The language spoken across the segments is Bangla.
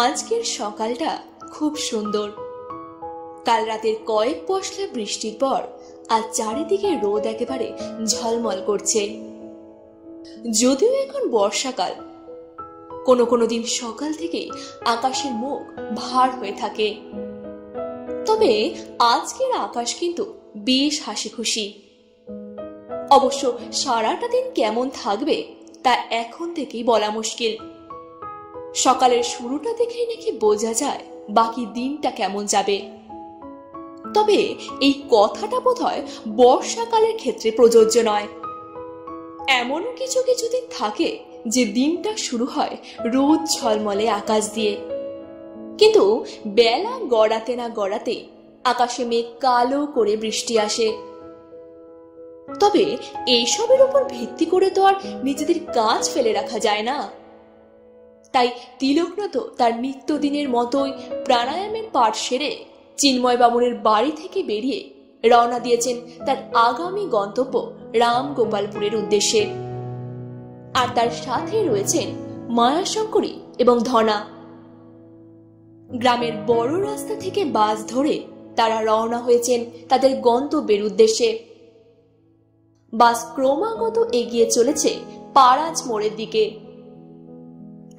আজকের সকালটা খুব সুন্দর। কাল রাতের কয়েক পশলা বৃষ্টির পর আজ চারিদিকে রোদ একেবারে ঝলমল করছে। যদিও এখন বর্ষাকাল, কোনো কোনো দিন সকাল থেকে আকাশের মুখ ভার হয়ে থাকে, তবে আজকের আকাশ কিন্তু বেশ হাসি খুশি। অবশ্য সারাটা দিন কেমন থাকবে তা এখন থেকেই বলা মুশকিল। সকালের শুরুটা দেখেই নাকি বোঝা যায় বাকি দিনটা কেমন যাবে। তবে এই কথাটা বোধহয় বর্ষাকালের ক্ষেত্রে প্রযোজ্য নয়। এমনও কিছু কিছু দিন থাকে যে দিনটা শুরু হয় রোদ ঝলমলে আকাশ দিয়ে, কিন্তু বেলা গড়াতে না গড়াতে আকাশে মেঘ কালো করে বৃষ্টি আসে। তবে এইসবের উপর ভিত্তি করে তো আর নিজেদের কাজ ফেলে রাখা যায় না। তাই তিলকনাথ তার নিত্যদিনের মতোই প্রাণায়ামের পাঠ সেরে চিন্ময় বামুনের বাড়ি থেকে বেরিয়ে রওনা দিয়েছেন তার আগামী গন্তব্য রামগোপালপুরের উদ্দেশ্যে। আর তার সাথে রয়েছেন মায়াশঙ্করী এবং ধনা। গ্রামের বড় রাস্তা থেকে বাস ধরে তারা রওনা হয়েছেন তাদের গন্তব্যের উদ্দেশ্যে। বাস ক্রমাগত এগিয়ে চলেছে পাড়াজ মোড়ের দিকে।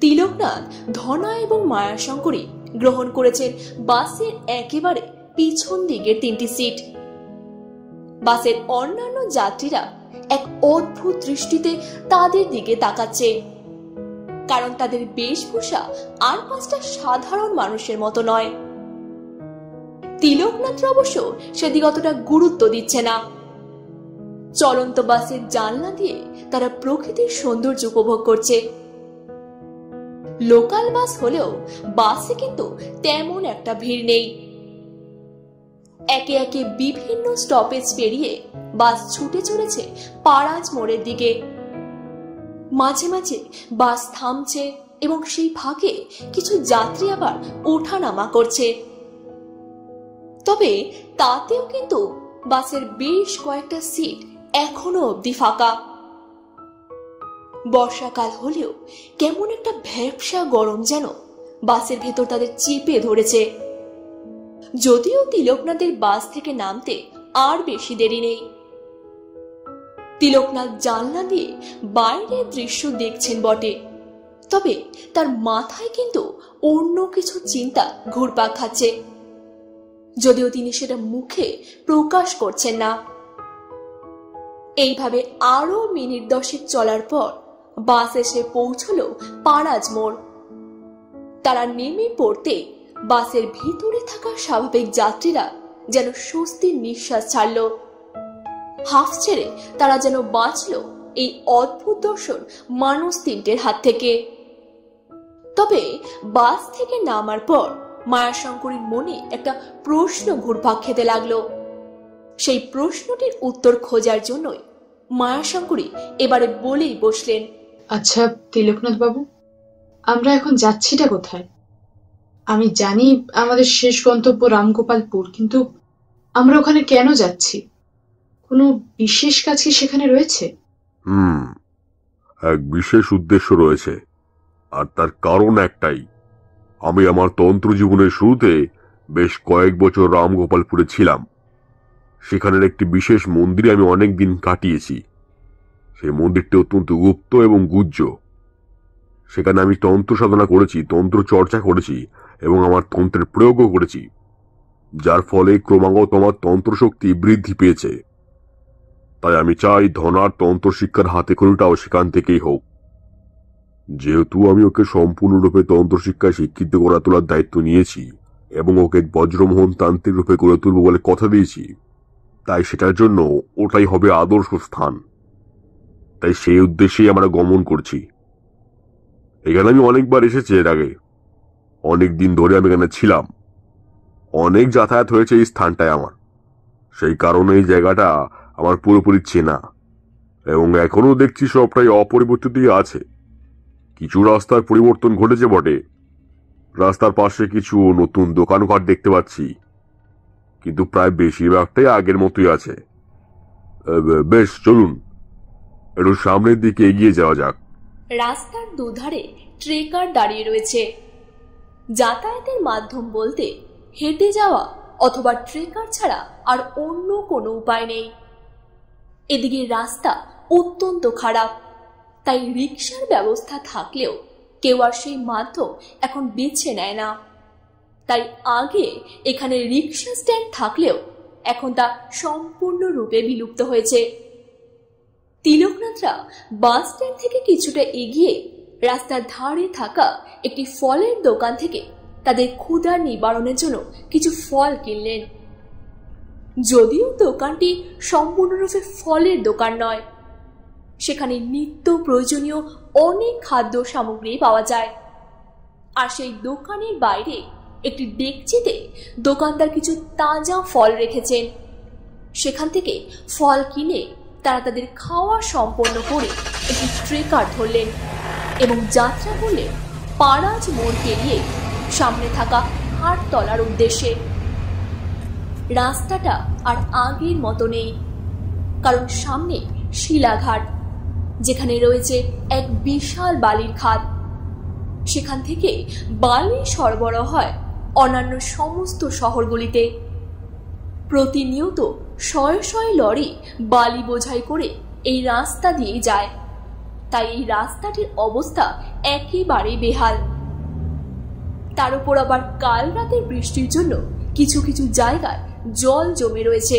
তিলকনাথ, ধনা এবং মায়াশঙ্করী গ্রহণ করেছেন বাসের একেবারে পিছন দিকের 3টি সিট। বাসের অন্যান্য যাত্রীরা এক অদ্ভুত দৃষ্টিতে তাদের দিকে তাকাচ্ছে, কারণ তাদের বেশভূষা আর 5টা সাধারণ মানুষের মতো নয়। তিলকনাথ অবশ্য সেদিকে অতটা গুরুত্ব দিচ্ছে না। চলন্ত বাসের জানলা দিয়ে তারা প্রকৃতির সৌন্দর্য উপভোগ করছে। লোকাল বাস হলেও বাসে কিন্তু তেমন একটা ভিড় নেই। একে একে বিভিন্ন স্টপেজ পেরিয়ে বাস ছুটে চলেছে পাড়াজ মোড়ের দিকে। মাঝে মাঝে বাস থামছে এবং সেই ফাঁকে কিছু যাত্রী আবার ওঠানামা করছে। তবে তাতেও কিন্তু বাসের বেশ কয়েকটা সিট এখনো অবধি ফাঁকা। বর্ষাকাল হলেও কেমন একটা ভ্যাপসা গরম যেন বাসের ভেতর তাদের চেপে ধরেছে। যদিও তিলকনাথের বাস থেকে নামতে আর বেশি দেরি নেই। তিলকনাথ জানলা দিয়ে বাইরের দৃশ্য দেখছেন বটে, তবে তার মাথায় কিন্তু অন্য কিছু চিন্তা ঘুরপাক খাচ্ছে, যদিও তিনি সেটা মুখে প্রকাশ করছেন না। এইভাবে আরো মিনিট 10 চলার পর বাস এসে পৌঁছলো পাড়াজ মোড়। তারা নেমে পড়তে বাসের ভিতরে থাকা স্বাভাবিক যাত্রীরা যেন স্বস্তির নিঃশ্বাস ছাড়ল। হাফ ছেড়ে তারা যেন বাঁচল এই অদ্ভুত দর্শন মানুষ 3টের হাত থেকে। তবে বাস থেকে নামার পর মায়াশঙ্করীর মনে একটা প্রশ্ন ঘুরপাক খেতে লাগলো। সেই প্রশ্নটির উত্তর খোঁজার জন্যই মায়াশঙ্করী এবারে বলেই বসলেন, আচ্ছা তিলকনাথ বাবু, আমরা এখন যাচ্ছিটা কোথায়? আমি জানি আমাদের শেষ গন্তব্য রামগোপালপুর, কিন্তু আমরা ওখানে কেন যাচ্ছি? কোনো বিশেষ কাজ কি সেখানে রয়েছে? এক বিশেষ উদ্দেশ্য রয়েছে, আর তার কারণ একটাই। আমি আমার তন্ত্র জীবনের শুরুতে বেশ কয়েক বছর রামগোপালপুরে ছিলাম। সেখানের একটি বিশেষ মন্দিরে আমি অনেক দিন কাটিয়েছি। সেই মন্দিরটি অত্যন্ত গুপ্ত এবং গুহ্য। সেখানে আমি তন্ত্র সাধনা করেছি, তন্ত্র চর্চা করেছি এবং আমার তন্ত্রের প্রয়োগও করেছি, যার ফলে ক্রমাগত আমার তন্ত্র শক্তি বৃদ্ধি পেয়েছে। তাই আমি চাই ধনার তন্ত্র শিক্ষার হাতে খড়িটাও সেখান থেকেই হোক। যেহেতু আমি ওকে সম্পূর্ণরূপে তন্ত্র শিক্ষায় শিক্ষিত করে তোলার দায়িত্ব নিয়েছি এবং ওকে বজ্রমোহন তান্ত্রিক রূপে গড়ে তুলব বলে কথা দিয়েছি, তাই সেটার জন্য ওটাই হবে আদর্শ স্থান। তাই সেই উদ্দেশ্যেই আমরা গমন করছি। এখানে আমি অনেকবার এসেছি এর আগে, অনেক দিন ধরে আমি এখানে ছিলাম। অনেক যাতায়াত হয়েছে এই স্থানটায় আমার, সেই কারণে এই জায়গাটা আমার পুরোপুরি চেনা এবং এখনো দেখছি সবটাই অপরিবর্তিতই আছে। কিছু রাস্তার পরিবর্তন ঘটেছে বটে, রাস্তার পাশে কিছু নতুন দোকানঘাট দেখতে পাচ্ছি, কিন্তু প্রায় বেশিরভাগটাই আগের মতোই আছে। বেশ, চলুন একটু সামনের দিকে এগিয়ে যাওয়া যাক। রাস্তার দুধারে ট্রেকার দাঁড়িয়ে রয়েছে। যাতায়াতের মাধ্যম বলতে হেঁটে যাওয়া অথবা ট্রেকার ছাড়া আর অন্য কোনো উপায় নেই। এদিকে রাস্তা অত্যন্ত খারাপ, তাই রিকশার ব্যবস্থা থাকলেও কেউ আর সেই মাধ্যম এখন বেছে নেয় না। তাই আগে এখানে রিকশা স্ট্যান্ড থাকলেও এখন তা সম্পূর্ণরূপে বিলুপ্ত হয়েছে। তিলকনাথরা বাস স্ট্যান্ড থেকে কিছুটা এগিয়ে রাস্তার ধারে থাকা একটি ফলের দোকান থেকে তাদের ক্ষুধা নিবারণের জন্য কিছু ফল কিনলেন। যদিও দোকানটি সম্পূর্ণরূপে ফলের দোকান নয়, সেখানে নিত্য প্রয়োজনীয় অনেক খাদ্য সামগ্রী পাওয়া যায়। আর সেই দোকানের বাইরে একটি ডেকচিতে দোকানদার কিছু তাজা ফল রেখেছেন। সেখান থেকে ফল কিনে তারা তাদের খাওয়া সম্পন্ন করে একটি ট্রেকার ধরলেন এবং যাত্রা করলেন পাড়াজ মোড় পেরিয়ে সামনে থাকা হাটতলার উদ্দেশ্যে। রাস্তাটা আর আগের মতো নেই, কারণ সামনে শিলাঘাট, যেখানে রয়েছে এক বিশাল বালির খাদ। সেখান থেকে বালি সরবরাহ হয় অন্যান্য সমস্ত শহরগুলিতে। প্রতিনিয়ত শয়ে শয়ে লরি বালি বোঝাই করে এই রাস্তা দিয়ে যায়, তাই এই রাস্তাটির অবস্থা একেবারে বেহাল। তার উপর আবার কাল রাতের বৃষ্টির জন্য কিছু কিছু জায়গায় জল জমে রয়েছে।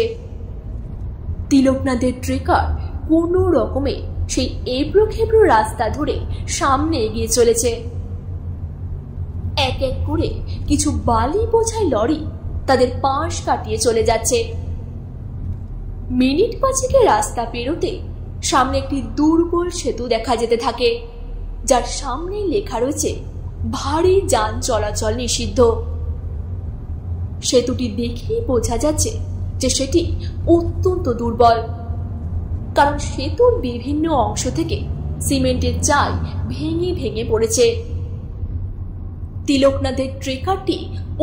তিলকনাথের ট্রেকার কোনো রকমে সেই এবড়ো খেবড়ো রাস্তা ধরে সামনে এগিয়ে চলেছে। এক এক করে কিছু বালি বোঝাই লরি তাদের পাশ কাটিয়ে চলে যাচ্ছে। মিনিট পাঁচেকের রাস্তা পেরোতে সামনে একটি দুর্বল সেতু দেখা যেতে থাকে, যার সামনে লেখা রয়েছে ভারী যান চলাচল নিষিদ্ধ। সেতুটি দেখেই বোঝা যাচ্ছে যে সেটি অত্যন্ত দুর্বল, কারণ সেতুর বিভিন্ন অংশ থেকে সিমেন্টের চাল ভেঙে ভেঙে পড়েছে। তিলকনাথের ট্রেকারটি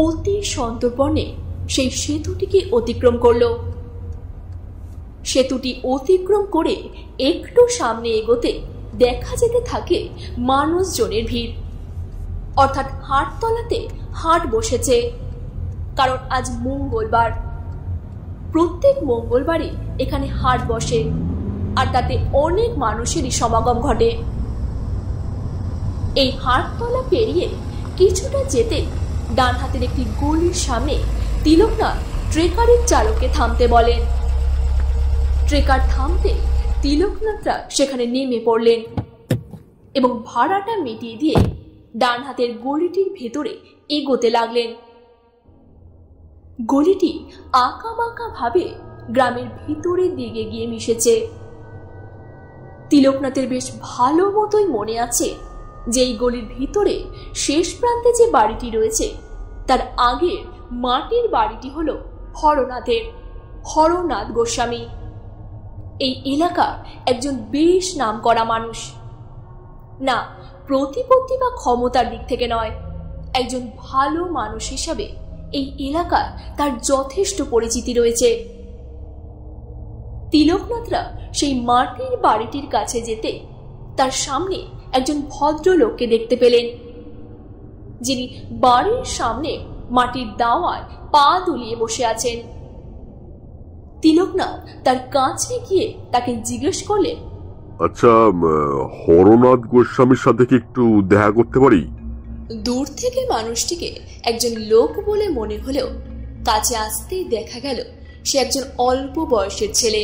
অতি সন্তর্পণে সেই সেতুটিকে অতিক্রম করল। সেতুটি অতিক্রম করে একটু সামনে এগোতে দেখা যেতে থাকে মানুষজনের ভিড়, অর্থাৎ হাটতলাতে হাট বসেছে। কারণ আজ মঙ্গলবার, প্রত্যেক মঙ্গলবারই এখানে হাট বসে, আর তাতে অনেক মানুষেরই সমাগম ঘটে। এই হাটতলা পেরিয়ে কিছুটা যেতে ডান হাতের একটি গলির সামনে তিলকনাথ ট্রেকারের চালককে থামতে বলেন। ট্রেকার থামতে তিলকনাথরা সেখানে নেমে পড়লেন এবং ভাড়াটা মিটিয়ে দিয়ে ডান হাতের গলিটির ভেতরে এগোতে লাগলেন। গলিটি আঁকা বাঁকা ভাবে গ্রামের ভিতরের দিকে গিয়ে মিশেছে। তিলকনাথের বেশ ভালো মতোই মনে আছে যে এই গলির ভিতরে শেষ প্রান্তে যে বাড়িটি রয়েছে তার আগের মাটির বাড়িটি হলো হরনাথের, হরনাথ গোস্বামী। এই এলাকার একজন বেশ নামকরা মানুষ, না প্রতিপত্তি বা ক্ষমতার দিক থেকে নয়, একজন ভালো মানুষ হিসাবে এই এলাকার তার যথেষ্ট পরিচিতি রয়েছে। তিলকনাথরা সেই মাটির বাড়িটির কাছে যেতে তার সামনে একজন ভদ্রলোককে দেখতে পেলেন, যিনি বাড়ির সামনে মাটির দাওয়ায় পা দুলিয়ে বসে আছেন। তিলকনাথ তার কাছে গিয়ে তাকে জিজ্ঞেস করলেন, আচ্ছা, হরনাথ গোস্বামীর সাথে কি একটু দেখা করতে পারি? দূর থেকে মানুষটিকে একজন লোক বলে মনে হলেও কাছে আসতেই দেখা গেল সে একজন অল্প বয়সের ছেলে।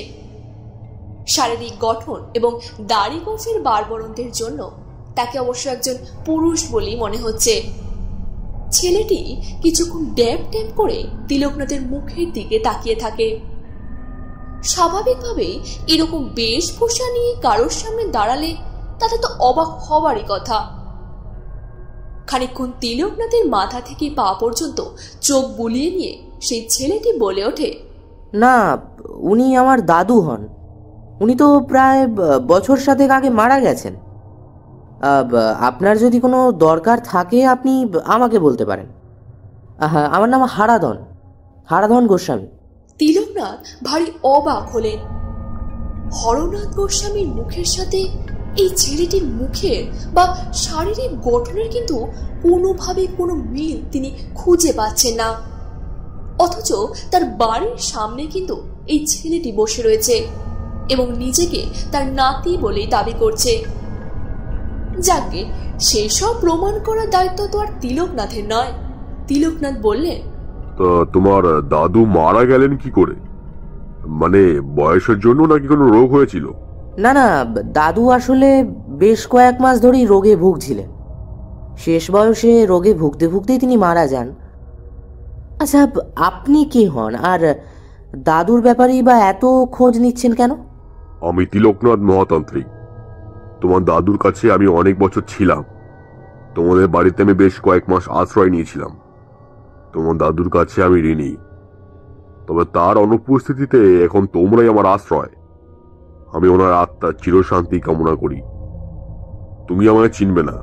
শারীরিক গঠন এবং দাড়ি গোছের বারবরন্তের জন্য তাকে অবশ্য একজন পুরুষ বলেই মনে হচ্ছে। ছেলেটি কিছুক্ষণ ড্যাব ড্যাব করে তিলকনাথের মুখের দিকে তাকিয়ে থাকে। স্বাভাবিকভাবেই এরকম বেশভূষা নিয়ে কারোর সামনে দাঁড়ালে তাতে তো অবাক হবারই কথা। খানিকক্ষণ তিলকনাথের মাথা থেকে পা পর্যন্ত চোখ বুলিয়ে নিয়ে সেই ছেলেটি বলে ওঠে, না, উনি আমার দাদু হন। উনি তো প্রায় বছর 7 আগে মারা গেছেন। আপনার যদি কোনো দরকার থাকে আপনি আমাকে বলতে পারেন। হ্যাঁ, আমার নাম হারাধন গোস্বামী। তিলকনাথ ভারী অবাক হলেন। হরনাথ গোস্বামীর মুখের সাথে এই ছেলেটির মুখের বা শারীরিক গঠনের কিন্তু কোনোভাবে কোনো মিল তিনি খুঁজে পাচ্ছেন না। অথচ তার বাড়ির সামনে কিন্তু এই ছেলেটি বসে রয়েছে এবং নিজেকে তার নাতি বলেই দাবি করছে। যাকে সেসব প্রমাণ করার দায়িত্ব তো আর তিলকনাথের নয়। তিলকনাথ বললেন, তো তোমার দাদু মারা গেলেন কি করে? মানে বয়সের জন্য নাকি কোনো রোগ হয়েছিল? না না, দাদু আসলে বেশ কয়েক মাস ধরেই রোগে ভুগছিলেন। শেষ বয়সে রোগে ভুগতে ভুগতেই তিনি মারা যান। আচ্ছা, আপনি কি হন আর দাদুর ব্যাপারেই বা এত খোঁজ নিচ্ছেন কেন? আমি তিলকনাথ মহাতান্ত্রিক। তোমার দাদুর কাছে আমি অনেক বছর ছিলাম। তোমাদের বাড়িতে আমি বেশ কয়েক মাস আশ্রয় নিয়েছিলাম। তোমার দাদুর কাছে আমি ঋণী, তবে তার অনুপস্থিতিতে এখন তোমরাই আমার আশ্রয়। আমি ওনার আত্মার চিরশান্তি কামনা করি। তুমি আমাকে চিনবে না,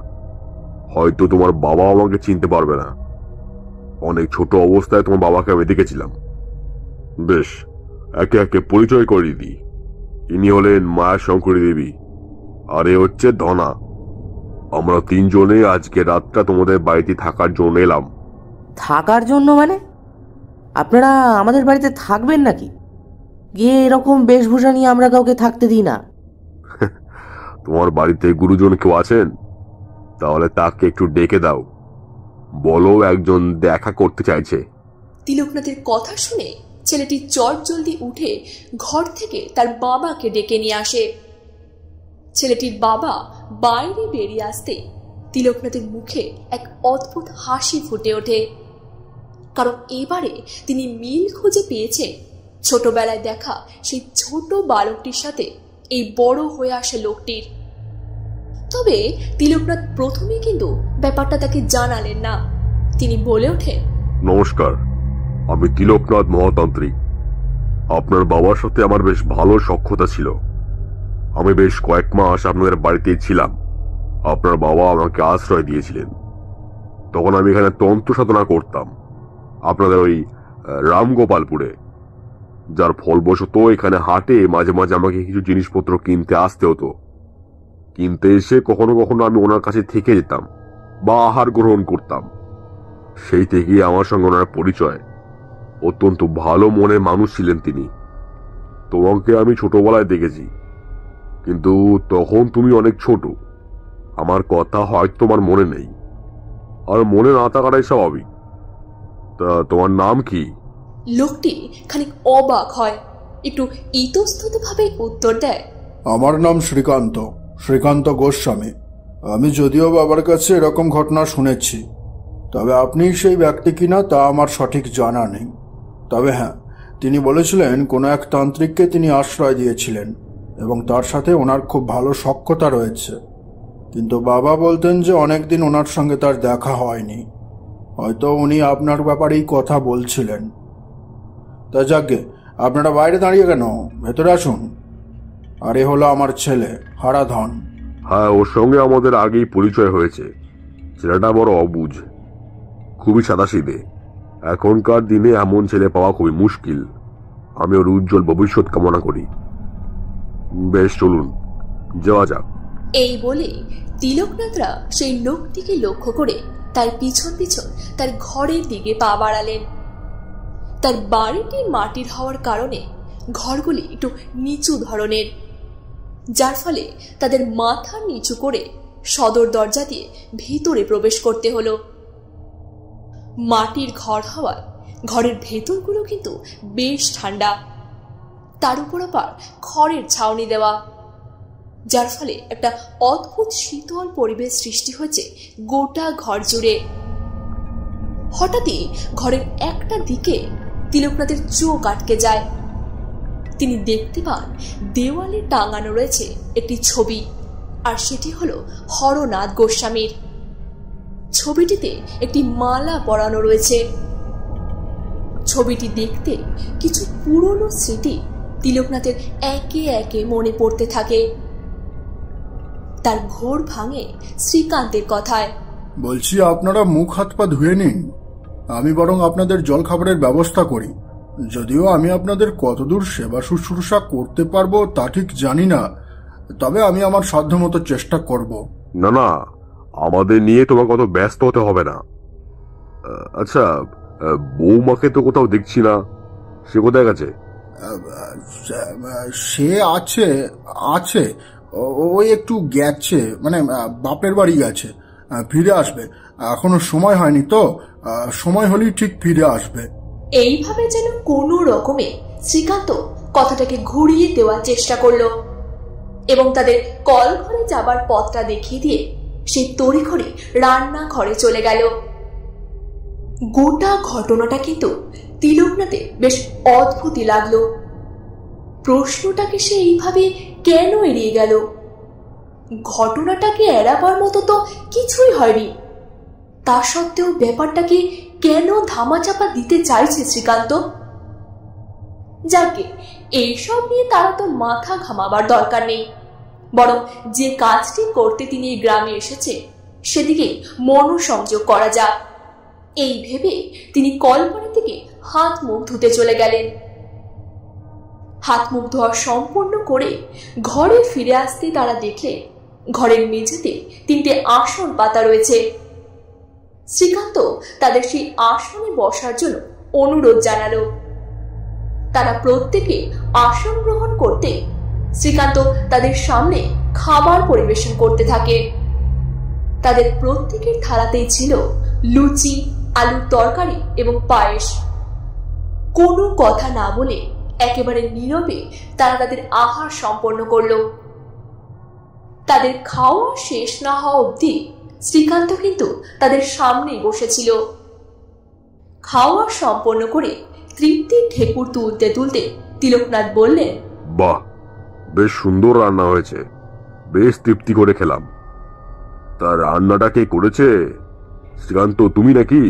হয়তো তোমার বাবা আমাকে চিনতে পারবে না। অনেক ছোট অবস্থায় তোমার বাবাকে আমি দেখেছিলাম। বেশ, একে একে পরিচয় করিয়ে দিই। ইনি হলেন মায়া শঙ্করী দেবী, আর এ হচ্ছে ধনা। আমরা তিনজনে আজকে রাতটা তোমাদের বাড়িতে থাকার জন্য এলাম। থাকার জন্য মানে? আপনারা আমাদের বাড়িতে থাকবেন নাকি? গিয়ে এরকম বেশভূষা নিয়ে আমরা কাউকে থাকতে দিই না। তোমার বাড়িতে গুরুজন কেউ আছেন? তাহলে তাকে একটু ডেকে দাও, বলো একজন দেখা করতে চাইছে। তিলকনাথের কথা শুনে ছেলেটি চটজলদি উঠে ঘর থেকে তার বাবাকে ডেকে নিয়ে আসে। ছেলেটির বাবা বাইরে বেরিয়ে আসতে তিলকনাথের মুখে এক অদ্ভুত হাসি ফুটে ওঠে, কারণ এবারে তিনি মিল খুঁজে পেয়েছে ছোটবেলায় দেখা সেই ছোট বালকটির সাথে এই বড় হয়ে আসা লোকটির। তবে তিলকনাথ প্রথমে কিন্তু ব্যাপারটা তাকে জানালেন না। তিনি বলে ওঠেন, নমস্কার, আমি তিলকনাথ মহাতান্ত্রিক। আপনার বাবার সাথে আমার বেশ ভালো সখ্যতা ছিল। আমি বেশ কয়েক মাস আপনাদের বাড়িতেই ছিলাম। আপনার বাবা আমাকে আশ্রয় দিয়েছিলেন। তখন আমি এখানে তন্ত্র সাধনা করতাম, আপনাদের ওই রামগোপালপুরে। যার ফলবশত এখানে হাটে মাঝে মাঝে আমাকে কিছু জিনিসপত্র কিনতে আসতে হতো। কিনতে এসে কখনো কখনো আমি ওনার কাছে থেকে যেতাম বা আহার গ্রহণ করতাম। সেই থেকেই আমার সঙ্গে ওনার পরিচয়। অত্যন্ত ভালো মনের মানুষ ছিলেন তিনি। তোমাকে আমি ছোটবেলায় দেখেছি, কিন্তু তখন তুমি অনেক ছোট। আমার কথা হয়তো তোমার মনে নেই, আর মনে না থাকাটাই স্বাভাবিক। তা তোমার নাম কি? লোকটি খানিক অবাক হয়, একটু ইতস্তত ভাবে উত্তর দেয়, আমার নাম শ্রীকান্ত, শ্রীকান্ত গোস্বামী। আমি যদিও বাবার কাছে এরকম ঘটনা শুনেছি, তবে আপনি সেই ব্যক্তি কিনা তা আমার সঠিক জানা নেই। তবে হ্যাঁ, তিনি বলেছিলেন কোনো এক তান্ত্রিককে তিনি আশ্রয় দিয়েছিলেন এবং তার সাথে ওনার খুব ভালো সখ্যতা রয়েছে। কিন্তু বাবা বলতেন যে অনেকদিন ওনার সঙ্গে তার দেখা হয়নি। হয়তো উনি আপনার ব্যাপারেই কথা বলছিলেন। তা যাকে, আপনারা বাইরে দাঁড়িয়ে কেন? ভেতরে আসুন। আর এ হলো আমার ছেলে হারাধন। হ্যাঁ, ওর সঙ্গে আমাদের আগেই পরিচয় হয়েছে। ছেলেটা বড় অবুঝ, খুবই সাদাসিধে। এখনকার দিনে এমন ছেলে পাওয়া খুবই মুশকিল। আমি ওর উজ্জ্বল ভবিষ্যৎ কামনা করি। বেশ, চলুন যাওয়া যাক। এই বলে তিলকনাথরা সেই লোকটিকে লক্ষ্য করে তার পিছন পিছন তার ঘরের দিকে পা বাড়ালেন। তার বাড়িটি মাটির হওয়ার কারণে ঘরগুলি একটু নিচু ধরনের, যার ফলে তাদের মাথা নিচু করে সদর দরজা দিয়ে ভিতরে প্রবেশ করতে হলো। মাটির ঘর হওয়ায় ঘরের ভেতরগুলো কিন্তু বেশ ঠান্ডা। তার উপর আবার খড়ের ছাউনি দেওয়া, যার ফলে একটা অদ্ভুত শীতল পরিবেশ সৃষ্টি হয়েছে গোটা ঘর জুড়ে। হঠাৎই ঘরের একটা দিকে তিলকনাথের চোখ আটকে যায়। তিনি দেখতে পান দেওয়ালে টাঙানো রয়েছে একটি ছবি, আর সেটি হলো হরনাথ গোস্বামীর। ছবিটিতে একটি মালা পরানো রয়েছে। ছবিটি দেখতে কিছু পুরনো স্মৃতি তিলকনাথের একে একে মনে পড়তে থাকে। তার ঘোর ভাঙে শ্রীকান্তের কথায়, বলছি আপনারা মুখ হাত পা ধুয়ে নিন, আমি বরং আপনাদের জল খাবারের ব্যবস্থা করি। যদিও আমি আপনাদের কতদূর সেবা শুশ্রূষা করতে পারবো তা ঠিক জানি না, তবে আমি আমার সাধ্যমতো চেষ্টা করব। না না, আমাদের নিয়ে তোমাকে অত ব্যস্ত হতে হবে না। আচ্ছা, বৌমাকে তো কোথাও দেখছি না, সে কোথায় গেছে? সে আছে আছে ওই একটু গেছে, মানে বাপের বাড়ি গেছে, ফিরে আসবে। এখনো সময় হয়নি তো, সময় হলেই ঠিক ফিরে আসবে। এইভাবে যেন কোনো রকমে শ্রীকান্ত কথাটাকে ঘুরিয়ে দেওয়ার চেষ্টা করলো এবং তাদের কল ঘরে যাবার পথটা দেখিয়ে দিয়ে সেই তড়িঘড়ি রান্না ঘরে চলে গেল। গোটা ঘটনাটা কিন্তু তিলকনাথে বেশ অদ্ভুতই লাগলো। প্রশ্নটাকে সে এইভাবে কেন এড়িয়ে গেল? ঘটনাটাকে এড়াবার মতো তো কিছুই হয়নি, তা সত্ত্বেও ব্যাপারটাকে কেন ধামাচাপা দিতে চাইছে শ্রীকান্ত? যাকে এইসব নিয়ে তারা তো মাথা ঘামাবার দরকার নেই, বরং যে কাজটি করতে তিনি এই গ্রামে এসেছে সেদিকে মনোসংযোগ করা যাক, এই ভেবে তিনি কলপাড়া থেকে হাত মুখ ধুতে চলে গেলেন। হাত মুখ ধোয়া সম্পন্ন করে ঘরে ফিরে আসতে তারা দেখলে ঘরের মেঝেতে 3টে আসন পাতা রয়েছে। শ্রীকান্ত তাদের সেই আসনে বসার জন্য অনুরোধ জানালো। তারা প্রত্যেকে আসন গ্রহণ করতে শ্রীকান্ত তাদের সামনে খাবার পরিবেশন করতে থাকে। তাদের প্রত্যেকের থালাতেই ছিল লুচি, আলুর তরকারি এবং পায়েস। কোনো কথা না বলে একেবারে নীরবে তারা তাদের আহার সম্পন্ন করলো। তাদের খাওয়া শেষ না হওয়া অবধি শ্রীকান্ত কিন্তু তাদের সামনেই বসেছিল। খাওয়া সম্পন্ন করে তৃপ্তির ঢেকুর তুলতে তুলতে তিলকনাথ বললেন, বাহ, বেশ সুন্দর রান্না হয়েছে, বেশ তৃপ্তি করে খেলাম। তার রান্নাটা কে করেছে? শ্রীকান্ত, তুমি নাকি?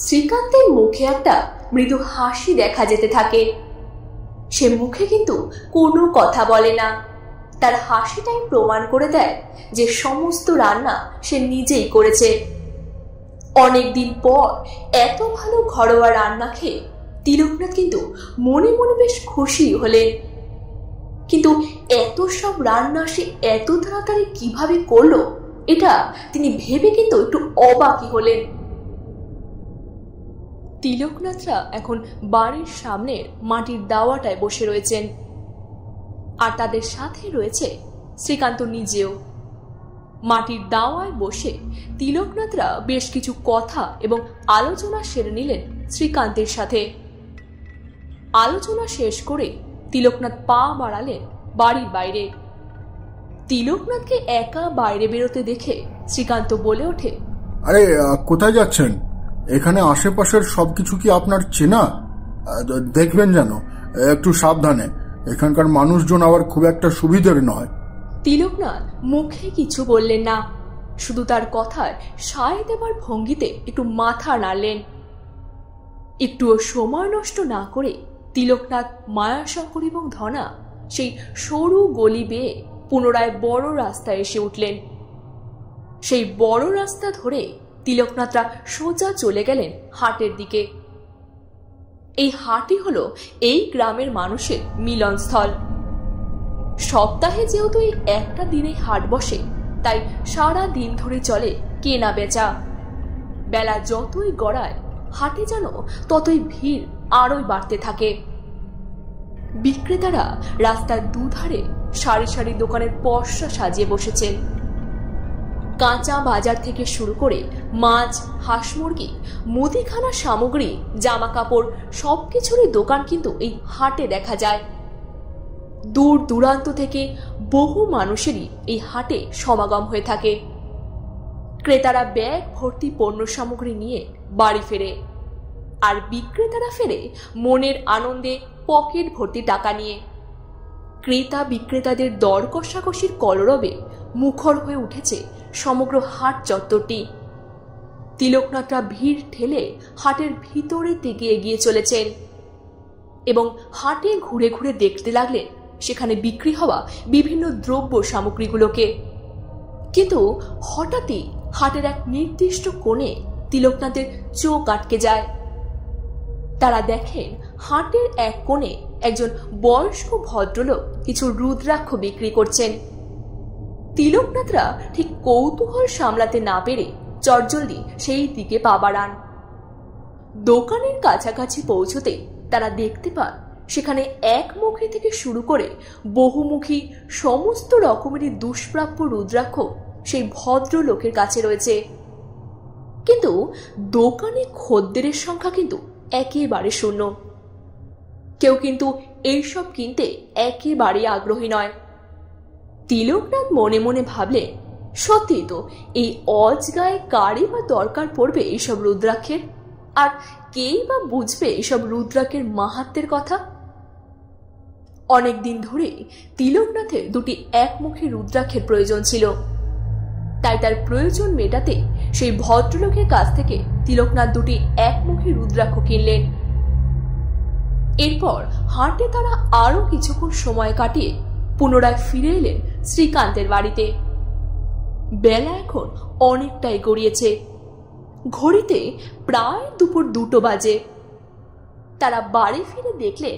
শ্রীকান্তের মুখে একটা মৃদু হাসি দেখা যেতে থাকে। সে মুখে কিন্তু কোনো কথা বলে না। তার হাসিটাই প্রমাণ করে দেয় যে সমস্ত রান্না সে নিজেই করেছে। অনেকদিন পর এত ভালো ঘরোয়া রান্না খেয়ে তিলকনাথ কিন্তু মনে মনে বেশ খুশি হলেন। কিন্তু এত সব রান্না সে এত তাড়াতাড়ি কিভাবে করলো, এটা তিনি ভেবে কিন্তু একটু অবাকই হলেন। তিলকনাথরা এখন বাড়ির সামনের মাটির দাওয়াটায় বসে রয়েছেন, আর তাদের সাথে রয়েছে শ্রীকান্ত নিজেও। মাটির দাওয়ায় বসে তিলকনাথরা বেশ কিছু কথা এবং আলোচনা সেরে নিলেন শ্রীকান্তের সাথে। আলোচনা শেষ করে তিলকনাথ পা বাড়ালেন বাড়ির বাইরে। তিলকনাথকে একা বাইরে বেরোতে দেখে শ্রীকান্ত বলে ওঠে, আরে কোথায় যাচ্ছেন? এখানে আশেপাশের সবকিছু কি আপনার চেনা? দেখবেন যেন, একটু সাবধানে, এখানকার মানুষজন আবার খুব একটা সুবিধের নয়। তিলকনাথ মুখে কিছু বললেন না, শুধু তার কথায় সায় দেবার ভঙ্গিতে একটু মাথা নাড়লেন। একটুও সময় নষ্ট না করে তিলকনাথ, মায়াশঙ্কর এবং ধনা সেই সরু গলি বেয়ে পুনরায় বড় রাস্তায় এসে উঠলেন। সেই বড় রাস্তা ধরে তিলকনাথরা সোজা চলে গেলেন হাটের দিকে। এই হাটই হলো এই গ্রামের মানুষের মিলনস্থল। সপ্তাহে যেহেতু এই একটা দিনে হাট বসে, তাই সারা দিন ধরে চলে কেনা বেচা। বেলা যতই গড়ায় হাটে যেন ততই ভিড় আরোই বাড়তে থাকে। বিক্রেতারা রাস্তার দুধারে সারি সারি দোকানের পসরা সাজিয়ে বসেছেন। কাঁচা বাজার থেকে শুরু করে মাছ, হাঁস মুরগি, মুদিখানা সামগ্রী, জামা কাপড় সবকিছুরই দোকান কিন্তু এই হাটে দেখা যায়। দূর দূরান্ত থেকে বহু মানুষেরই এই হাটে সমাগম হয়ে থাকে। ক্রেতারা ব্যাগ ভর্তি পণ্য সামগ্রী নিয়ে বাড়ি ফেরে, আর বিক্রেতারা ফেরে মনের আনন্দে পকেট ভর্তি টাকা নিয়ে। ক্রেতা বিক্রেতাদের দর কষাকষির কলরবে মুখর হয়ে উঠেছে সমগ্র হাট চত্বরটি। তিলকনাথরা ভিড় ঠেলে হাটের ভিতরে দিকে এগিয়ে চলেছেন এবং হাটে ঘুরে ঘুরে দেখতে লাগলেন সেখানে বিক্রি হওয়া বিভিন্ন দ্রব্য সামগ্রীগুলোকে। কিন্তু হঠাৎই হাটের এক নির্দিষ্ট কোণে তিলকনাথের চোখ আটকে যায়। তারা দেখেন হাটের এক কোণে একজন বয়স্ক ভদ্রলোক কিছু রুদ্রাক্ষ বিক্রি করছেন। তিলকনাথরা ঠিক কৌতূহল সামলাতে না পেরে চটজলদি সেই দিকে পা বাড়ান। দোকানের কাছাকাছি পৌঁছতে তারা দেখতে পান সেখানে একমুখী থেকে শুরু করে বহুমুখী সমস্ত রকমেরই দুষ্প্রাপ্য রুদ্রাক্ষ সেই ভদ্রলোকের কাছে রয়েছে। কিন্তু দোকানে খদ্দেরের সংখ্যা কিন্তু একেবারে শূন্য। কেউ কিন্তু এইসব কিনতে একেবারে আগ্রহী নয়। তিলকনাথ মনে মনে ভাবলেন, সত্যি তো এই অজগায়ে কারই বা দরকার পড়বে এইসব রুদ্রাক্ষের, আর কেই বা বুঝবে এইসব রুদ্রাক্ষের মাহাত্ম্যের কথা। অনেকদিন ধরে তিলকনাথের দুটি একমুখী রুদ্রাক্ষের প্রয়োজন ছিল, তাই তার প্রয়োজন মেটাতে সেই ভদ্রলোকের কাছ থেকে তিলকনাথ দুটি একমুখী রুদ্রাক্ষ কিনলেন। এরপর হাটে তারা আরো কিছুক্ষণ সময় কাটিয়ে পুনরায় ফিরে এলেন শ্রীকান্তের বাড়িতে। বেলা এখন অনেকটাই গড়িয়েছে, ঘড়িতে প্রায় দুপুর 2টো বাজে। তারা বাড়ি ফিরে দেখলেন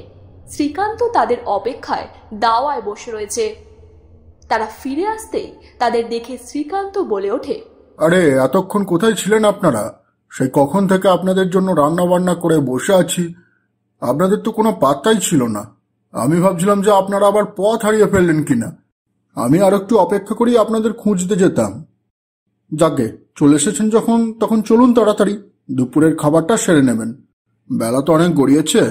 শ্রীকান্ত তাদের অপেক্ষায় দাওয়ায় বসে রয়েছে। তারা ফিরে আসতেই তাদের দেখে শ্রীকান্ত বলে ওঠে, আরে এতক্ষণ কোথায় ছিলেন আপনারা? সেই কখন থেকে আপনাদের জন্য রান্না বান্না করে বসে আছি, আপনাদের তো কোনো পাত্তাই ছিল না। আমি ভাবছিলাম যে আপনারা আবার পথ হারিয়ে ফেললেন কিনা। আমি আর একটু অপেক্ষা করেই আপনাদের খুঁজতে যেতাম। যাকে চলে এসেছেন যখন, তখন চলুন তাড়াতাড়ি দুপুরের খাবারটা সেরে নেবেন। বেলা তো অনেক গড়িয়েছে,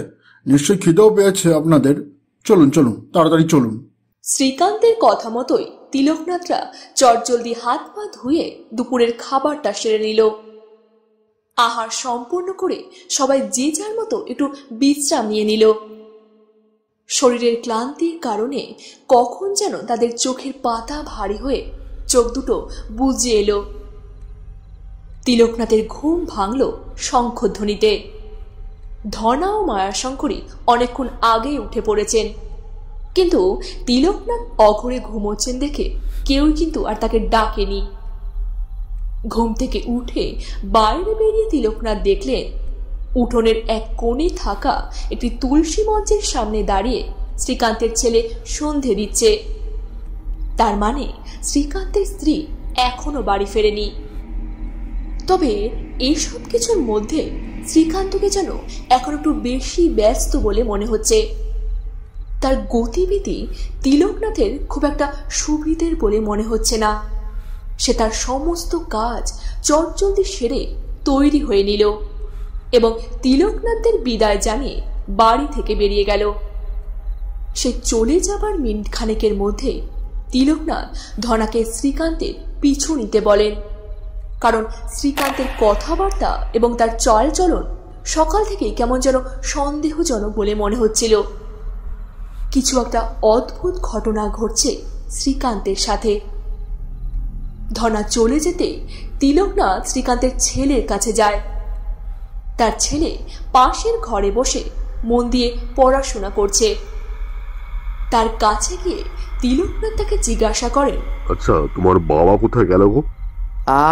নিশ্চয়ই খিদেও পেয়েছে আপনাদের। চলুন চলুন তাড়াতাড়ি চলুন। শ্রীকান্তের কথা মতোই তিলকনাথরা চটজলদি হাত পা ধুয়ে দুপুরের খাবারটা সেরে নিল। আহার সম্পূর্ণ করে সবাই যে যার মতো একটু বিশ্রাম নিয়ে নিল। শরীরের ক্লান্তির কারণে কখন যেন তাদের চোখের পাতা ভারী হয়ে চোখ দুটো বুজে এলো। তিলকনাথের ঘুম ভাঙল শঙ্খধ্বনিতে। ধনা ও মায়াশঙ্করী অনেকক্ষণ আগেই উঠে পড়েছেন, কিন্তু তিলকনাথ অঘরে ঘুমোচ্ছেন দেখে কেউই কিন্তু আর তাকে ডাকেনি। ঘুম থেকে উঠে বাইরে বেরিয়ে তিলকনাথ দেখলেন উঠোনের এক কোণে থাকা একটি তুলসী মঞ্চের সামনে দাঁড়িয়ে শ্রীকান্তের ছেলে সন্ধে দিচ্ছে। তার মানে শ্রীকান্তের স্ত্রী এখনো বাড়ি ফেরেনি। তবে এইসব কিছুর মধ্যে শ্রীকান্তকে যেন এখন একটু বেশি ব্যস্ত বলে মনে হচ্ছে। তার গতিবিধি তিলকনাথের খুব একটা সুবিধের বলে মনে হচ্ছে না। সে তার সমস্ত কাজ চটজলদি সেরে তৈরি হয়ে নিল এবং তিলকনাথদের বিদায় জানিয়ে বাড়ি থেকে বেরিয়ে গেল। সে চলে যাবার মিনিট খানেকের মধ্যে তিলকনাথ ধনাকে শ্রীকান্তের পিছু নিতে বলেন, কারণ শ্রীকান্তের কথাবার্তা এবং তার চালচলন সকাল থেকেই কেমন যেন সন্দেহজনক বলে মনে হচ্ছিল। কিছু একটা অদ্ভুত ঘটনা ঘটছে শ্রীকান্তের সাথে। ধনা চলে যেতে তিলকনাথ শ্রীকান্তের ছেলের কাছে যায়। তার ছেলে পাশের ঘরে বসে মন দিয়ে পড়াশোনা করছে। তার কাছে গিয়ে তিলকনাথ তাকে জিজ্ঞাসা করেন, আচ্ছা তোমার বাবা কোথায় গেল গো?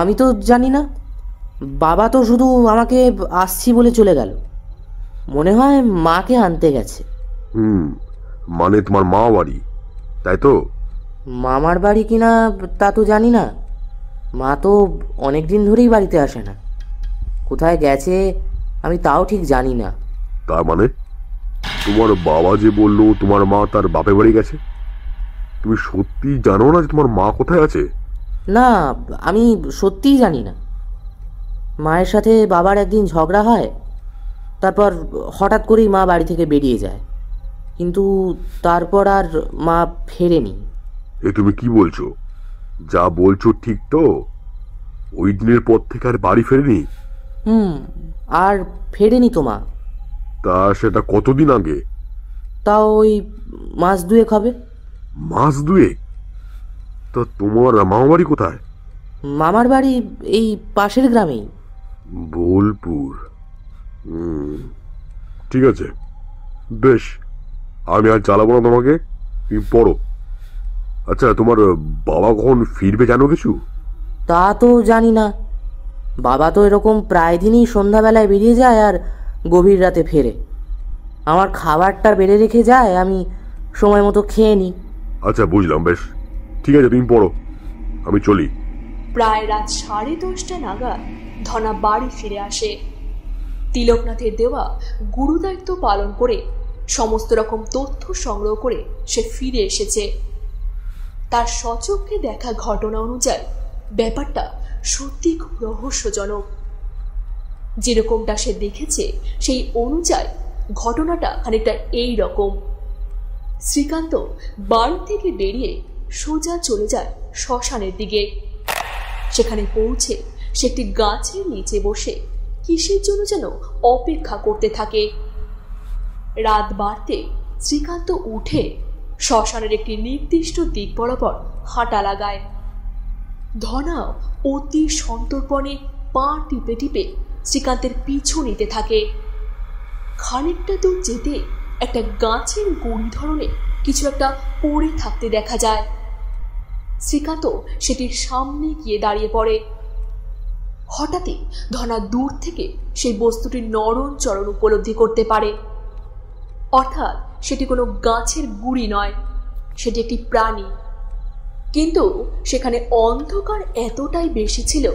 আমি তো জানি না, বাবা তো শুধু আমাকে আসছি বলে চলে গেল। মনে হয় মাকে আনতে গেছে। মানে তোমার মা বাড়ি, তাই তো? মামার বাড়ি কিনা তা তো জানি না। মা তো অনেক দিন ধরেই বাড়িতে আসে না। কোথায় গেছে আমি তাও ঠিক জানি না। তার মানে তোমার বাবা যে বললো তোমার মা তার বাপের বাড়ি গেছে, তুমি সত্যি জানো না যে তোমার মা কোথায় আছে? না, আমি সত্যিই জানি না। মায়ের সাথে বাবার একদিন ঝগড়া হয়, তারপর হঠাৎ করেই মা বাড়ি থেকে বেরিয়ে যায়, কিন্তু তারপর আর মা ফেরেনি। এ তুমি কি বলছো? যা বলছো ঠিক তো? ওই দিনের পর থেকে আর বাড়ি ফেরেনি? আর ফেরেনি তো মা। তা সেটা কতদিন আগে? তাও ওই মাস 2 হবে। মাস 2? তা তোমার মামা বাড়ি কোথায়? মামার বাড়ি এই পাশের গ্রামেই, বোলপুর। ঠিক আছে, বেশ, আমি আর চালাবো না তোমাকে, তুমি পড়ো। আচ্ছা, তোমার বাবা কখন ফিরবে জানো কিছু? তা তো জানি না। বাবা তো এরকম প্রায় দিনই সন্ধ্যাবেলায় বেরিয়ে যায় আর গভীর রাতে ফেরে। আমার খাবারটা বেড়ে রেখে যায়, আমি সময় মতো খেয়ে নিই। আচ্ছা বুঝলাম, বেশ ঠিক আছে, তুমি পড়ো। আমি চলি। প্রায় রাত 10:30 নাগাদ ধনা বাড়ি ফিরে আসে। তিলকনাথের দেওয়া গুরুদায়িত্ব পালন করে সমস্ত রকম তথ্য সংগ্রহ করে সে ফিরে এসেছে। তার স্বচক্ষে দেখা ঘটনা অনুযায়ী ব্যাপারটা সত্যি খুব রহস্যজনক। যেরকমটা সে দেখেছে সেই অনুযায়ী ঘটনাটা খানিকটা এই রকম। শ্রীকান্ত বাড়ি থেকে বেরিয়ে সোজা চলে যায় শ্মশানের দিকে। সেখানে পৌঁছে সে একটি গাছের নিচে বসে কিসের জন্য যেন অপেক্ষা করতে থাকে। রাত বাড়তে শ্রীকান্ত উঠে শ্মশানের একটি নির্দিষ্ট দিক বরাবর হাঁটা লাগায়। ধনা অতি সন্তর্পণে পা টিপে টিপে শ্রীকান্তের পিছু নিতে থাকে। খানিকটা দূর যেতে একটা গাছের গুড়ি ধরনের কিছু একটা পড়ে থাকতে দেখা যায়। শ্রীকান্ত সেটির সামনে গিয়ে দাঁড়িয়ে পড়ে। হঠাৎই ধনা দূর থেকে সেই বস্তুটির নরম চরণ উপলব্ধি করতে পারে। অর্থাৎ সেটি কোনো গাছের গুড়ি নয়, সেটি একটি প্রাণী। কিন্তু সেখানে অন্ধকার এতটাই বেশি ছিল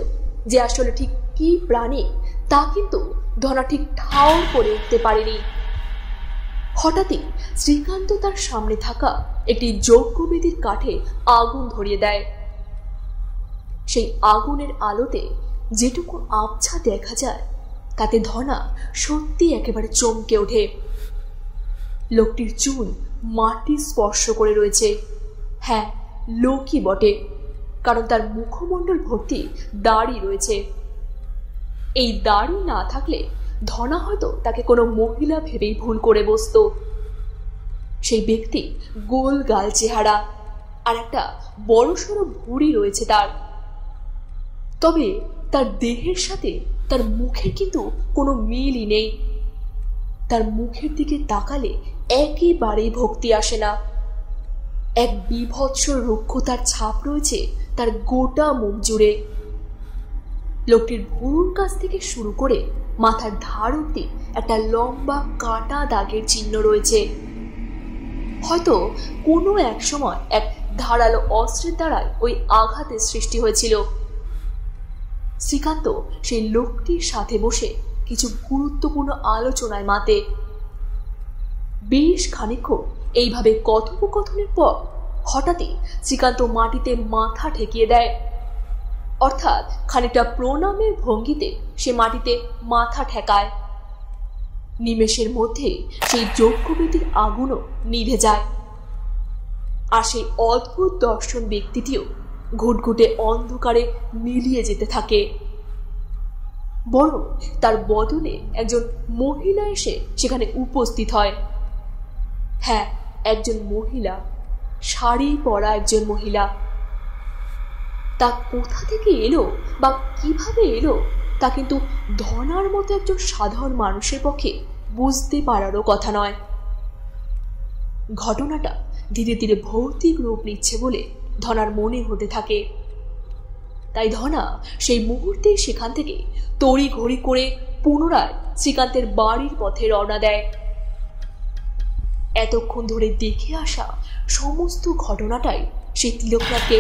যে আসলে ঠিক কি প্রাণী তা কিন্তু ধনা ঠিক ঠাউর করে উঠতে পারেনি। হঠাৎই শ্রীকান্ত তার সামনে থাকা একটি যজ্ঞবেদীর কাঠে আগুন ধরিয়ে দেয়। সেই আগুনের আলোতে যেটুকু আবছা দেখা যায় তাতে ধনা সত্যি একেবারে চমকে ওঠে। লোকটির চুল মাটি স্পর্শ করে রয়েছে। হ্যাঁ, লোকই বটে, কারণ তার মুখমণ্ডল ভর্তি দাড়ি রয়েছে। এই দাড়ি না থাকলে ধনা হয়তো তাকে কোনো মহিলা ভেবেই ভুল করে বসত। সেই ব্যক্তি গোল গাল চেহারা আর একটা বড়সড় ভুঁড়ি রয়েছে তার। তবে তার দেহের সাথে তার মুখের কিন্তু কোনো মিলই নেই। তার মুখের দিকে তাকালে একেবারেই ভক্তি আসে না। এক বিভৎস রুক্ষতার ছাপ রয়েছে তার গোটা মুখ জুড়ে। লোকটির ভুরুর কাছ থেকে শুরু করে মাথার ধার অব্দি একটা লম্বা কাটা দাগের চিহ্ন রয়েছে। হয়তো কোনো এক সময় এক ধারালো অস্ত্রের দ্বারাই ওই আঘাতের সৃষ্টি হয়েছিল। শ্রীকান্ত সেই লোকটির সাথে বসে কিছু গুরুত্বপূর্ণ আলোচনায় মাতে। বেশ খানিকক্ষণ এইভাবে কথোপকথনের পর হঠাৎই শ্রীকান্ত মাটিতে মাথা ঠেকিয়ে দেয়। অর্থাৎ খানিকটা প্রণামের ভঙ্গিতে সে মাটিতে মাথা ঠেকায়। নিমেষের মধ্যে সেই যজ্ঞবেদীর আগুনও নিভে যায়। আর সেই অদ্ভুত দর্শন ব্যক্তিটিও ঘুটঘুটে অন্ধকারে মিলিয়ে যেতে থাকে। বরং তার বদলে একজন মহিলা এসে সেখানে উপস্থিত হয়। হ্যাঁ, একজন মহিলা, শাড়ি পরা একজন মহিলা। তা কোথা থেকে এলো বা কিভাবে এলো তা কিন্তু ধনার মতো একজন সাধারণ মানুষের পক্ষে বুঝতে পারারও কথা নয়। ঘটনাটা ধীরে ধীরে ভৌতিক রূপ নিচ্ছে বলে ধনার মনে হতে থাকে। তাই ধনা সেই মুহূর্তে সেখান থেকে তড়ি ঘড়ি করে পুনরায় শ্রীকান্তের বাড়ির পথে রওনা দেয়। এতক্ষণ ধরে দেখে আসা সমস্ত ঘটনাটাই সে তিলকনাথকে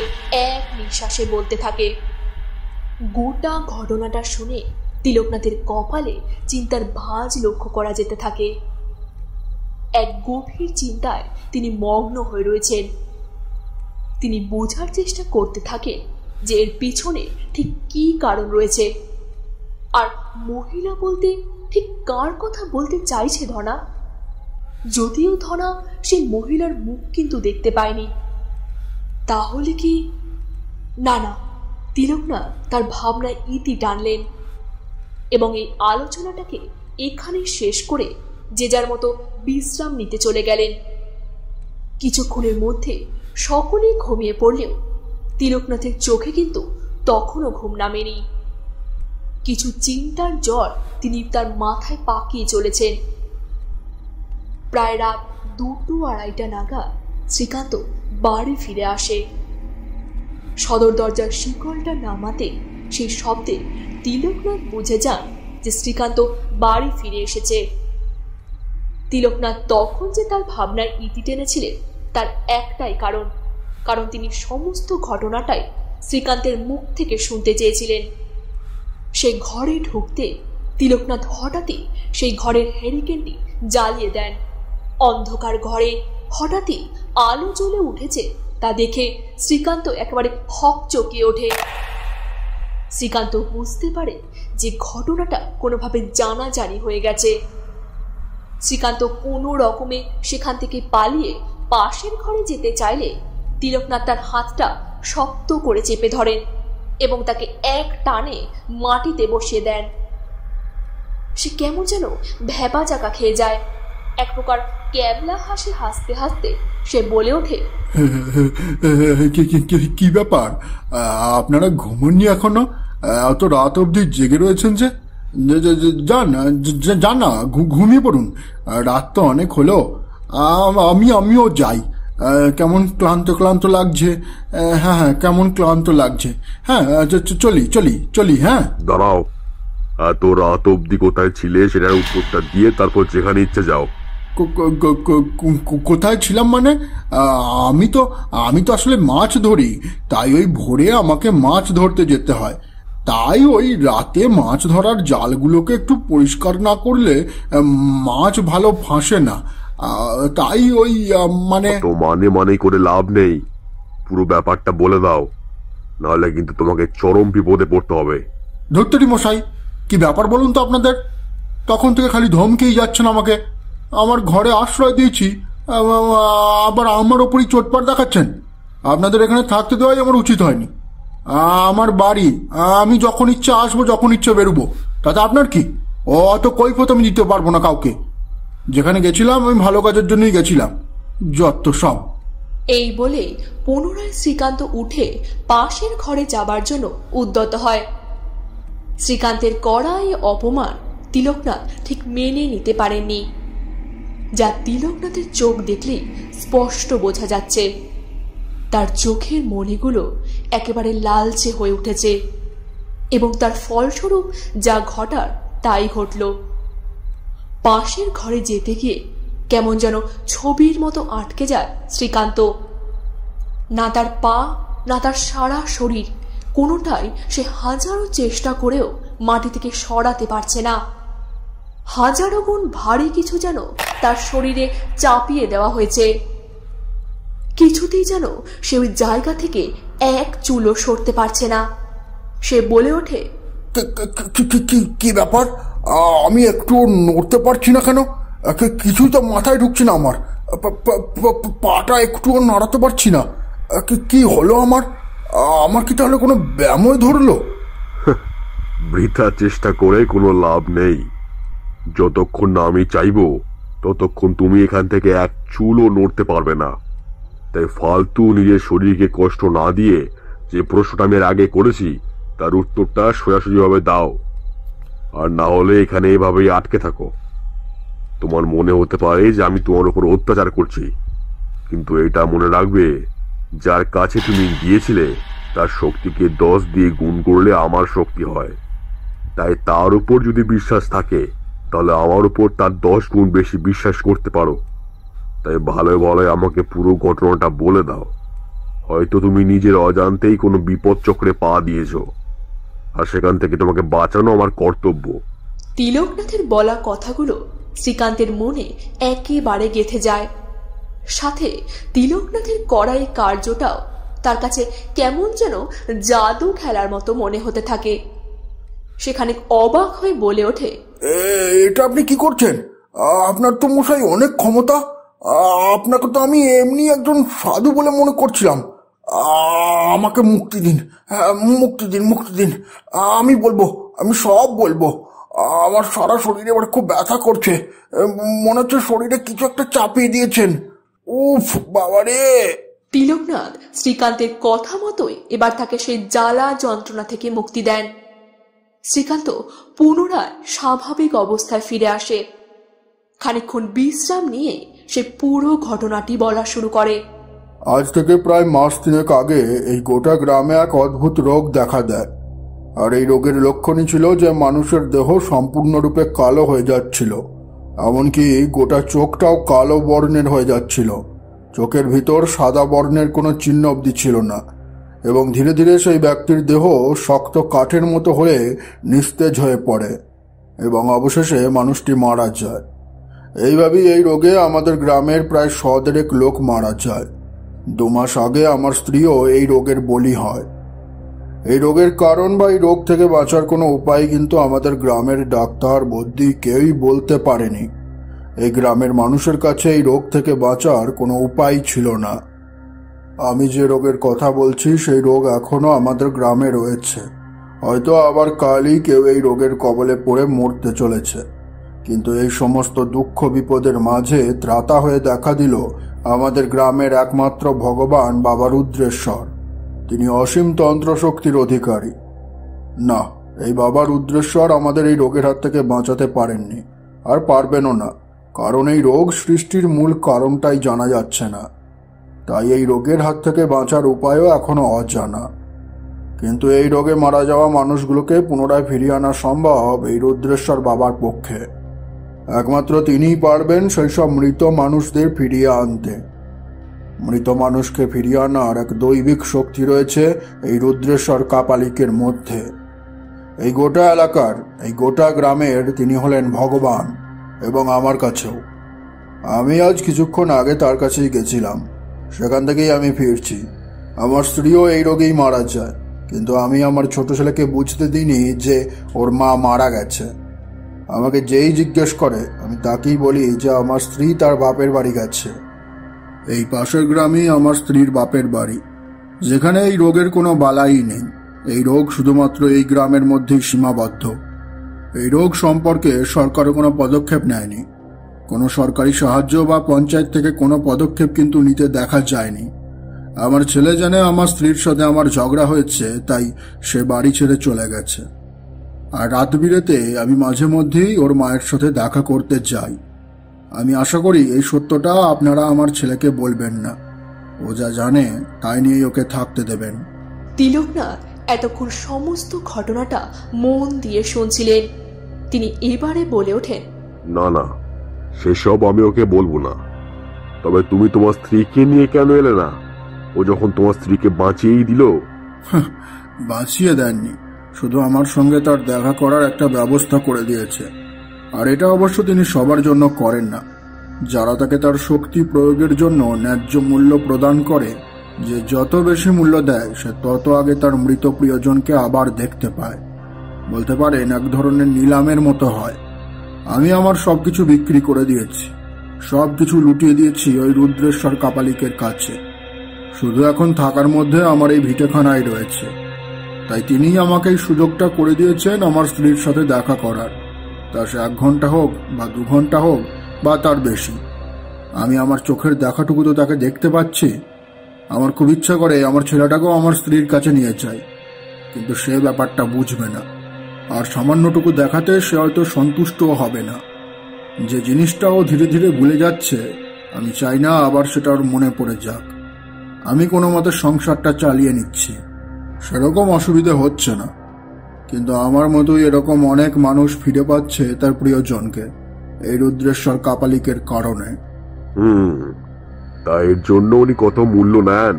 এক নিঃশ্বাসে বলতে থাকে। গোটা ঘটনাটা শুনে তিলকনাথের কপালে চিন্তার ভাঁজ লক্ষ্য করা যেতে থাকে। এক গভীর চিন্তায় তিনি মগ্ন হয়ে রয়েছেন। তিনি বোঝার চেষ্টা করতে থাকেন যে এর পিছনে ঠিক কি কারণ রয়েছে, আর মহিলা বলতে ঠিক কার কথা বলতে চাইছে ধনা। যদিও ধনা সেই মহিলার মুখ কিন্তু দেখতে পায়নি। তাহলে কি? না না, তিলকনাথ তার ভাবনায় ইতি টানলেন এবং এই আলোচনাটাকে এখানে শেষ করে যে যার মতো বিশ্রাম নিতে চলে গেলেন। কিছুক্ষণের মধ্যে সকলেই ঘুমিয়ে পড়লেও তিলকনাথের চোখে কিন্তু তখনও ঘুম নামেনি। কিছু চিন্তার জ্বর তিনি তার মাথায় পাকিয়ে চলেছেন। প্রায় রাত 2-2:30 নাগাদ শ্রীকান্ত বাড়ি ফিরে আসে। সদর দরজার শিকলটা নামাতে সেই শব্দে তিলকনাথ বুঝে যান যে শ্রীকান্ত বাড়ি ফিরে এসেছে। তিলকনাথ তখন যে তার ভাবনায় ইতি টেনেছিলেন তার একটাই কারণ, তিনি সমস্ত ঘটনাটাই শ্রীকান্তের মুখ থেকে শুনতে চেয়েছিলেন। সেই ঘরে ঢুকতে তিলকনাথ হঠাৎই সেই ঘরের হ্যারিকেনটি জ্বালিয়ে দেন। অন্ধকার ঘরে হঠাৎই আলো জ্বলে উঠেছে তা দেখে শ্রীকান্ত একেবারে হকচকিয়ে ওঠে। শ্রীকান্ত বুঝতে পারে যে ঘটনাটা কোনোভাবে জানাজানি হয়ে গেছে। শ্রীকান্ত কোনো রকমে সেখান থেকে পালিয়ে পাশের ঘরে যেতে চাইলে তিলকনাথ তার হাতটা শক্ত করে চেপে ধরেন এবং তাকে এক টানে মাটিতে বসিয়ে দেন। সে কেমন যেন ভ্যাবা চাকা খেয়ে যায়। এক প্রকার ক্যাবলা হাসি হাসতে হাসতে সে বলে ওঠে, কি ব্যাপার, আপনারা ঘুমোননি এখনো? এত রাত অবধি জেগে রয়েছেন যে? যান না, ঘুমিয়ে পড়ুন, রাত তো অনেক হলো। আমিও যাই। কেমন ক্লান্ত ক্লান্ত লাগছে। হ্যাঁ, কেমন ক্লান্ত লাগছে। হ্যাঁ, চলি। হ্যাঁ, দাঁড়াও, এত রাত অবধি কোথায় ছিলে সেটার উত্তরটা দিয়ে তারপর যেখানে ইচ্ছে যাও। কোথায় ছিলাম মানে? আমি তো আসলে মাছ ধরি, তাই ওই ভোরে আমাকে মাছ ধরতে যেতে হয়। তাই ওই রাতে মাছ ধরার জালগুলোকে একটু পরিষ্কার না করলে মাছ ভালো ফাঁসে না। তাই ওই তো মানে করে লাভ নেই, পুরো ব্যাপারটা বলে দাও, নাহলে কিন্তু তোমাকে চরম বিপদে পড়তে হবে। ধরতেরি মশাই, কি ব্যাপার বলুন তো আপনাদের? তখন থেকে খালি ধমকেই যাচ্ছেন আমাকে। আমার ঘরে আশ্রয় দিয়েছি, আবার আমার ওপরই চোটপাট দেখাচ্ছেন। আপনাদের এখানে থাকতে দেওয়াই আমার উচিত হয়নি। আমার বাড়ি, আমি যখন ইচ্ছে আসবো, যখন ইচ্ছে বেরোবো, তাতে আপনার কি? অত কৈফিয়ত আমি দিতে পারবো না কাউকে। যেখানে গেছিলাম আমি ভালো কাজের জন্যই গেছিলাম, যত সব। এই বলে পুনরায় শ্রীকান্ত উঠে পাশের ঘরে যাবার জন্য উদ্যত হয়। শ্রীকান্তের কড়া এই অপমান তিলকনাথ ঠিক মেনে নিতে পারেননি, যা তিলকনাথের চোখ দেখলেই স্পষ্ট বোঝা যাচ্ছে। তার চোখের মণিগুলো একেবারে লালচে হয়ে উঠেছে এবং তার ফলস্বরূপ যা ঘটার তাই ঘটল। পাশের ঘরে যেতে গিয়ে কেমন যেন ছবির মতো আটকে যায় শ্রীকান্ত। না তার পা, না তার সারা শরীর, কোনোটাই সে হাজারো চেষ্টা করেও মাটি থেকে সরাতে পারছে না। হাজারো গুণ ভারী কিছু যেন তার শরীরে চাপিয়ে দেওয়া হয়েছে। কিছুতেই যেন সে ওই জায়গা থেকে এক চুলও সরতে পারছে না। সে বলে ওঠে, কি ব্যাপার? আমি একটু নড়তে পারছি না কেন? কিছুই তো মাথায় ঢুকছে না আমার। পাটা একটুও নাড়াতে পারছি না। কি হলো আমার? আমার কি তাহলে কোনো ব্যামোয় ধরলো? বৃথা চেষ্টা করে কোনো লাভ নেই। যতক্ষণ না আমি চাইবো ততক্ষণ তুমি এখান থেকে এক চুলও নড়তে পারবে না। তাই ফালতু নিজের শরীরকে কষ্ট না দিয়ে যে প্রশ্নটা আমি আগে করেছি তার উত্তরটা সোজাসুজিভাবে দাও, আর না হলে এখানে এভাবেই আটকে থাকো। তোমার মনে হতে পারে যে আমি তোমার উপর অত্যাচার করছি, কিন্তু এটা মনে রাখবে, যার কাছে তুমি গিয়েছিলে তার শক্তিকে 10 দিয়ে গুণ করলে আমার শক্তি হয়। তাই তার উপর যদি বিশ্বাস থাকে তাহলে আমার উপর তার 10 গুণ বেশি বিশ্বাস করতে পারো। তাই ভালো আমাকে পুরো ঘটনাটা বলে দাও। হয়তো তুমি নিজের অজান্তেই কোনো বিপদ চক্রে পা দিয়েছো, আর সেখান থেকে তোমাকে বাঁচানো আমার কর্তব্য। তিলকনাথের বলা কথাগুলো শ্রীকান্তের মনে একেবারে গেঁথে যায়। সাথে তিলকনাথের করা এই কার্যটাও তার কাছে কেমন যেন জাদু খেলার মতো মনে হতে থাকে। সেখানে অবাক হয়ে বলে ওঠে, এটা আপনি কি করছেন? আপনার তো মশাই অনেক ক্ষমতা। আপনাকে তো আমি এমনি একজন সাধু বলে মনে করছিলাম। আমাকে মুক্তি দিন, মুক্তি দিন। আমি বলবো, আমি সব বলবো। আমার সারা শরীরে এবার খুব ব্যথা করছে, মনে হচ্ছে শরীরে কিছু একটা চাপিয়ে দিয়েছেন। উফ বাবারে! তিলকনাথ শ্রীকান্তের কথা মতোই এবার তাকে সেই জ্বালা যন্ত্রণা থেকে মুক্তি দেন। শ্রীকান্ত পুনরায় স্বাভাবিক অবস্থায় ফিরে আসে। খানিকক্ষণ বিশ্রাম নিয়ে সে পুরো ঘটনাটি বলা শুরু করে। আজ থেকে প্রায় মাস 3 আগে এই গোটা গ্রামে এক অদ্ভুত রোগ দেখা দেয়। আর এই রোগের লক্ষণই ছিল যে মানুষের দেহ সম্পূর্ণরূপে কালো হয়ে যাচ্ছিল, এমনকি গোটা চোখটাও কালো বর্ণের হয়ে যাচ্ছিল। চোখের ভিতর সাদা বর্ণের কোনো চিহ্ন অবধি ছিল না। এবং ধীরে ধীরে সেই ব্যক্তির দেহ শক্ত কাঠের মতো হয়ে নিস্তেজ হয়ে পড়ে এবং অবশেষে মানুষটি মারা যায়। এইভাবেই এই রোগে আমাদের গ্রামের প্রায় 100 লোক মারা যায়। 2 মাস আগে আমার স্ত্রীও এই রোগের বলি হয়। এই রোগের কারণ বা এই রোগ থেকে বাঁচার কোনো উপায় কিন্তু আমাদের গ্রামের ডাক্তার বৈদ্য কেউই বলতে পারেনি। এই গ্রামের মানুষের কাছে এই রোগ থেকে বাঁচার কোনো উপায় ছিল না। আমি যে রোগের কথা বলছি সেই রোগ এখনো আমাদের গ্রামে রয়েছে। হয়তো আবার কালই কেউ এই রোগের কবলে পড়ে মরতে চলেছে। কিন্তু এই সমস্ত দুঃখ বিপদের মাঝে ত্রাতা হয়ে দেখা দিল আমাদের গ্রামের একমাত্র ভগবান বাবা রুদ্রেশ্বর। তিনি অসীম তন্ত্রশক্তির অধিকারী। না, এই বাবা রুদ্রেশ্বর আমাদের এই রোগের হাত থেকে বাঁচাতে পারেননি, আর পারবেনও না, কারণ এই রোগ সৃষ্টির মূল কারণটাই জানা যাচ্ছে না। তাই এই রোগের হাত থেকে বাঁচার উপায়ও এখনো অজানা। কিন্তু এই রোগে মারা যাওয়া মানুষগুলোকে পুনরায় ফিরিয়ে আনা সম্ভব এই রুদ্রেশ্বর বাবার পক্ষে। একমাত্র তিনিই পারবেন সেই সব মৃত মানুষদের ফিরিয়ে আনতে। মৃত মানুষকে ফিরিয়ে আনার এক দৈবিক শক্তি রয়েছে এই রুদ্রেশ্বর কাপালিকের মধ্যে। এই গোটা এলাকার, এই গোটা গ্রামের তিনি হলেন ভগবান, এবং আমার কাছেও। আমি আজ কিছুক্ষণ আগে তার কাছেই গেছিলাম, সেখান থেকেই আমি ফিরছি। আমার স্ত্রীও এই রোগেই মারা যায়, কিন্তু আমি আমার ছোট ছেলেকে বুঝতে দিইনি যে ওর মা মারা গেছে। আমাকে যেই জিজ্ঞেস করে আমি তাকেই বলি যে আমার স্ত্রী তার বাপের বাড়ি গেছে। এই পাশের গ্রামেই আমার স্ত্রীর বাপের বাড়ি, যেখানে এই রোগের কোনো বালাই নেই। এই রোগ শুধুমাত্র এই গ্রামের মধ্যেই সীমাবদ্ধ। এই রোগ সম্পর্কে সরকারও কোনো পদক্ষেপ নেয়নি। কোনো সরকারি সাহায্য বা পঞ্চায়েত থেকে কোনো পদক্ষেপ কিন্তু নিতে দেখা যায়নি। আমার ছেলে জানে আমার স্ত্রীর সাথে আমার ঝগড়া হয়েছে, তাই সে বাড়ি ছেড়ে চলে গেছে। আর রাত বিরেতে আমি মাঝে মধ্যেই ওর মায়ের সাথে দেখা করতে যাই। আমি আশা করি এই সত্যটা আপনারা আমার ছেলেকে বলবেন না। ও যা জানে তাই নিয়ে ওকে থাকতে দেবেন। তিলকনাথ এতক্ষণ সমস্ত ঘটনাটা মন দিয়ে শুনছিলেন। তিনি এবারে বলে ওঠেন, না না, সেসব আমি ওকে বলবো না। তবে তুমি তোমার স্ত্রীকে নিয়ে কেন এলে না? ও যখন তোমার স্ত্রীকে বাঁচিয়েই দিল। বাঁচিয়ে দেননি, শুধু আমার সঙ্গে তার দেখা করার একটা ব্যবস্থা করে দিয়েছে। আর এটা অবশ্য তিনি সবার জন্য করেন না। যারা তাকে তার শক্তি প্রয়োগের জন্য ন্যায্য মূল্য প্রদান করে, যে যত বেশি মূল্য দেয় সে তত আগে তার মৃত প্রিয়জনকে আবার দেখতে পায়। বলতে পারেন এক ধরনের নিলামের মতো হয়। আমি আমার সবকিছু বিক্রি করে দিয়েছি, সবকিছু লুটিয়ে দিয়েছি ওই রুদ্রেশ্বর কাপালিকের কাছে। শুধু এখন থাকার মধ্যে আমার এই ভিটেখানায় রয়েছে। তাই তিনিই আমাকে এই সুযোগটা করে দিয়েছেন আমার স্ত্রীর সাথে দেখা করার। তা সে 1 ঘন্টা হোক বা 2 ঘন্টা হোক বা তার বেশি, আমি আমার চোখের দেখাটুকু তো তাকে দেখতে পাচ্ছি। আমার খুব ইচ্ছা করে আমার ছেলেটাকেও আমার স্ত্রীর কাছে নিয়ে যাই, কিন্তু সে ব্যাপারটা বুঝবে না। আর সামান্যটুকু দেখাতে সে হয়তো সন্তুষ্টও হবে না। যে জিনিসটাও ধীরে ধীরে ভুলে যাচ্ছে, আমি চাই না আবার সেটা ওর মনে পড়ে যাক। আমি কোনো মতে সংসারটা চালিয়ে নিচ্ছি, সেরকম অসুবিধে হচ্ছে না। কিন্তু আমার মতোই এরকম অনেক মানুষ ফিরে পাচ্ছে তার প্রিয়জনকে এই রুদ্রেশ্বর কাপালিকের কারণে। তা এর জন্য উনি কত মূল্য নেন?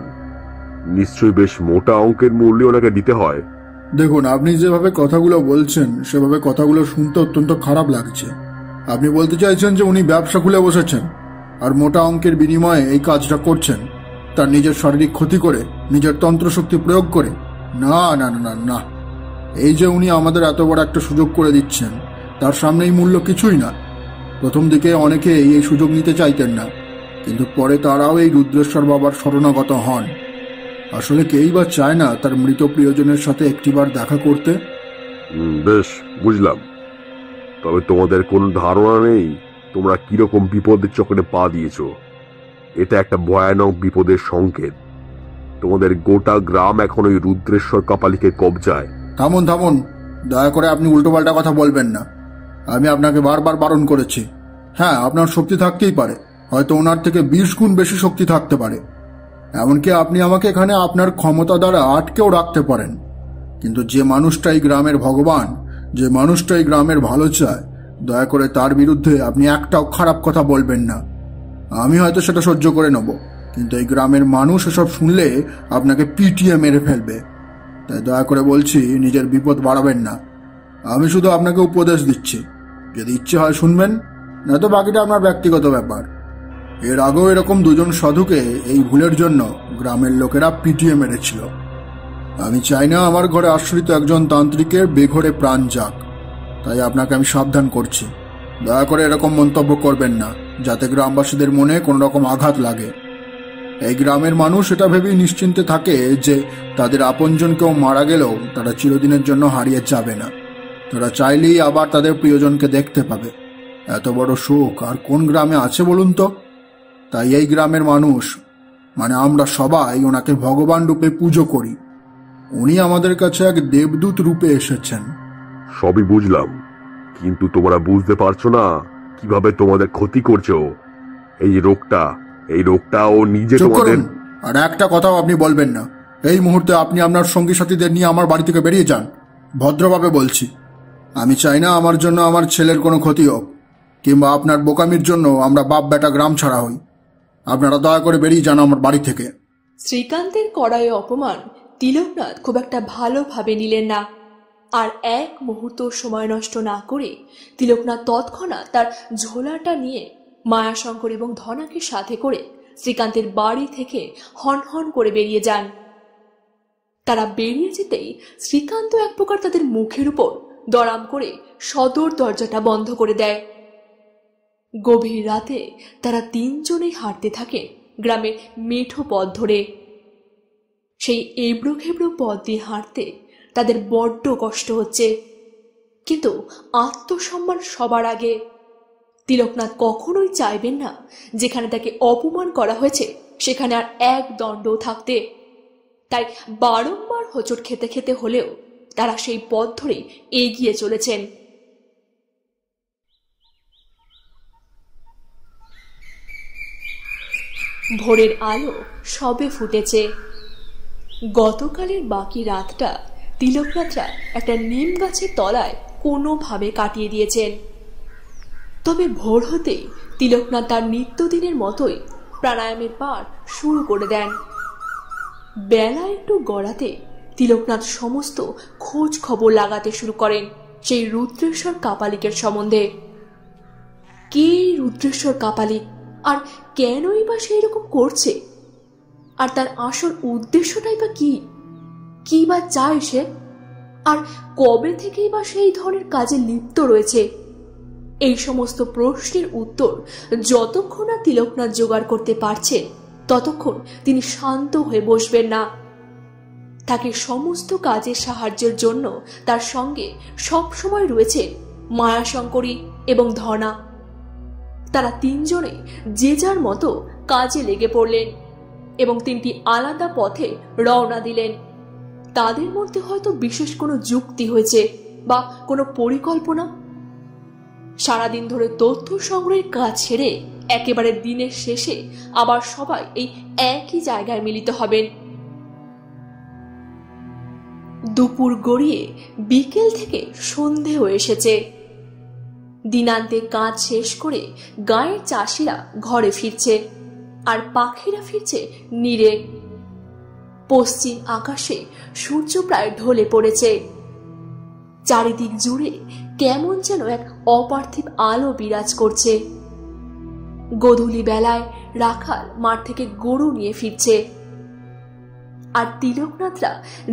নিশ্চয়ই বেশ মোটা অঙ্কের মূল্য ওনাকে দিতে হয়। দেখুন, আপনি যেভাবে কথাগুলো বলছেন সেভাবে কথাগুলো শুনতে অত্যন্ত খারাপ লাগছে। আপনি বলতে চাইছেন যে উনি ব্যবসা খুলে বসেছেন আর মোটা অঙ্কের বিনিময়ে এই কাজটা করছেন, তার নিজের শারীরিক ক্ষতি করে, নিজের তন্ত্রশক্তি প্রয়োগ করে? না না না না, এই যে উনি আমাদের এত বড় একটা সুযোগ করে দিচ্ছেন, তার সামনে এই মূল্য কিছুই না। প্রথম দিকে অনেকে এই সুযোগ নিতে চাইতেন না, কিন্তু পরে তারাও এই রুদ্রেশ্বর বাবার শরণাগত হন। আসলে কেই বা চায় না তার মৃত প্রিয়জনের সাথে একটিবার দেখা করতে? বেশ, বুঝলাম। তবে তোমাদের কোনো ধারণা নেই তোমরা কিরকম বিপদের চক্রে পা দিয়েছ। এটা একটা ভয়ানক বিপদের সংকেত। তোমাদের গোটা গ্রাম এখন ওই রুদ্রেশ্বর কাপালিকের কবজায়। থামুন থামুন, দয়া করে আপনি উল্টোপাল্টা কথা বলবেন না। আমি আপনাকে বারবার বারণ করেছি। হ্যাঁ, আপনার শক্তি থাকতেই পারে, হয়তো ওনার থেকে 20 গুণ বেশি শক্তি থাকতে পারে। এমনকি আপনি আমাকে এখানে আপনার ক্ষমতা দ্বারা আটকেও রাখতে পারেন। কিন্তু যে মানুষটা এই গ্রামের ভগবান, যে মানুষটা এই গ্রামের ভালো চায়, দয়া করে তার বিরুদ্ধে আপনি একটাও খারাপ কথা বলবেন না। আমি হয়তো সেটা সহ্য করে নেব, কিন্তু এই গ্রামের মানুষ এসব শুনলে আপনাকে পিটিয়ে মেরে ফেলবে। তাই দয়া করে বলছি, নিজের বিপদ বাড়াবেন না। আমি শুধু আপনাকে উপদেশ দিচ্ছি, যদি ইচ্ছে হয় শুনবেন, নয়তো বাকিটা আপনার ব্যক্তিগত ব্যাপার। এর আগেও এরকম দুজন সাধুকে এই ভুলের জন্য গ্রামের লোকেরা পিটিয়ে মেরেছিল। আমি চাই না আমার ঘরে আশ্রিত একজন তান্ত্রিকের বেঘরে প্রাণ যাক। তাই আপনাকে আমি সাবধান করছি, দয়া করে এরকম মন্তব্য করবেন না, যাতে গ্রামবাসীদের মনে কোনো রকম আঘাত লাগে। এই গ্রামের মানুষ এটা ভেবেই নিশ্চিন্তে থাকে যে তাদের আপনজন কেউ মারা গেলেও তারা চিরদিনের জন্য হারিয়ে যাবে না। তারা চাইলেই আবার তাদের প্রিয়জনকে দেখতে পাবে। এত বড় শোক আর কোন গ্রামে আছে বলুন তো? তাই এই গ্রামের মানুষ, মানে আমরা সবাই ওনাকে ভগবান রূপে পুজো করি। উনি আমাদের কাছে এক দেবদূত রূপে এসেছেন। সবই বুঝলাম, কিন্তু তোমরা বুঝতে পারছো না কিভাবে তোমাদের ক্ষতি করছে ও। এই রোগটা ও নিজে তোমাদের। আর একটা কথাও আপনি বলবেন না। এই মুহূর্তে আপনি আপনার সঙ্গী সাথীদের নিয়ে আমার বাড়ি থেকে বেরিয়ে যান। ভদ্রভাবে বলছি, আমি চাই না আমার জন্য আমার ছেলের কোনো ক্ষতি হোক, কিংবা আপনার বোকামির জন্য আমরা বাপ বেটা গ্রাম ছাড়া হই। আপনারা দয়া করে বেরিয়ে যান আমার বাড়ি থেকে। শ্রীকান্তের কড়াই অপমান তিলকনাথ খুব একটা ভালোভাবে নিলেন না। আর এক মুহূর্ত সময় নষ্ট না করে তিলকনাথ তৎক্ষণাৎ তার ঝোলাটা নিয়ে মায়াশঙ্কর এবং ধনাকে সাথে করে শ্রীকান্তের বাড়ি থেকে হনহন করে বেরিয়ে যান। তারা বেরিয়ে যেতেই শ্রীকান্ত এক প্রকার তাদের মুখের উপর দড়াম করে সদর দরজাটা বন্ধ করে দেয়। গভীর রাতে তারা তিনজনেই হাঁটতে থাকে গ্রামের মেঠো পথ ধরে। সেই এবড়ো খেবড়ো পথ দিয়ে হাঁটতে তাদের বড্ড কষ্ট হচ্ছে, কিন্তু আত্মসম্মান সবার আগে। তিলকনাথ কখনোই চাইবেন না যেখানে তাকে অপমান করা হয়েছে সেখানে আর এক দণ্ডও থাকতে। তাই বারংবার হোঁচট খেতে খেতে হলেও তারা সেই পথ ধরে এগিয়ে চলেছেন। ভোরের আলো সবে ফুটেছে। গতকালের বাকি রাতটা তিলকনাথরা একটা নিম গাছের তলায় কোনোভাবে কাটিয়ে দিয়েছেন। তবে ভোর হতেই তিলকনাথ তার নিত্যদিনের মতোই প্রাণায়ামের পাঠ শুরু করে দেন। বেলা একটু গড়াতে তিলকনাথ সমস্ত খোঁজ খবর লাগাতে শুরু করেন সেই রুদ্রেশ্বর কাপালিকের সম্বন্ধে। কে রুদ্রেশ্বর কাপালিক, আর কেনই বা সেই রকম করছে, আর তার আসল উদ্দেশ্যটাই বা কি বা চায় সে, আর কবে থেকেই বা সেই ধরনের কাজে লিপ্ত রয়েছে। এই সমস্ত প্রশ্নের উত্তর যতক্ষণ না তিলকনাথ জোগাড় করতে পারছেন ততক্ষণ তিনি শান্ত হয়ে বসবেন না। তাকে সমস্ত কাজের সাহায্যের জন্য তার সঙ্গে সবসময় রয়েছে মায়াশঙ্করী এবং ধনা। তারা তিনজনে যে যার মতো কাজে লেগে পড়লেন এবং তিনটি আলাদা পথে রওনা দিলেন। তাদের মধ্যে হয়তো বিশেষ কোনো যুক্তি হয়েছে বা কোনো পরিকল্পনা। সারাদিন ধরে তথ্য সংগ্রহের কাজ ছেড়ে একেবারে দিনের শেষে আবার সবাই এই একই জায়গায় মিলিত হবেন। দুপুর গড়িয়ে বিকেল থেকে সন্ধে হয়ে এসেছে। দিনান্তে কাজ শেষ করে গাঁয়ের চাষিরা ঘরে ফিরছে, আর পাখিরা ফিরছে নীড়ে। পশ্চিম আকাশে সূর্য প্রায় ঢলে পড়েছে। চারিদিক জুড়ে কেমন যেন এক অপার্থিব আলো বিরাজ করছে। গোধূলি বেলায় রাখাল মাঠ থেকে গরু নিয়ে ফিরছে, আর তিলকনাথরা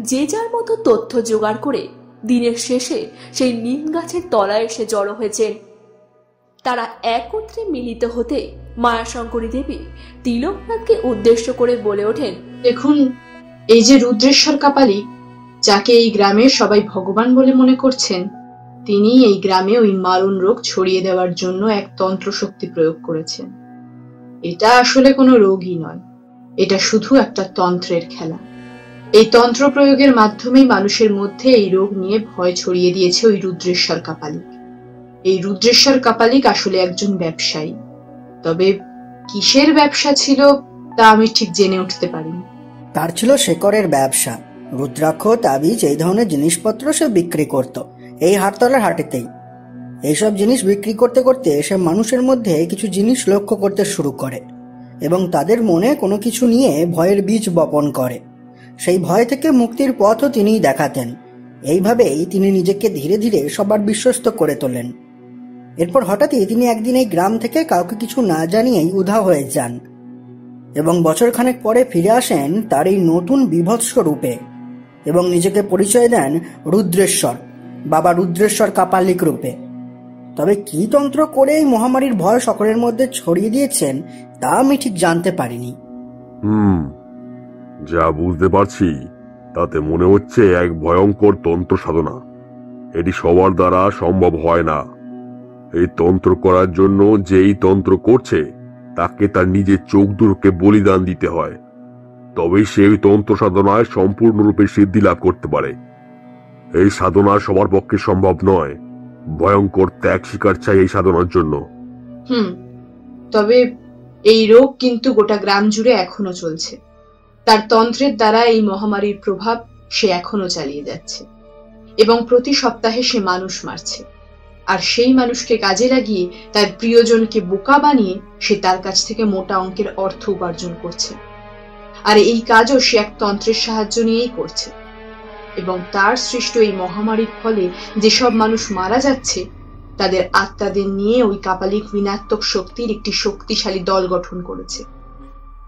যে যার মতো তথ্য জোগাড় করে দিনের শেষে সেই নিম গাছের তলায় এসে জড়ো হয়েছেন। তারা একত্রে মিলিত হতে মায়াশঙ্করী দেবী তিলকনাথকে উদ্দেশ্য করে বলে ওঠেন, দেখুন, এই যে রুদ্রেশ্বর কাপালিক, যাকে এই গ্রামের সবাই ভগবান বলে মনে করছেন, তিনি এই গ্রামে ওই মারণ রোগ ছড়িয়ে দেওয়ার জন্য এক তন্ত্র শক্তি প্রয়োগ করেছেন। এটা আসলে কোনো রোগই নয়, এটা শুধু একটা তন্ত্রের খেলা। এই তন্ত্র প্রয়োগের মাধ্যমেই মানুষের মধ্যে এই রোগ নিয়ে ভয় ছড়িয়ে দিয়েছে ওই রুদ্রেশ্বর কাপালিক। এই রুদ্রেশ্বর কাপালিক আসলে একজন ব্যবসায়ী, তবে কিসের ব্যবসা ছিল তা আমি ঠিক জেনে উঠতে পারিনি। তার ছিল শেকরের ব্যবসা, রুদ্রাক্ষ, তাবিজ, এই ধরনের জিনিসপত্র সে বিক্রি করত এই হাটতলার হাটেতেই। এইসব জিনিস বিক্রি করতে করতে সে মানুষের মধ্যে কিছু জিনিস লক্ষ্য করতে শুরু করে। এবং তাদের মনে কোনো কিছু নিয়ে ভয়ের বীজ বপন করে। সেই ভয় থেকে মুক্তির পথও তিনিই দেখাতেন। এইভাবেই তিনি নিজেকে ধীরে ধীরে সবার বিশ্বস্ত করে তোলেন। এরপর হঠাৎই তিনি একদিন এই গ্রাম থেকে কাউকে কিছু না জানিয়েই উধাও হয়ে যান এবং বছরখানেক পরে ফিরে আসেন তার এই নতুন বিভৎস রূপে এবং নিজেকে পরিচয় দেন রুদ্রেশ্বর, বাবা রুদ্রেশ্বর কাপালিক রূপে। তবে কি তন্ত্র করে এই মহামারীর ভয় সকলের মধ্যে ছড়িয়ে দিয়েছেন তা আমি ঠিক জানতে পারিনি। যা বুঝতে পারছি তাতে মনে হচ্ছে এক ভয়ঙ্কর তন্ত্র সাধনা। এটি সবার দ্বারা সম্ভব হয় না। এই তন্ত্র করার জন্য যেই তন্ত্র করছে তাকে তার নিজের চোখ দুটোকে বলিদান দিতে হয়, তবেই সে ওই তন্ত্র সাধনায় সম্পূর্ণরূপে সিদ্ধি লাভ করতে পারে। এই সাধনা সবার পক্ষে সম্ভব নয়। ভয়ঙ্কর ত্যাগ স্বীকার চাই এই সাধনার জন্য। তবে এই রোগ কিন্তু গোটা গ্রাম জুড়ে এখনো চলছে। তার তন্ত্রের দ্বারা এই মহামারীর প্রভাব সে এখনো চালিয়ে যাচ্ছে এবং প্রতি সপ্তাহে সে মানুষ মারছে। আর সেই মানুষকে কাজে লাগিয়ে তার প্রিয়জনকে বোকা বানিয়ে সে তার কাছ থেকে মোটা অঙ্কের অর্থ উপার্জন করছে। আর এই কাজও সে এক তন্ত্রের সাহায্য নিয়েই করছে। এবং তার সৃষ্ট এই মহামারীর ফলে যেসব মানুষ মারা যাচ্ছে তাদের আত্মাদের নিয়ে ওই কাপালিক ঋণাত্মক শক্তির একটি শক্তিশালী দল গঠন করেছে,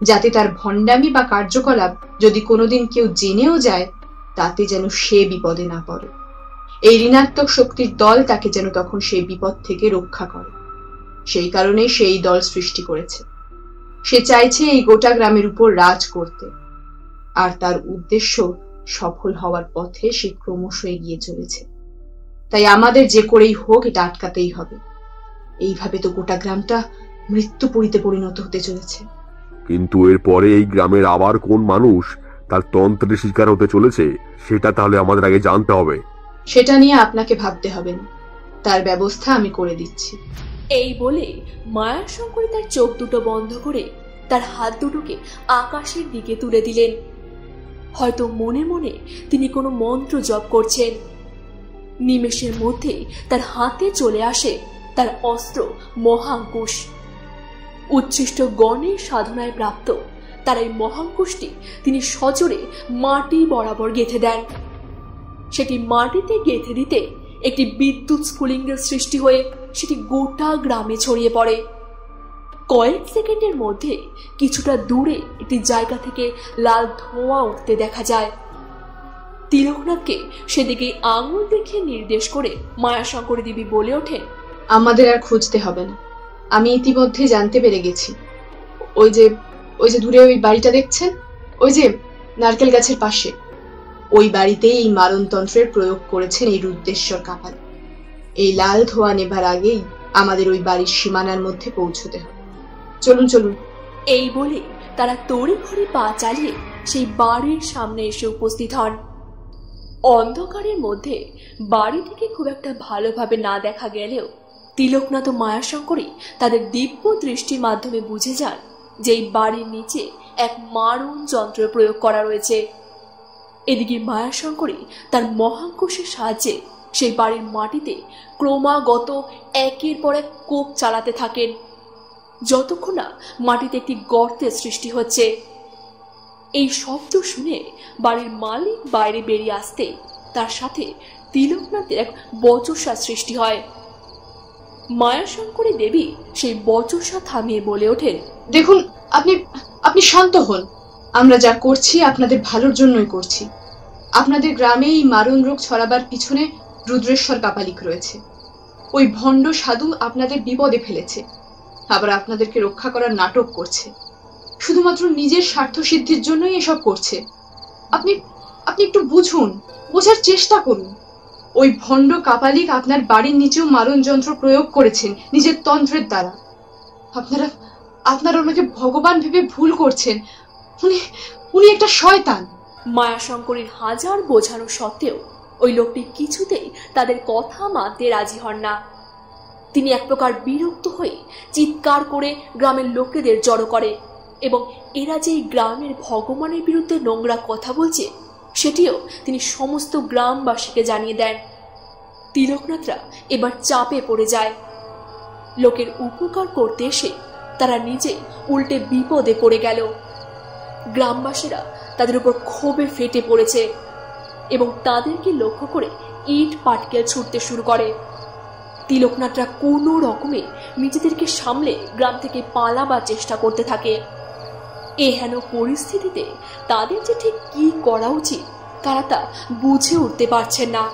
যাতে তার ভণ্ডামি বা কার্যকলাপ যদি কোনোদিন কেউ জেনেও যায় তাতে যেন সে বিপদে না পড়ে। এই ঋণাত্মক শক্তির দল তাকে যেন তখন সেই বিপদ থেকে রক্ষা করে। সেই কারণে সে এই দল সৃষ্টি করেছে। সে চাইছে এই গোটা গ্রামের উপর রাজ করতে, আর তার উদ্দেশ্য সফল হওয়ার পথে সে ক্রমশ এগিয়ে চলেছে। তাই আমাদের যে করেই হোক এটা আটকাতেই হবে। এইভাবে তো গোটা গ্রামটা মৃত্যুপুরীতে পরিণত হতে চলেছে। কিন্তু এরপরে এই গ্রামের আবার কোন মানুষ তার তন্ত্রের শিকার হতে চলেছে সেটা তাহলে আমাদের আগে জানতে হবে। সেটা নিয়ে আপনাকে ভাবতে হবে না, তার ব্যবস্থা আমি করে দিচ্ছি। এই বলে মায়াশঙ্করী তার চোখ দুটো বন্ধ করে তার হাত দুটোকে আকাশের দিকে তুলে দিলেন। হয়তো মনে মনে তিনি কোনো মন্ত্র জপ করছেন। নিমেষের মধ্যে তার হাতে চলে আসে তার অস্ত্র মহাঙ্কুশ। উচ্ছিষ্ট গণের সাধনায় প্রাপ্ত তার এই মহাঙ্কুশটি তিনি সজোরে মাটি বরাবর গেঁথে দেন। সেটি মাটিতে গেঁথে দিতে একটি বিদ্যুৎ স্ফুলিঙ্গের সৃষ্টি হয়ে সেটি গোটা গ্রামে ছড়িয়ে পড়ে। কয়েক সেকেন্ডের মধ্যে কিছুটা দূরে একটি জায়গা থেকে লাল ধোঁয়া উঠতে দেখা যায়। তিলকনাথকে সেদিকে আঙুল দেখিয়ে নির্দেশ করে মায়াশঙ্করী দেবী বলে ওঠেন, আমাদের আর খুঁজতে হবে না, আমি ইতিমধ্যে জানতে পেরে গেছি। ওই যে দূরে ওই বাড়িটা দেখছেন, ওই যে নারকেল গাছের পাশে, ওই বাড়িতেই এই মারণতন্ত্রের প্রয়োগ করেছেন এই রুদ্রেশ্বর কাপালি। এই লাল ধোঁয়া নেবার আগেই আমাদের ওই বাড়ির সীমানার মধ্যে পৌঁছতে হবে। চলুন চলুন। এই বলে তারা তড়িঘড়ি পা চালিয়ে সেই বাড়ির সামনে এসে উপস্থিত হন। অন্ধকারের মধ্যে বাড়িটিকে খুব একটা ভালোভাবে না দেখা গেলেও তিলকনাথ ও মায়াশঙ্করী তাদের দিব্য দৃষ্টির মাধ্যমে বুঝে যান যে এই বাড়ির নিচে এক মারণ যন্ত্রের প্রয়োগ করা রয়েছে। এদিকে মায়াশঙ্করী তার মহাঙ্কুশের সাহায্যে সেই বাড়ির মাটিতে ক্রমাগত একের পর এক কোপ চালাতে থাকেন, যতক্ষণ না মাটিতে একটি গর্তের সৃষ্টি হচ্ছে। এই শব্দ শুনে বাড়ির মালিক বাইরে বেরিয়ে আসতে তার সাথে তিলকনাথের এক বচসা সৃষ্টি হয়। মায়াশঙ্করী দেবী সেই বচসা থামিয়ে বলে ওঠেন, দেখুন, আপনি শান্ত হন। আমরা যা করছি আপনাদের ভালোর জন্যই করছি। আপনাদের গ্রামে এই মারণ রোগ ছড়াবার পিছনে রুদ্রেশ্বর কাপালিক রয়েছে। ওই ভণ্ড সাধু আপনাদের বিপদে ফেলেছে, আবার আপনাদেরকে রক্ষা করার নাটক করছে। শুধুমাত্র নিজের স্বার্থ সিদ্ধির জন্যই এসব করছে। আপনি একটু বুঝুন, বোঝার চেষ্টা করুন। ওই ভণ্ড কাপালিক আপনার বাড়ির নিচেও মারণ যন্ত্র প্রয়োগ করেছেন নিজের তন্ত্রের দ্বারা। আপনারা ওনাকে ভগবান ভেবে ভুল করছেন। উনি একটা শয়তান। মায়াশঙ্করীর হাজার বোঝানো সত্ত্বেও ওই লোকটি কিছুতেই তাদের কথা মানতে রাজি হন না। তিনি এক প্রকার বিরক্ত হয়ে চিৎকার করে গ্রামের লোকেদের জড়ো করে এবং এরা যে গ্রামের ভগবানের বিরুদ্ধে নোংরা কথা বলছে সেটিও তিনি সমস্ত গ্রামবাসীকে জানিয়ে দেন। তিলকনাথরা এবার চাপে পড়ে যায়। লোকের উপকার করতে এসে তারা নিজে উল্টে বিপদে পড়ে গেল। গ্রামবাসীরা তাদের উপর ক্ষোভে ফেটে পড়েছে এবং তাদেরকে লক্ষ্য করে ইট পাটকেল ছুটতে শুরু করে। তিলকনাথরা কোনো রকমে নিজেদেরকে সামলে গ্রাম থেকে পালাবার চেষ্টা করতে থাকে। এহেন পরিস্থিতিতে তাদের যে ঠিক কি করা উচিত তারা তা বুঝে উঠতে পারছেন না।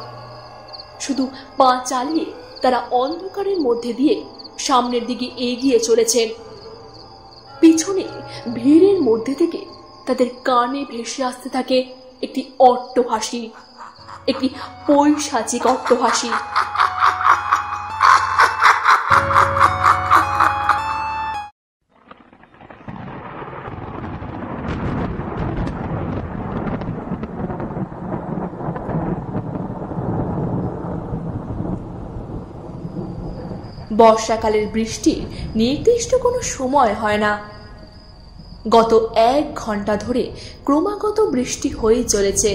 শুধু পা চালিয়ে তারা অন্ধকারের মধ্যে দিয়ে সামনের দিকে এগিয়ে চলেছেন। পিছনে ভিড়ের মধ্যে থেকে তাদের কানে ভেসে আসতে থাকে একটি অট্টহাসি, একটি পৈশাচিক অট্টহাসি। বর্ষাকালের বৃষ্টির নির্দিষ্ট কোনো সময় হয় না। গত 1 ঘন্টা ধরে ক্রমাগত বৃষ্টি হয়ে চলেছে,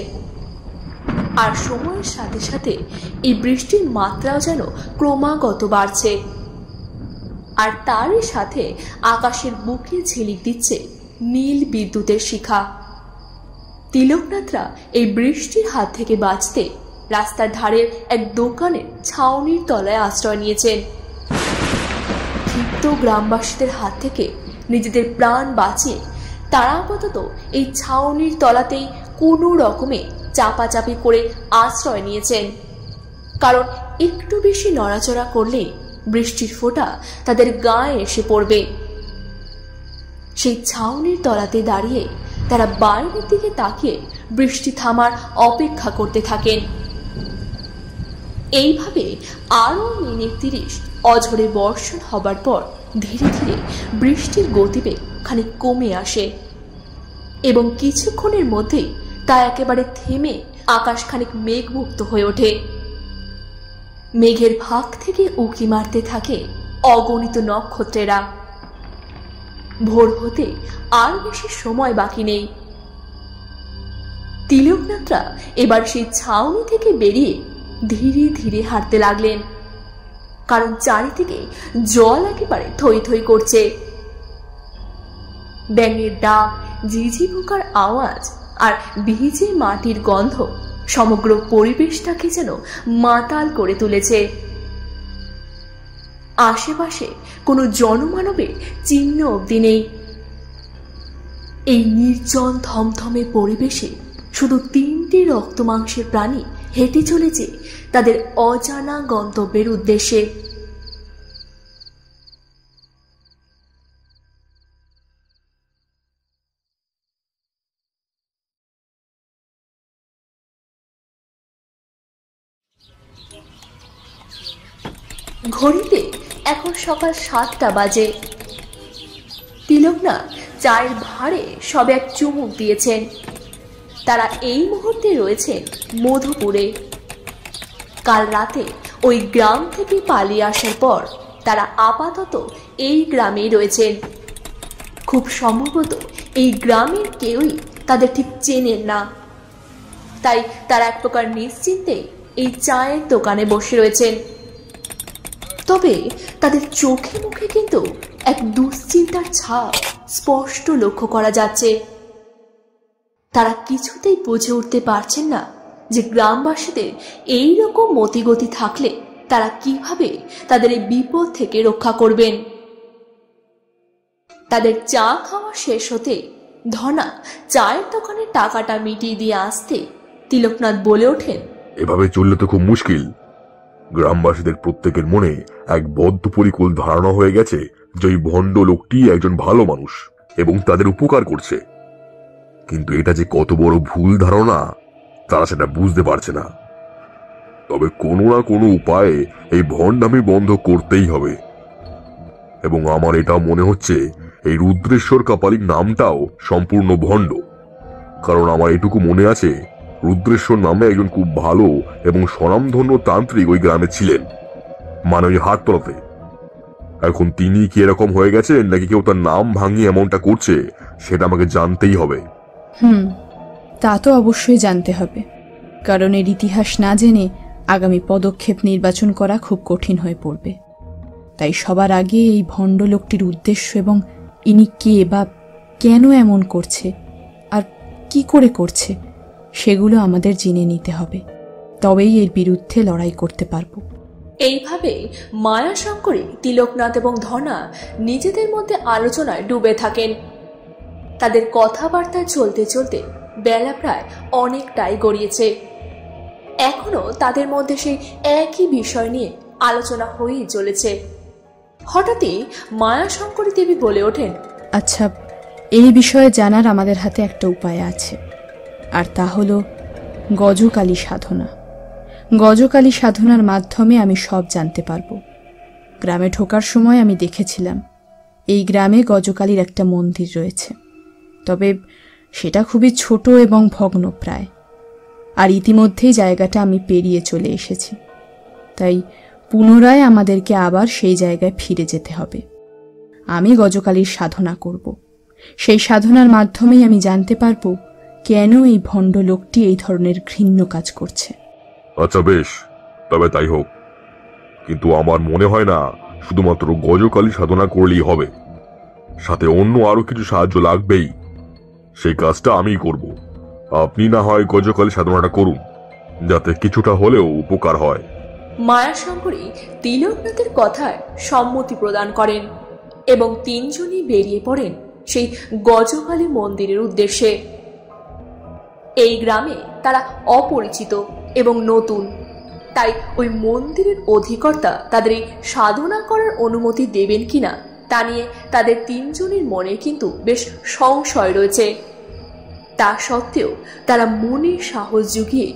আর সময়ের সাথে সাথে এই বৃষ্টির মাত্রাও যেন ক্রমাগত বাড়ছে। আর তারই সাথে আকাশের বুকে ঝিলিক দিচ্ছে নীল বিদ্যুতের শিখা। তিলকনাথরা এই বৃষ্টির হাত থেকে বাঁচতে রাস্তার ধারের এক দোকানের ছাউনির তলায় আশ্রয় নিয়েছেন। ক্ষিপ্ত গ্রামবাসীদের হাত থেকে নিজেদের প্রাণ বাঁচিয়ে তারা আপাতত এই ছাউনির তলাতেই কোনো রকমে চাপাচাপি করে আশ্রয় নিয়েছেন, কারণ একটু বেশি নড়াচড়া করলেই বৃষ্টির ফোঁটা তাদের গায়ে এসে পড়বে। সেই ছাউনির তলাতে দাঁড়িয়ে তারা বাইরের দিকে তাকিয়ে বৃষ্টি থামার অপেক্ষা করতে থাকেন। এইভাবে আরো মিনিট 30 অঝরে বর্ষণ হবার পর ধীরে ধীরে বৃষ্টির গতিবেগ খানিক কমে আসে এবং কিছুক্ষণের মধ্যেই তা একেবারে থেমে আকাশ খানিক মেঘমুক্ত হয়ে ওঠে। মেঘের ফাঁক থেকে উঁকি মারতে থাকে অগণিত নক্ষত্রেরা। ভোর হতে আর বেশি সময় বাকি নেই। তিলকনাথরা এবার সেই ছাউনি থেকে বেরিয়ে ধীরে ধীরে হাঁটতে লাগলেন, কারণ চারিদিকে জল একেবারে থই থই করছে। ব্যাঙের ডাক, ঝিঝি পোকার আওয়াজ আর ভিজে মাটির গন্ধ সমগ্র পরিবেশটাকে যেন মাতাল করে তুলেছে। আশেপাশে কোনো জনমানবের চিহ্ন অবধি নেই। এই নির্জন থমথমে পরিবেশে শুধু 3টি রক্ত মাংসের প্রাণী হেঁটে চলেছে তাদের অজানা গন্তব্যের উদ্দেশ্যে। ঘড়িতে এখন সকাল 7টা বাজে। তিলকনাথ চায়ের ভাঁড়ে সবে এক চুমুক দিয়েছেন। তারা এই মুহূর্তে রয়েছেন মধুপুরে। কাল রাতে ওই গ্রাম থেকে পালিয়ে আসার পর তারা আপাতত এই গ্রামেই রয়েছেন। খুব সম্ভবত এই গ্রামের কেউই তাদের ঠিক চেনেন না, তাই তারা এক প্রকার নিশ্চিন্তে এই চায়ের দোকানে বসে রয়েছেন। তবে তাদের চোখে মুখে কিন্তু এক দুশ্চিন্তার ছাপ স্পষ্ট লক্ষ্য করা যাচ্ছে। তারা কিছুতেই বুঝে উঠতে পারছেন না যে গ্রামবাসীদের এই রকম মতিগতি থাকলে তারা কিভাবে তাদের এই বিপদ থেকে রক্ষা করবেন। তাদের চা খাওয়া শেষ হতে ধনা চায়ের দোকানের টাকাটা মিটিয়ে দিয়ে আসতে তিলকনাথ বলে ওঠেন, এভাবে চললে তো খুব মুশকিল। গ্রামবাসীদের প্রত্যেকের মনে এক বদ্ধপরিকল্পিত ধারণা হয়ে গেছে যে ওই ভণ্ড লোকটি একজন ভালো মানুষ এবং তাদের উপকার করছে, কিন্তু এটা যে কত বড় ভুল ধারণা তারা সেটা বুঝতে পারছে না। তবে কোনো না কোনো উপায়ে এই ভণ্ডামি বন্ধ করতেই হবে। এবং আমার এটাও মনে হচ্ছে এই রুদ্রেশ্বর কাপালিক নামটাও সম্পূর্ণ ভণ্ড, কারণ আমার এটুকু মনে আছে রুদ্রেশ্বর নামে একজন খুব ভালো এবং স্বনামধন্য তান্ত্রিক ওই গ্রামে ছিলেন, মানে ওই হাটতলাতে। এখন তিনি কি এরকম হয়ে গেছেন নাকি কেউ তার নাম ভাঙিয়ে এমনটা করছে সেটা আমাকে জানতেই হবে। তা তো অবশ্যই জানতে হবে, কারণ এর ইতিহাস না জেনে আগামী পদক্ষেপ নির্বাচন করা খুব কঠিন হয়ে পড়বে। তাই সবার আগে এই ভণ্ড লোকটির উদ্দেশ্য এবং ইনি কে বা কেন এমন করছে আর কি করে করছে সেগুলো আমাদের জেনে নিতে হবে, তবেই এর বিরুদ্ধে লড়াই করতে পারবো। এইভাবে মায়াশঙ্করী, তিলকনাথ এবং ধনা নিজেদের মধ্যে আলোচনায় ডুবে থাকেন। তাদের কথাবার্তা চলতে চলতে বেলা প্রায় অনেকটাই গড়িয়েছে। এখনো তাদের মধ্যে সেই একই বিষয় নিয়ে আলোচনা হয়েই চলেছে। হঠাৎই মায়াশঙ্করী দেবী বলে ওঠেন, আচ্ছা, এই বিষয়ে জানার আমাদের হাতে একটা উপায় আছে, আর তা হলো গজকালী সাধনা। গজকালী সাধনার মাধ্যমে আমি সব জানতে পারবো। গ্রামে ঢোকার সময় আমি দেখেছিলাম এই গ্রামে গজকালীর একটা মন্দির রয়েছে, তবে সেটা খুবই ছোট এবং ভগ্নপ্রায়। আর ইতিমধ্যেই জায়গাটা আমি পেরিয়ে চলে এসেছি, তাই পুনরায় আমাদেরকে আবার সেই জায়গায় ফিরে যেতে হবে। আমি গজকালীর সাধনা করব। সেই সাধনার মাধ্যমেই আমি জানতে পারবো কেন এই ভণ্ড লোকটি এই ধরনের ঘৃণ্য কাজ করছে। আচ্ছা বেশ, তবে তাই হোক, কিন্তু আমার মনে হয় না শুধুমাত্র গজকালী সাধনা করলেই হবে, সাথে অন্য আরো কিছু সাহায্য লাগবেই। সেই কাজটা আমিই করব। আপনি না হয় গজকালী সাধনাটা করুন, যাতে কিছুটা হলেও উপকার হয়। মায়াশঙ্করী তিলকনাথের কথায় সম্মতি প্রদান করেন এবং তিনজনই বেরিয়ে পড়েন সেই গজকালী মন্দিরের উদ্দেশ্যে। এই গ্রামে তারা অপরিচিত এবং নতুন, তাই ওই মন্দিরের অধিকর্তা তাদের এই সাধনা করার অনুমতি দেবেন কিনা তা নিয়ে তাদের তিনজনের মনে কিন্তু বেশ সংশয় রয়েছে। তা সত্ত্বেও তারা মনে সাহস জুগিয়ে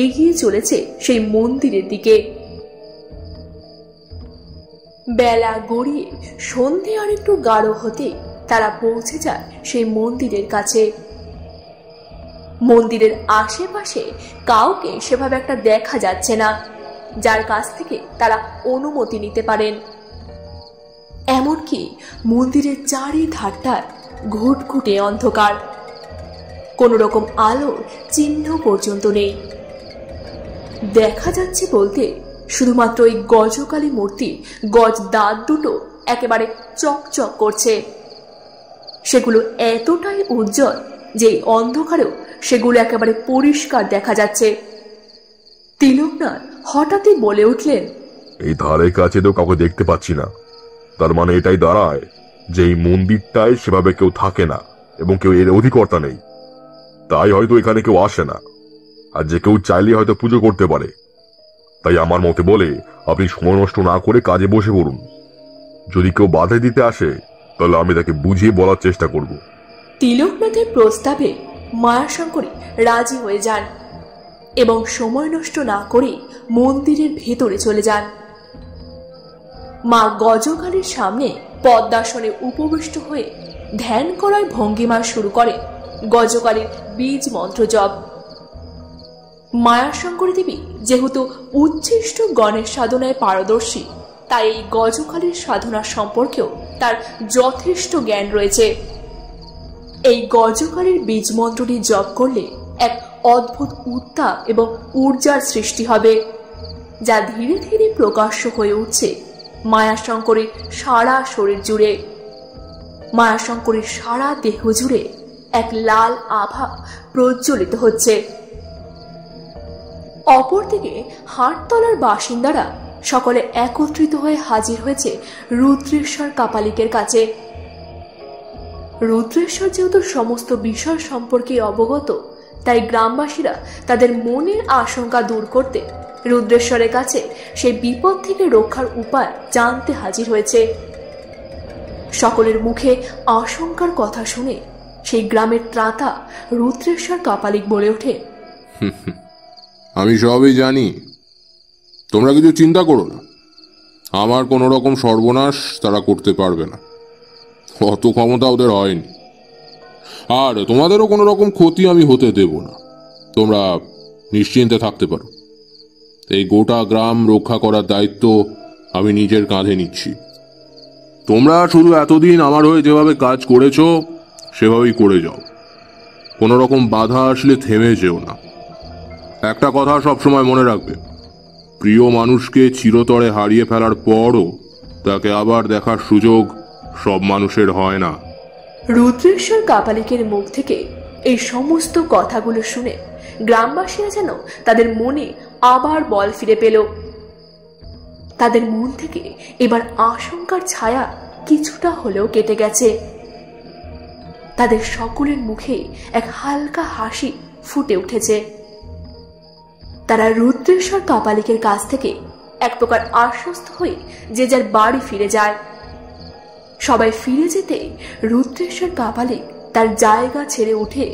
এগিয়ে চলেছে সেই মন্দিরের দিকে। বেলা গড়িয়ে সন্ধে আর একটু গাঢ় হতে তারা পৌঁছে যায় সেই মন্দিরের কাছে। মন্দিরের আশেপাশে কাউকে সেভাবে একটা দেখা যাচ্ছে না, যার কাছ থেকে তারা অনুমতি নিতে পারেন। এমনকি মন্দিরের চারিধারটা ঘুটঘুটে অন্ধকার, কোন রকম আলোর চিহ্ন পর্যন্ত নেই। দেখা যাচ্ছে বলতে শুধুমাত্র ওই গজকালী মূর্তি গজ দাঁত দুটো একেবারে চকচক করছে। সেগুলো এতটাই উজ্জ্বল যে অন্ধকারেও সেগুলো একেবারে পরিষ্কার দেখা যাচ্ছে। তিলকনাথ হঠাৎই বলে উঠলেন, এই ধারে কাছে তো কাউকে দেখতে পাচ্ছি না, তার মানে এটাই দাঁড়ায় যে এই মন্দিরটায় সেভাবে কেউ থাকে না এবং কেউ এর অধিকর্তা নেই, তাই হয়তো এখানে কেউ আসে না, আর যে কেউ চাইলে হয়তো পুজো করতে পারে। তাই আমার মতে বলে আপনি সময় নষ্ট না করে কাজে বসে পড়ুন। যদি কেউ বাধা দিতে আসে তাহলে আমি তাকে বুঝিয়ে বলার চেষ্টা করব। তিলকনাথের প্রস্তাবে মায়াশঙ্করী রাজি হয়ে যান এবং সময় নষ্ট না করে মন্দিরের ভেতরে চলে যান। মা গজকালীর সামনে পদ্মাসনে উপবিষ্ট হয়ে ধ্যান করার ভঙ্গিমা শুরু করে গজকালীর বীজ মন্ত্র জপ। মায়াশঙ্করী দেবী যেহেতু উচ্ছিষ্ট গণেশ সাধনায় পারদর্শী, তাই এই গজকালীর সাধনা সম্পর্কেও তার যথেষ্ট জ্ঞান রয়েছে। এই গজকালীর বীজ মন্ত্রটি জপ করলে এক অদ্ভুত উত্তাপ এবং ঊর্জার সৃষ্টি হবে, যা ধীরে ধীরে প্রকাশ্য হয়ে উঠছে মায়াশঙ্করীর সারা শরীর জুড়ে। মায়াশঙ্করীর সারা দেহ জুড়ে এক লাল আভা প্রজ্বলিত হচ্ছে। অপরদিকে হাটতলার বাসিন্দারা সকলে একত্রিত হয়ে হাজির হয়েছে রুদ্রেশ্বর কাপালিকের কাছে। রুদ্রেশ্বর যেহেতু সমস্ত বিষয় সম্পর্কে অবগত, তাই গ্রামবাসীরা তাদের মনের আশঙ্কা দূর করতে রুদ্রেশ্বরের কাছে সেই বিপদ থেকে রক্ষার উপায় জানতে হাজির হয়েছে। সকলের মুখে আশঙ্কার কথা শুনে সেই গ্রামের ত্রাতা রুদ্রেশ্বর কাপালিক বলে ওঠে, আমি সবই জানি, তোমরা কিছু চিন্তা করো না, আমার কোনো রকম সর্বনাশ তারা করতে পারবে না, অত ক্ষমতা ওদের হয়নি, আর তোমাদেরও কোনো রকম ক্ষতি আমি হতে দেব না। তোমরা নিশ্চিন্তে থাকতে পারো। এই গোটা গ্রাম রক্ষা করার দায়িত্ব আমি নিজের কাঁধে নিচ্ছি। তোমরা শুধু এতদিন আমার হয়ে যেভাবে কাজ করেছো সেভাবেই করে যাও, কোনো রকম বাধা আসলে থেমে যেও না। একটা কথা সবসময় মনে রাখবে, প্রিয় মানুষকে চিরতরে হারিয়ে ফেলার পরও তাকে আবার দেখার সুযোগ সব মানুষের হয় না। রুদ্রেশ্বর কাপালিকের মুখ থেকে এই সমস্ত কথাগুলো শুনে গ্রামবাসীরা যেন তাদের মনে আবার বল ফিরে পেল। তাদের মন থেকে এবার আশঙ্কার ছায়া কিছুটা হলেও কেটে গেছে। তাদের সকলের মুখে এক হালকা হাসি ফুটে উঠেছে। তারা রুদ্রেশ্বর কাপালিকের কাছ থেকে এক প্রকার আশ্বস্ত হয়ে যে যার বাড়ি ফিরে যায়। সবাই ফিরে যেতে রুদ্রেশ্বর কাপালিক তার জায়গা ছেড়ে উঠে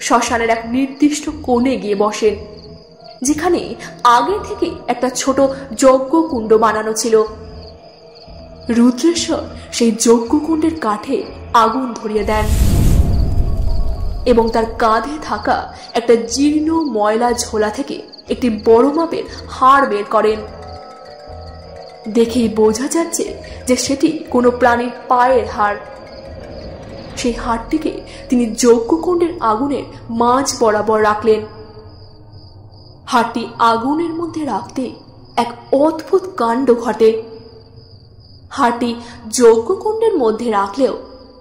শ্মশানের এক নির্দিষ্ট কোণে গিয়ে বসেন, যেখানে আগে থেকে একটা ছোট যজ্ঞকুণ্ড বানানো ছিল। রুদ্রেশ্বর সেই যজ্ঞকুণ্ডের কাঠে আগুন ধরিয়ে দেন এবং তার কাঁধে থাকা একটা জীর্ণ ময়লা ঝোলা থেকে একটি বড় মাপের হাড় বের করেন। দেখেই বোঝা যাচ্ছে যে সেটি কোনো প্রাণীর পায়ের হাড়। সেই হাড়টিকে তিনি যজ্ঞকুণ্ডের আগুনের মাঝ বরাবর রাখলেন। হাড়টি আগুনের মধ্যে রাখতে এক অদ্ভুত কাণ্ড ঘটে। হাড়টি যজ্ঞকুণ্ডের মধ্যে রাখলেও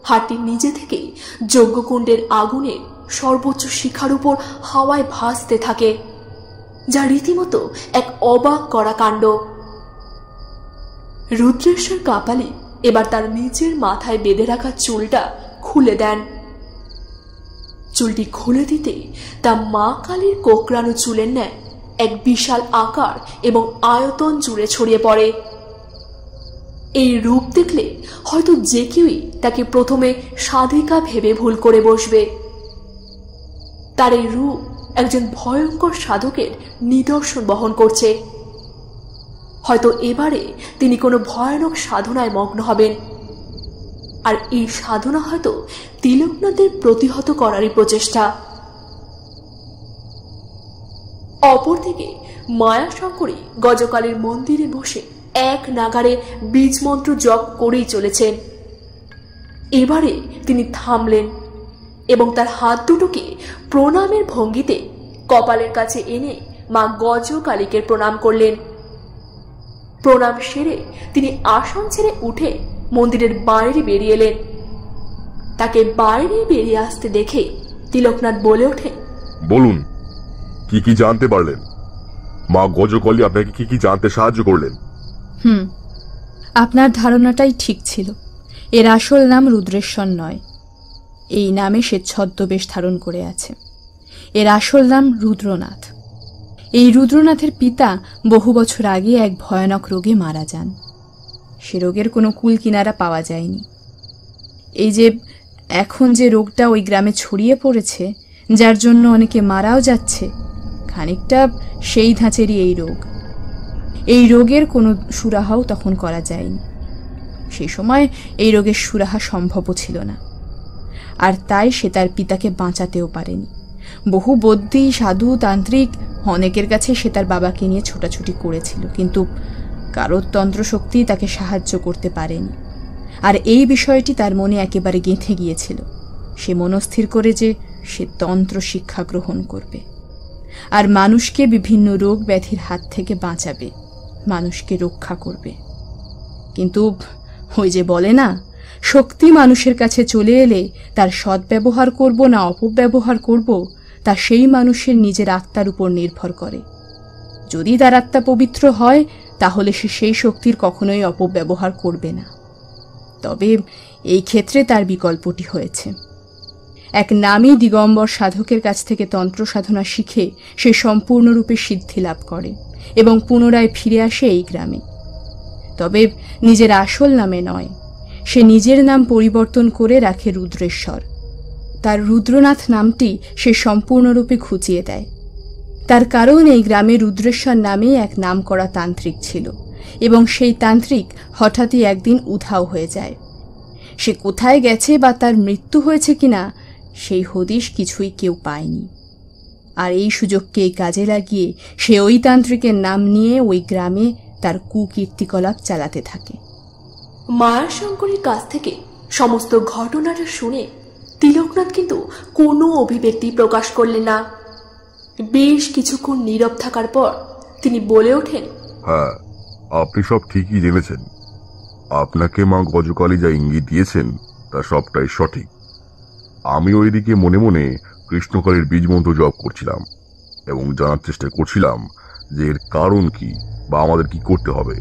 হাড়টি নিজে থেকেই যজ্ঞকুণ্ডের আগুনের সর্বোচ্চ শিখার উপর হাওয়ায় ভাসতে থাকে, যা রীতিমতো এক অবাক করা কাণ্ড। রুদ্রেশ্বর কাপালি এবার তার নিজের মাথায় বেঁধে রাখা চুলটা খুলে দেন। চুলটি খুলে দিতে তা মা কালীর কোকড়ানো চুলের ন্যায় এক বিশাল আকার এবং আয়তন জুড়ে ছড়িয়ে পড়ে। এই রূপ দেখলে হয়তো যে কেউই তাকে প্রথমে সাধিকা ভেবে ভুল করে বসবে। তার এই রূপ একজন ভয়ঙ্কর সাধকের নিদর্শন বহন করছে। হয়তো এবারে তিনি কোনো ভয়ানক সাধনায় মগ্ন হবেন, আর এই সাধনা হয়তো তিলকনাথের প্রতিহত করারই প্রচেষ্টা। অপরদিকে মায়াশঙ্করী গজকালীর মন্দিরে বসে এক নাগারে বীজ মন্ত্র জপ করেই চলেছেন। এবারে তিনি থামলেন এবং তার হাত দুটোকে প্রণামের ভঙ্গিতে কপালের কাছে এনে মা গজকালীকে প্রণাম করলেন। প্রণাম সেরে তিনি আসন ছেড়ে উঠে মন্দিরের বাইরে বেরিয়ে এলেন। তাকে বাইরে বেরিয়ে আসতে দেখে তিলকনাথ বলে ওঠেন, বলুন, কি কি জানতে পারলেন? মা গজকালী আপনাকে কি কি জানতে সাহায্য করলেন? আপনার ধারণাটাই ঠিক ছিল। এর আসল নাম রুদ্রেশ্বর নয়। এই নামে সে ছদ্মবেশ ধারণ করে আছে। এর আসল নাম রুদ্রনাথ। এই রুদ্রনাথের পিতা বহু বছর আগে এক ভয়ানক রোগে মারা যান। সে রোগের কোনো কুল কিনারা পাওয়া যায়নি। এই যে এখন যে রোগটা ওই গ্রামে ছড়িয়ে পড়েছে, যার জন্য অনেকে মারাও যাচ্ছে, খানিকটা সেই ধাঁচেরই এই রোগ। এই রোগের কোনো সুরাহাও তখন করা যায়নি। সেই সময় এই রোগের সুরাহা সম্ভবও ছিল না, আর তাই সে তার পিতাকে বাঁচাতেও পারেনি। বহু বদ্যি, সাধু, তান্ত্রিক অনেকের কাছে সে তার বাবাকে নিয়ে ছোটাছুটি করেছিল, কিন্তু কারোর তন্ত্রশক্তি তাকে সাহায্য করতে পারেনি। আর এই বিষয়টি তার মনে একেবারে গেঁথে গিয়েছিল। সে মনস্থির করে যে সে তন্ত্র শিক্ষা গ্রহণ করবে আর মানুষকে বিভিন্ন রোগ ব্যাধির হাত থেকে বাঁচাবে, মানুষকে রক্ষা করবে। কিন্তু ওই যে বলে না, শক্তি মানুষের কাছে চলে এলে তার সদ্ব্যবহার করব না অপব্যবহার করব তা সেই মানুষের নিজের আত্মার উপর নির্ভর করে। যদি তার আত্মা পবিত্র হয় তাহলে সে সেই শক্তির কখনোই অপব্যবহার করবে না। তবে এই ক্ষেত্রে তার বিকল্পটি হয়েছে। এক নামী দিগম্বর সাধকের কাছ থেকে তন্ত্র সাধনা শিখে সে সম্পূর্ণরূপে সিদ্ধি লাভ করে এবং পুনরায় ফিরে আসে এই গ্রামে। তবে নিজের আসল নামে নয়, সে নিজের নাম পরিবর্তন করে রাখে রুদ্রেশ্বর। তার রুদ্রনাথ নামটি সে সম্পূর্ণরূপে ঘুচিয়ে দেয়। তার কারণ এই গ্রামে রুদ্রেশ্বর নামে এক নামকরা তান্ত্রিক ছিল এবং সেই তান্ত্রিক হঠাৎই একদিন উধাও হয়ে যায়। সে কোথায় গেছে বা তার মৃত্যু হয়েছে কিনা সেই হদিশ কিছুই কেউ পায়নি। আর এই সুযোগকে কাজে লাগিয়ে সে ওই তান্ত্রিকের নাম নিয়ে ওই গ্রামে তার কুকীর্তিকলাপ চালাতে থাকে। মায়াশঙ্করীর কাছ থেকে সমস্ত ঘটনাটা শুনে তিলকনাথ কিন্তু কোনো অভিব্যক্তি প্রকাশ করলেন না। বেশ কিছুক্ষণ নীরব থাকার পর তিনি বলে ওঠেন, হ্যাঁ, আপনি সব ঠিকই জেনেছেন। আপনাকে মা গজকালী যা ইঙ্গিত দিয়েছেন তা সবটাই সঠিক। আমি ওইদিকে মনে মনে কৃষ্ণকালীর বীজ মন্ত্র জপ করছিলাম এবং জানার চেষ্টা করছিলাম যে এর কারণ কি বা আমাদের কি করতে হবে।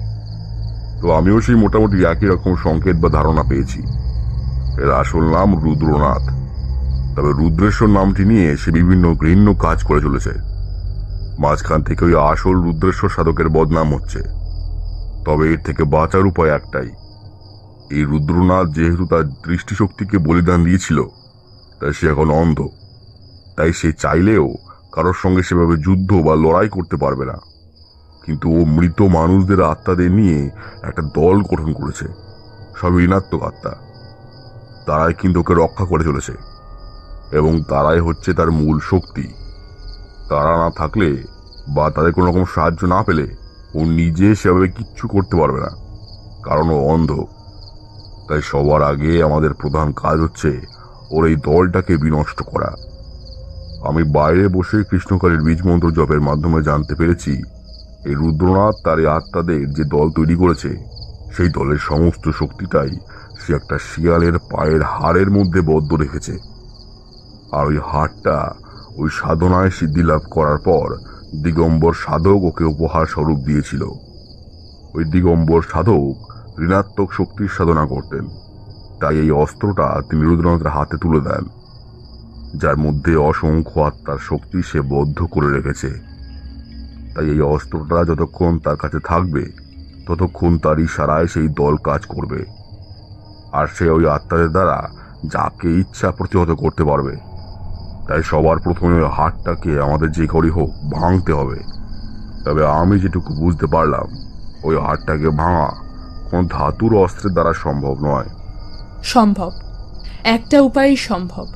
তো আমিও সেই মোটামুটি একই রকম সংকেত বা ধারণা পেয়েছি। এর আসল নাম রুদ্রনাথ, তবে রুদ্রেশ্বর নামটি নিয়ে সে বিভিন্ন ঘৃণ্য কাজ করে চলেছে। মাঝখান থেকে ওই আসল রুদ্রেশ্বর সাধকের বদনাম হচ্ছে। তবে এর থেকে বাঁচার উপায় একটাই, এই রুদ্রনাথ যেহেতু তার দৃষ্টিশক্তিকে বলিদান দিয়েছিল তাই সে এখন অন্ধ, তাই সে চাইলেও কারোর সঙ্গে সেভাবে যুদ্ধ বা লড়াই করতে পারবে না। কিন্তু ও মৃত মানুষদের আত্মাদের নিয়ে একটা দল গঠন করেছে, সব ঋণাত্মক আত্মা। তারাই কিন্তু ওকে রক্ষা করে চলেছে এবং তারাই হচ্ছে তার মূল শক্তি। তারা না থাকলে বা তাদের কোনো রকম সাহায্য না পেলে ও নিজে সেভাবে কিচ্ছু করতে পারবে না, কারণ ও অন্ধ। তাই সবার আগে আমাদের প্রধান কাজ হচ্ছে ওর এই দলটাকে বিনষ্ট করা। আমি বাইরে বসে কৃষ্ণকালীর বীজ মন্ত্র জপের মাধ্যমে জানতে পেরেছি এই রুদ্রনাথ তার এই আত্মাদের যে দল তৈরি করেছে সেই দলের সমস্ত শক্তিটাই সে একটা শিয়ালের পায়ের হাড়ের মধ্যে বদ্ধ রেখেছে। আর ওই হাড়টা ওই সাধনায় সিদ্ধি লাভ করার পর দিগম্বর সাধক ওকে উপহার স্বরূপ দিয়েছিল। ওই দিগম্বর সাধক ঋণাত্মক শক্তির সাধনা করতেন, তাই এই অস্ত্রটা তিনি রুদ্রনাথের হাতে তুলে দেন, যার মধ্যে অসংখ্য আত্মার শক্তি সে বদ্ধ করে রেখেছে। তাই এই অস্ত্রটা যতক্ষণ তার কাছে থাকবে ততক্ষণ তার ইশারায় সেই দল কাজ করবে, আর সে ওই আত্মাদের দ্বারা যাকে ইচ্ছা প্রতিহত করতে পারবে। তাই সবার প্রথমে ওই হাড়টাকে আমাদের যে করেই হোক ভাঙতে হবে। তবে আমি যেটুকু বুঝতে পারলাম, ওই হাড়টাকে ভাঙা কোন ধাতুর অস্ত্রের দ্বারা সম্ভব নয়। সম্ভব, একটা উপায়ই সম্ভব।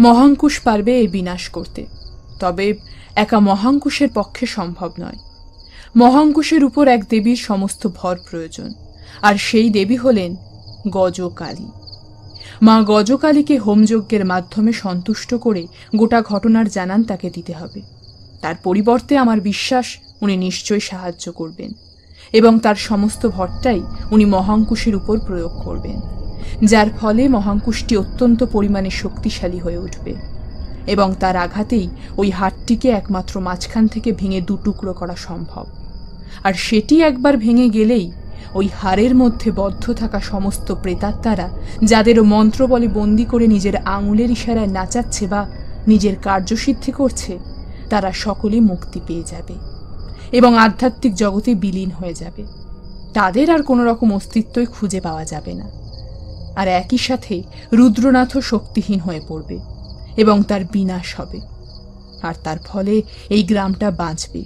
মহাঙ্কুশ পারবে এর বিনাশ করতে, তবে একা মহাঙ্কুশের পক্ষে সম্ভব নয়। মহাঙ্কুশের উপর এক দেবীর সমস্ত ভর প্রয়োজন, আর সেই দেবী হলেন গজকালী। মা গজকালীকে হোমযজ্ঞের মাধ্যমে সন্তুষ্ট করে গোটা ঘটনার জানান তাকে দিতে হবে। তার পরিবর্তে আমার বিশ্বাস উনি নিশ্চয়ই সাহায্য করবেন এবং তার সমস্ত ভরটাই উনি মহাঙ্কুশের উপর প্রয়োগ করবেন, যার ফলে মহাঙ্কুশটি অত্যন্ত পরিমাণে শক্তিশালী হয়ে উঠবে এবং তার আঘাতেই ওই হাড়টিকে একমাত্র মাঝখান থেকে ভেঙে দুটুকরো করা সম্ভব। আর সেটি একবার ভেঙে গেলেই ওই হাড়ের মধ্যে বদ্ধ থাকা সমস্ত প্রেতাত্মারা, যাদেরও মন্ত্র বলে বন্দি করে নিজের আঙুলের ইশারায় নাচাচ্ছে বা নিজের কার্যসিদ্ধি করছে, তারা সকলে মুক্তি পেয়ে যাবে এবং আধ্যাত্মিক জগতে বিলীন হয়ে যাবে। তাদের আর কোনো রকম অস্তিত্বই খুঁজে পাওয়া যাবে না। আর একই সাথে রুদ্রনাথও শক্তিহীন হয়ে পড়বে এবং তার বিনাশ হবে। আর তার ফলে এই গ্রামটা বাঁচবে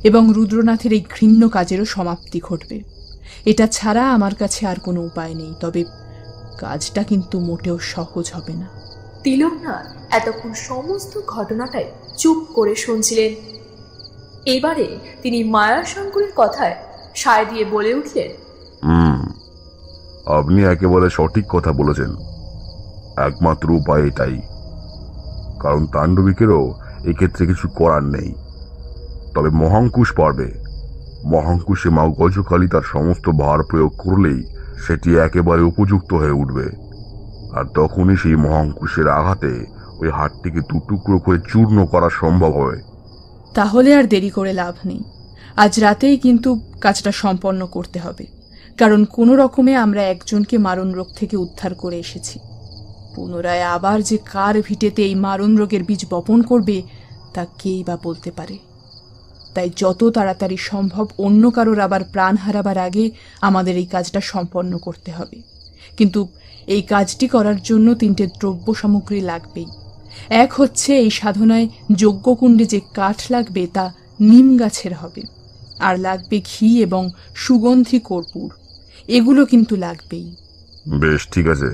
এবং রুদ্রনাথের এই ঘৃণ্য কাজেরও সমাপ্তি ঘটবে। এটা ছাড়া আমার কাছে আর কোনো উপায় নেই, তবে কাজটা কিন্তু মোটেও সহজ হবে না। তিলকনাথ এতক্ষণ সমস্ত ঘটনাটাই চুপ করে শুনছিলেন। এবারে তিনি মায়াশঙ্করের কথায় সায় দিয়ে বলে উঠলেন, আপনি একেবারে সঠিক কথা বলেছেন। একমাত্র উপায় এটাই, কারণ তাণ্ডবিকেরও এক্ষেত্রে কিছু করার নেই। তবে মহাঙ্কুশ পারবে। মহাঙ্কুশে মা গজকালী তার সমস্ত ভার প্রয়োগ করলেই সেটি একেবারে উপযুক্ত হয়ে উঠবে, আর তখনই সেই মহাঙ্কুশের আঘাতে ওই হাড়টিকে দুটুকরো করে চূর্ণ করা সম্ভব হবে। তাহলে আর দেরি করে লাভ নেই, আজ রাতেই কিন্তু কাজটা সম্পন্ন করতে হবে, কারণ কোনো রকমে আমরা একজনকে মারণ রোগ থেকে উদ্ধার করে এসেছি। পুনরায় আবার যে কার ভিটেতে এই মারণ রোগের বীজ বপন করবে তা কেই বা বলতে পারে। তাই যত তাড়াতাড়ি সম্ভব অন্য কারোর আবার প্রাণ হারাবার আগে আমাদের এই কাজটা সম্পন্ন করতে হবে। কিন্তু এই কাজটি করার জন্য 3টে দ্রব্য সামগ্রী লাগবেই। এক হচ্ছে এই সাধনায় যজ্ঞকুণ্ডে যে কাঠ লাগবে তা নিম গাছের হবে, আর লাগবে ঘি এবং সুগন্ধি কর্পূর। এগুলো কিন্তু লাগবেই। বেশ, ঠিক আছে।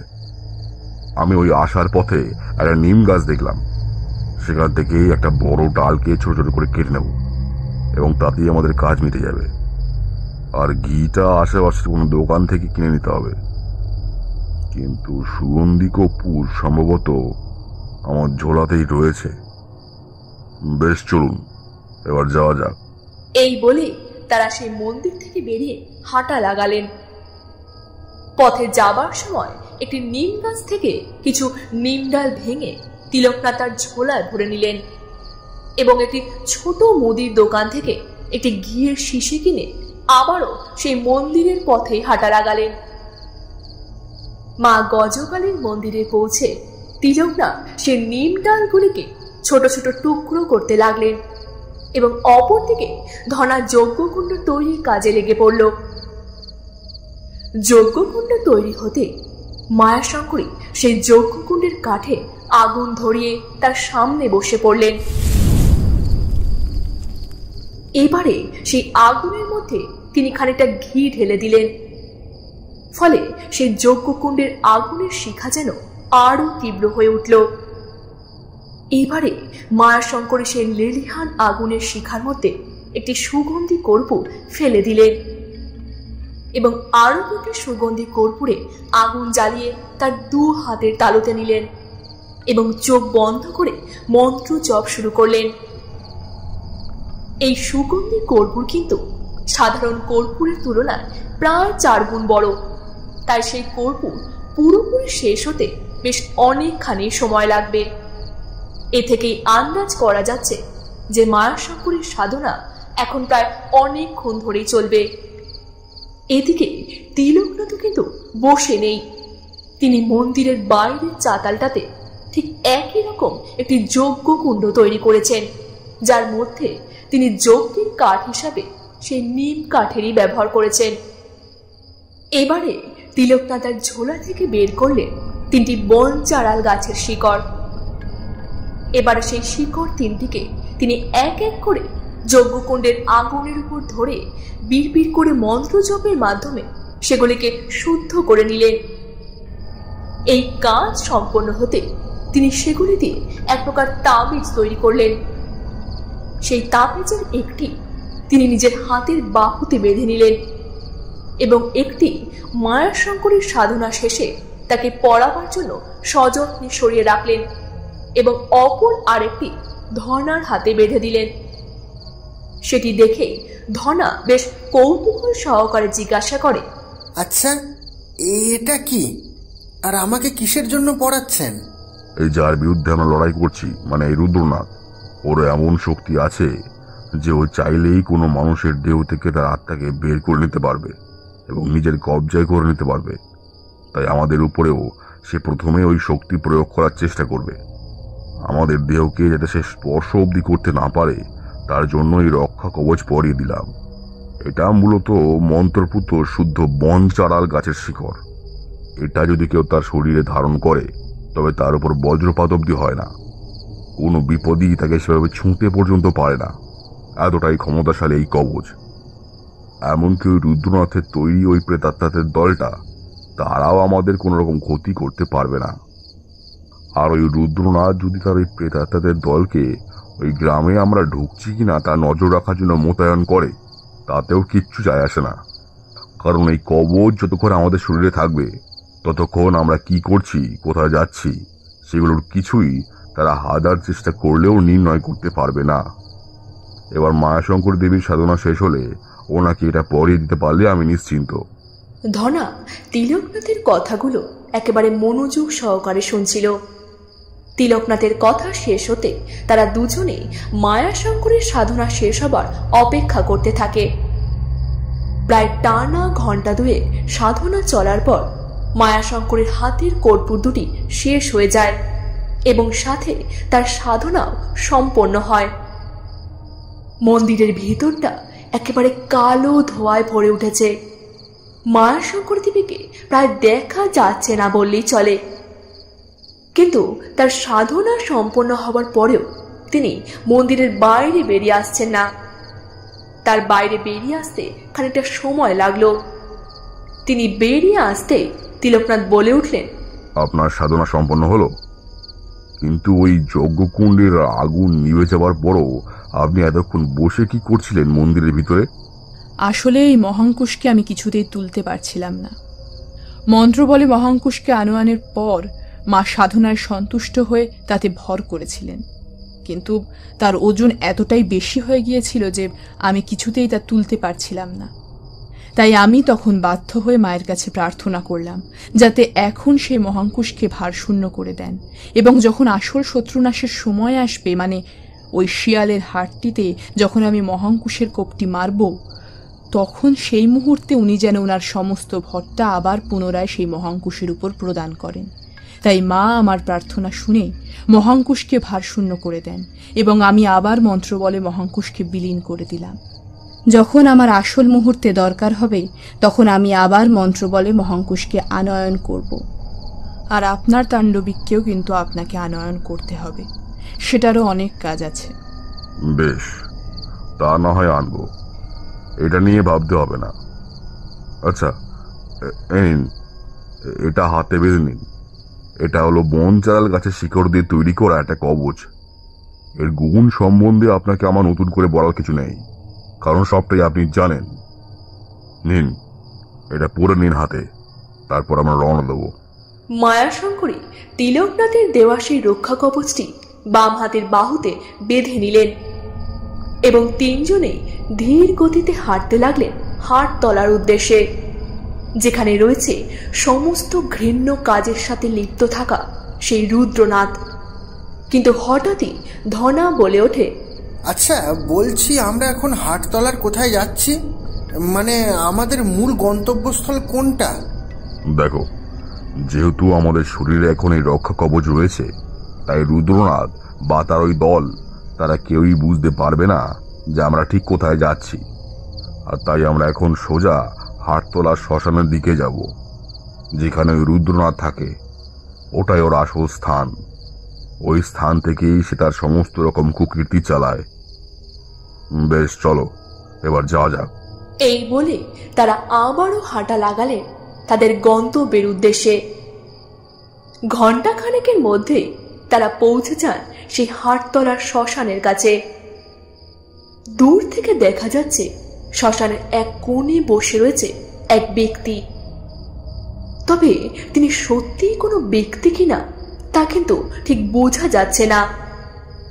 আমি ওই আসার পথে একটা নিম গাছ দেখলাম, সেখান থেকে একটা বড় ডালকে ছোট ছোট করে কেটে নেব এবং তাতেই আমাদের কাজ মিটে যাবে। আর ঘিটা আশেপাশের কোনো দোকান থেকে কিনে নিতে হবে, কিন্তু সুগন্ধি কর্পূর সম্ভবত আমার ঝোলাতেই রয়েছে। বেশ, চলুন এবার যাওয়া যাক। এই বলে তারা সেই মন্দির থেকে বেরিয়ে হাঁটা লাগালেন। পথে যাবার সময় একটি নিম গাছ থেকে কিছু নিম ডাল ভেঙে তিলকনাথ তার ঝোলায় ভরে নিলেন এবং একটি ছোট মুদির দোকান থেকে একটি ঘিয়ের শিশি কিনে আবারও সেই মন্দিরের পথে হাঁটা লাগালেন। মা গজকালীর মন্দিরে পৌঁছে তিলকনাথ সে নিম ডালগুলিকে ছোট ছোট টুকরো করতে লাগলেন এবং অপরদিকে ধনা যজ্ঞকুণ্ড তৈরির কাজে লেগে পড়ল। যজ্ঞকুণ্ড তৈরি হতে মায়াশঙ্করী সেই যজ্ঞকুণ্ডের কাঠে আগুন ধরিয়ে তার সামনে বসে পড়লেন। এবারে সেই আগুনের মধ্যে তিনি খানিকটা ঘি ঢেলে দিলেন, ফলে সেই যজ্ঞকুণ্ডের আগুনের শিখা যেন আরো তীব্র হয়ে উঠল। এবারে মায়াশঙ্করী সেই লেলিহান আগুনের শিখার মধ্যে একটি সুগন্ধি কর্পূর ফেলে দিলেন এবং আরো দুটি সুগন্ধি কর্পূরে আগুন জ্বালিয়ে তার 2 হাতের তালুতে নিলেন এবং চোখ বন্ধ করে মন্ত্র জপ শুরু করলেন। এই সুগন্ধি কর্পূর কিন্তু সাধারণ কর্পূরের তুলনায় প্রায় 4 গুণ বড়, তাই সেই কর্পূর পুরোপুরি শেষ হতে বেশ অনেকখানি সময় লাগবে। এ থেকেই আন্দাজ করা যাচ্ছে যে মায়াশঙ্করীর সাধনা এখন প্রায় অনেকক্ষণ ধরেই চলবে। এদিকে তিলকনাথ কিন্তু বসে নেই, তিনি মন্দিরের বাইরের চাতালটাতে ঠিক একই রকম একটি যজ্ঞকুণ্ড তৈরি করেছেন, যার মধ্যে তিনি যজ্ঞের কাঠ হিসাবে সেই নিম কাঠেরই ব্যবহার করেছেন। এবারে তিলকনাথ তার ঝোলা থেকে বের করলেন 3টি বন চারাল গাছের শিকড়। এবারে সেই শিকড় 3টিকে তিনি এক এক করে যজ্ঞকুণ্ডের আগুনের উপর ধরে বিড়বিড় করে মন্ত্র জপের মাধ্যমে সেগুলিকে শুদ্ধ করে নিলেন। এই কাজ সম্পন্ন হতে তিনি সেগুলি দিয়ে এক প্রকার তাবিজ তৈরি করলেন। সেই তাবিজের একটি তিনি নিজের হাতের বাহুতে বেঁধে নিলেন এবং একটি মায়াশঙ্করীর সাধনা শেষে তাকে পড়াবার জন্য সযত্নে সরিয়ে রাখলেন এবং অপর আরেকটি ধনার হাতে বেঁধে দিলেন। সেটি দেখে ধনা বেশ কৌতূহল সহকারে জিজ্ঞাসা করে, আচ্ছা, এটা কি আর আমাকে কিসের জন্য পড়াচ্ছেন? এই যার বিরুদ্ধে আমরা লড়াই করছি, মানে এই রুদ্রনাথ, ওর এমন শক্তি আছে যে ও চাইলেই কোনো মানুষের দেহ থেকে তার আত্মাকে বের করে নিতে পারবে এবং নিজের কবজায় করে নিতে পারবে। তাই আমাদের উপরেও সে প্রথমে ওই শক্তি প্রয়োগ করার চেষ্টা করবে। আমাদের দেহকে যাতে সে স্পর্শ অবধি করতে না পারে তার জন্য এই রক্ষা কবচ পরিয়ে দিলাম। এটা মূলত মন্ত্রপুত শুদ্ধ বন চারাল গাছের শিকড়। এটা যদি কেউ তার শরীরে ধারণ করে তবে তার উপর বজ্রপাত অবধি হয় না, কোনো বিপদই তাকে সেভাবে ছুঁতে পর্যন্ত পারে না, এতটাই ক্ষমতাশালী এই কবচ। এমনকি ওই রুদ্রনাথের তৈরি ওই প্রেতাত্মাদের দলটা, তারাও আমাদের কোনো রকম ক্ষতি করতে পারবে না। আর ওই রুদ্রনাথ যদি তার ওই প্রেতাত্মাদের দলকে ওই গ্রামে আমরা ঢুকছি কিনা তা নজর রাখার জন্য মোতায়েন করে, তাতেও কিচ্ছু যায় আসে না। কারণ এই কবচ যতক্ষণ আমাদের শরীরে থাকবে ততক্ষণ আমরা কি করছি, কোথায় যাচ্ছি, সেগুলোর কিছুই তারা হাজার চেষ্টা করলেও নির্ণয় করতে পারবে না। এবার মায়াশঙ্কর দেবীর সাধনা শেষ হলে ওনাকে এটা পরিয়ে দিতে পারলে আমি নিশ্চিন্ত। ধনা তিলকনাথের কথাগুলো একেবারে মনোযোগ সহকারে শুনছিল। তিলকনাথের কথা শেষ হতে তারা দুজনেই মায়াশঙ্করের সাধনা শেষ হবার অপেক্ষা করতে থাকে। প্রায় টানা ঘন্টা 2 সাধনা চলার পর মায়াশঙ্করের হাতের কর্পূর দুটি শেষ হয়ে যায় এবং সাথে তার সাধনাও সম্পন্ন হয়। মন্দিরের ভিতরটা একেবারে কালো ধোঁয়ায় ভরে উঠেছে। মায়াশঙ্কর দেবীকে প্রায় দেখা যাচ্ছে না বললেই চলে, কিন্তু তার সাধনা সম্পন্ন হবার পরেও তিনি মন্দিরের বাইরে বেরিয়ে আসছেন না। তার বাইরে বেরিয়ে আসতে খানিকটা সময় লাগলো। তিনি বেরিয়ে আসতে তিলকনাথ বলে উঠলেন, আপনার সাধনা সম্পন্ন হলো, কিন্তু ওই যজ্ঞকুণ্ডের আগুন নিভে যাবার পরও আপনি এতক্ষণ বসে কি করছিলেন মন্দিরের ভিতরে? আসলে এই মহাঙ্কুশকে আমি কিছুতেই তুলতে পারছিলাম না। মন্ত্র বলে মহাঙ্কুশকে আনোয়ানের পর মা সাধনায় সন্তুষ্ট হয়ে তাতে ভর করেছিলেন, কিন্তু তার ওজন এতটাই বেশি হয়ে গিয়েছিল যে আমি কিছুতেই তা তুলতে পারছিলাম না। তাই আমি তখন বাধ্য হয়ে মায়ের কাছে প্রার্থনা করলাম যাতে এখন সেই মহাঙ্কুশকে ভারশূন্য করে দেন, এবং যখন আসল শত্রুনাশের সময় আসবে, মানে ওই শিয়ালের হাটটিতে যখন আমি মহাঙ্কুশের কোপটি মারব, তখন সেই মুহূর্তে উনি যেন ওনার সমস্ত ভরটা আবার পুনরায় সেই মহাঙ্কুশের উপর প্রদান করেন। তাই মা আমার প্রার্থনা শুনে মহাঙ্কুশকে ভারশূন্য করে দেন এবং আমি আবার মন্ত্র বলে মহাঙ্কুশকে বিলীন করে দিলাম। যখন আমার আসল মুহূর্তে দরকার হবে তখন আমি আবার মন্ত্র বলে মহাঙ্কুশকে আনয়ন করব। আর আপনার তাণ্ডবিককেও কিন্তু আপনাকে আনয়ন করতে হবে, সেটারও অনেক কাজ আছে। বেশ, তা না হয় আনবো, এটা নিয়ে ভাবতে হবে না। আচ্ছা, এটা হাতে বেঁধে নিন। এটা হলো বনচাল গাছের শিকড় দিয়ে তৈরি করা একটা কবচ। এর গুণ সম্বন্ধে আপনাকে আমার নতুন করে বলার কিছু নেই, কারণ সবটাই আপনি জানেন। নিন, এটা পরে নিন হাতে, তারপর আমরা রওনা দেবো। মায়াশঙ্করী তিলকনাথের দেওয়া সেই রক্ষা কবচটি বাম হাতের বাহুতে বেঁধে নিলেন এবং তিনজনেই ধীর গতিতে হাঁটতে লাগলেন হাটতলার উদ্দেশ্যে, যেখানে রয়েছে সমস্ত ঘৃণ্য কাজের সাথে লিপ্ত থাকা সেই রুদ্রনাথ। কিন্তু হঠাৎই ধনা বলে ওঠে, আচ্ছা বলছি, আমরা এখন হাটতলার কোথায় যাচ্ছি? মানে আমাদের মূল গন্তব্যস্থল কোনটা? দেখো, যেহেতু আমাদের শরীরে এখন এই রক্ষা কবচ রয়েছে, তাই রুদ্রনাথ বা তার ওই দল তারা কেউই বুঝতে পারবে না যে আমরা ঠিক কোথায় যাচ্ছি। আর তাই আমরা এখন সোজা হাটতলার শ্মশানের দিকে যাব, যেখানে ওই রুদ্রনাথ থাকে। ওটাই ওর আসল স্থান। ওই স্থান থেকেই সে তার সমস্ত রকম কুকীর্তি চালায়। বেশ, চলো এবার যাওয়া যাক। এই বলে তারা আবারও হাঁটা লাগালেন তাদের গন্তব্যের উদ্দেশ্যে। ঘণ্টা খানেকের মধ্যে তারা পৌঁছে যান সেই হাটতলার শ্মশানের কাছে। দূর থেকে দেখা যাচ্ছে শ্মশানের এক কোণে বসে রয়েছে এক ব্যক্তি। তবে তিনি সত্যিই কোনো ব্যক্তি কিনা তা কিন্তু ঠিক বোঝা যাচ্ছে না,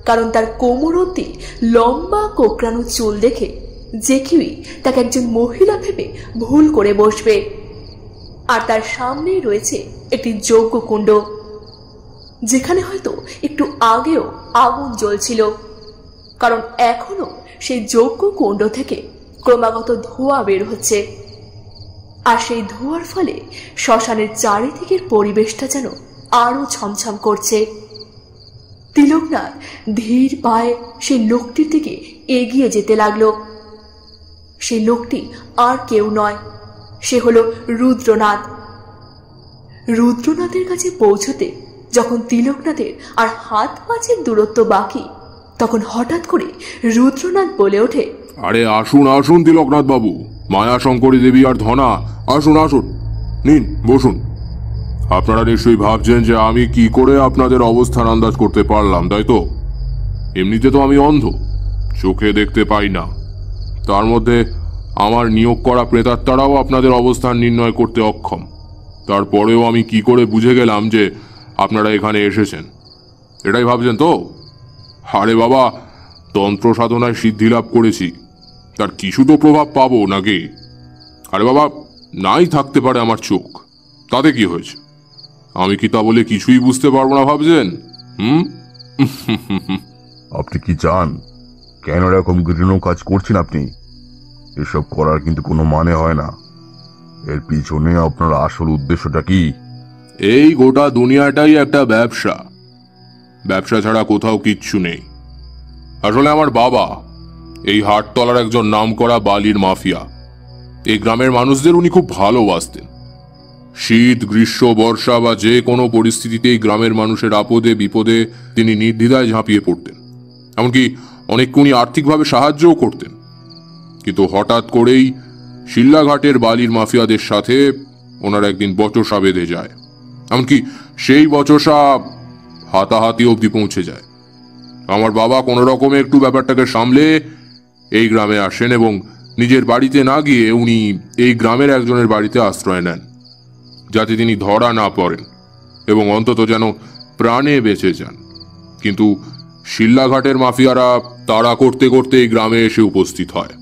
কারণ তার কোমর অবধি লম্বা কোকড়ানো চুল দেখে যে কেউই তাকে একজন মহিলা ভেবে ভুল করে বসবে। আর তার সামনেই রয়েছে একটি যজ্ঞকুণ্ড, যেখানে হয়তো একটু আগেও আগুন জ্বলছিল, কারণ এখনো সেই যজ্ঞকুণ্ড থেকে ক্রমাগত ধোঁয়া বের হচ্ছে। আর সেই ধোঁয়ার ফলে শ্মশানের চারিদিকের পরিবেশটা যেন আরো ছমছম করছে। তিলকনাথ ধীর পায়ে সেই লোকটির দিকে এগিয়ে যেতে লাগলো। সেই লোকটি আর কেউ নয়, সে হলো রুদ্রনাথ। রুদ্রনাথের কাছে পৌঁছতে যখন তিলকনাথের আর হাত পাঁচের দূরত্ব বাকি, তখন হঠাৎ করে রুদ্রনাথ বলে ওঠে, আরে আসুন আসুন তিলকনাথ বাবু, মায়াশঙ্করী দেবী আর ধনা, আসুন আসুন, নিন বসুন। আপনারা নিশ্চয়ই ভাবছেন যে আমি কি করে আপনাদের অবস্থান আন্দাজ করতে পারলাম, তাই তো? এমনিতে তো আমি অন্ধ, চোখে দেখতে পাই না। তার মধ্যে আমার নিয়োগ করা প্রেতাত্মারাও আপনাদের অবস্থান নির্ণয় করতে অক্ষম। তারপরেও আমি কি করে বুঝে গেলাম যে আপনারা এখানে এসেছেন, এটাই ভাবছেন তো? আরে বাবা, তন্ত্র সাধনায় সিদ্ধি লাভ করেছি, তার কিছু তো প্রভাব পাবো নাকি? আরে বাবা, নাই থাকতে পারে আমার চোখ, তাতে কি হয়েছে? আমি কি তা বলে কিছুই বুঝতে পারবো না ভাবছেন? আপনি কি চান? কেন এরকম ঘৃণ্য কাজ করছেন আপনি? এসব করার কিন্তু কোনো মানে হয় না। এর পিছনে আপনার আসল উদ্দেশ্যটা কি? এই গোটা দুনিয়াটাই একটা ব্যবসা, ব্যবসা ছাড়া কোথাও কিচ্ছু নেই। আসলে আমার বাবা এই হাটতলার একজন নামকরা বালির মাফিয়া। এই গ্রামের মানুষদের উনি খুব ভালোবাসতেন। শীত, গ্রীষ্ম, বর্ষা বা যে কোনো পরিস্থিতিতেই গ্রামের মানুষের আপদে বিপদে তিনি নির্দ্বিধায় ঝাঁপিয়ে পড়তেন। এমনকি অনেককে উনি আর্থিকভাবে সাহায্যও করতেন। কিন্তু হঠাৎ করেই শিল্লাঘাটের বালির মাফিয়াদের সাথে ওনার একদিন বচসা বেঁধে যায়। এমনকি সেই বচসা হাতাহাতি অবধি পৌঁছে যায়। আমার বাবা কোনো রকমে একটু ব্যাপারটাকে সামলে এই গ্রামে আসেন এবং নিজের বাড়িতে না গিয়ে উনি এই গ্রামের একজনের বাড়িতে আশ্রয় নেন, যাতে তিনি ধরা না পড়েন এবং অন্তত যেন প্রাণে বেঁচে যান। কিন্তু শিল্লাঘাটের মাফিয়ারা তাড়া করতে করতে এই গ্রামে এসে উপস্থিত হয়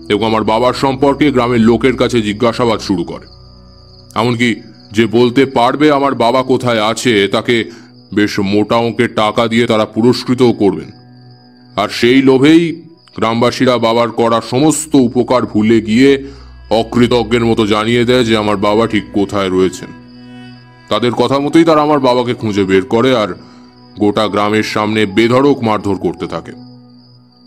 এবং আমার বাবার সম্পর্কে গ্রামের লোকের কাছে জিজ্ঞাসাবাদ শুরু করে। এমনকি যে বলতে পারবে আমার বাবা কোথায় আছে তাকে বেশ মোটা অঙ্কের টাকা দিয়ে তারা পুরস্কৃতও করবেন। আর সেই লোভেই গ্রামবাসীরা বাবার করা সমস্ত উপকার ভুলে গিয়ে অকৃতজ্ঞের মতো জানিয়ে দেয় যে আমার বাবা ঠিক কোথায় রয়েছেন। তাদের কথা মতোই তারা আমার বাবাকে খুঁজে বের করে আর গোটা গ্রামের সামনে বেধড়ক মারধর করতে থাকে।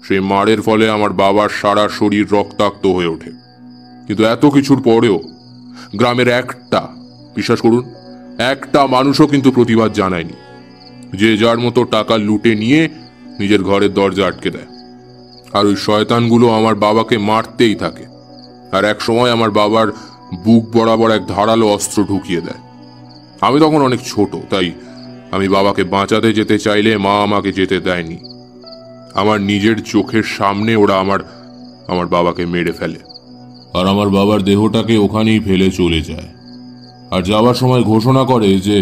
সেই মারের ফলে আমার বাবার সারা শরীর রক্তাক্ত হয়ে ওঠে। কিন্তু এত কিছুর পরেও গ্রামের বিশ্বাস করুন, একটা মানুষও কিন্তু প্রতিবাদ জানায়নি। যে যার মতো টাকা লুটে নিয়ে নিজের ঘরের দরজা আটকে দেয়। আর ওই শয়তানগুলো আমার বাবাকে মারতেই থাকে। আর এক সময় আমার বাবার বুক বরাবর এক ধারালো অস্ত্র ঢুকিয়ে দেয়। আমি তখন অনেক ছোট, তাই আমি বাবাকে বাঁচাতে যেতে চাইলে মা আমাকে যেতে দেয়নি। আমার নিজের চোখের সামনে ওরা আমার বাবাকে মেরে ফেলে আর আমার বাবার দেহটাকে ওখানেই ফেলে চলে যায়। আর যাওয়ার সময় ঘোষণা করে যে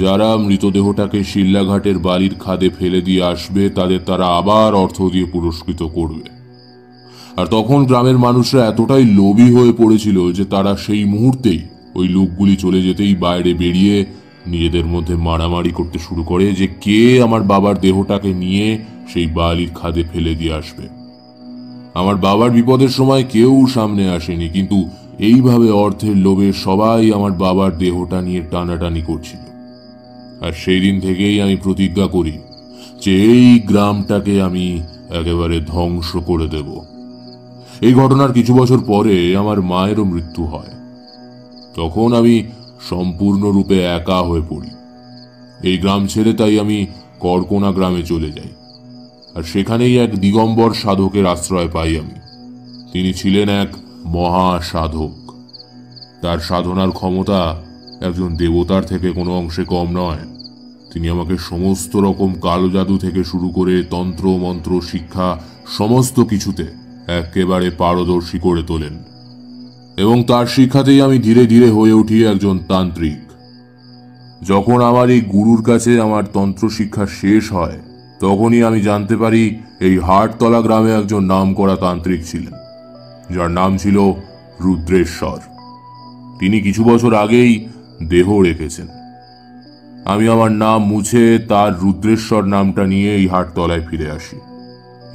যারা মৃতদেহটাকে শিল্লাঘাটের বালির খাদে ফেলে দিয়ে আসবে তাদের তারা আবার অর্থ দিয়ে পুরস্কৃত করবে। আর তখন গ্রামের মানুষরা এতটাই লোভী হয়ে পড়েছিল যে তারা সেই মুহূর্তেই ওই লোকগুলি চলে যেতেই বাইরে বেরিয়ে নিজেদের মধ্যে মারামারি করতে শুরু করে যে কে আমার বাবার দেহটাকে নিয়ে সেই বালির খাদে ফেলে দিয়ে আসবে। আমার বাবার বিপদের সময় কেউ সামনে আসেনি, কিন্তু এইভাবে অর্থের লোভে সবাই আমার বাবার দেহটা নিয়ে টানাটানি করছিল। আর সেই দিন থেকেই আমি প্রতিজ্ঞা করি যে এই গ্রামটাকে আমি একেবারে ধ্বংস করে দেব। এই ঘটনার কিছু বছর পরে আমার মায়েরও মৃত্যু হয়। তখন আমি সম্পূর্ণরূপে একা হয়ে পড়ি। এই গ্রাম ছেড়ে তাই আমি করকোনা গ্রামে চলে যাই। আর সেখানেই এক দিগম্বর সাধকের আশ্রয় পাই আমি। তিনি ছিলেন এক মহা সাধক। তার সাধনার ক্ষমতা একজন দেবতার থেকে কোনো অংশে কম নয়। তিনি আমাকে সমস্ত রকম কালো জাদু থেকে শুরু করে তন্ত্র মন্ত্র শিক্ষা সমস্ত কিছুতে একেবারে পারদর্শী করে তোলেন এবং তার শিক্ষাতেই আমি ধীরে ধীরে হয়ে উঠি একজন তান্ত্রিক। যখন আমার এই গুরুর কাছে আমার তন্ত্র শিক্ষা শেষ হয় তখনই আমি জানতে পারি এই হাটতলা গ্রামে একজন নামকরা তান্ত্রিক ছিলেন, যার নাম ছিল রুদ্রেশ্বর। তিনি কিছু বছর আগেই দেহ রেখেছেন। আমি আমার নাম মুছে তার রুদ্রেশ্বর নামটা নিয়ে এই হাটতলায় ফিরে আসি,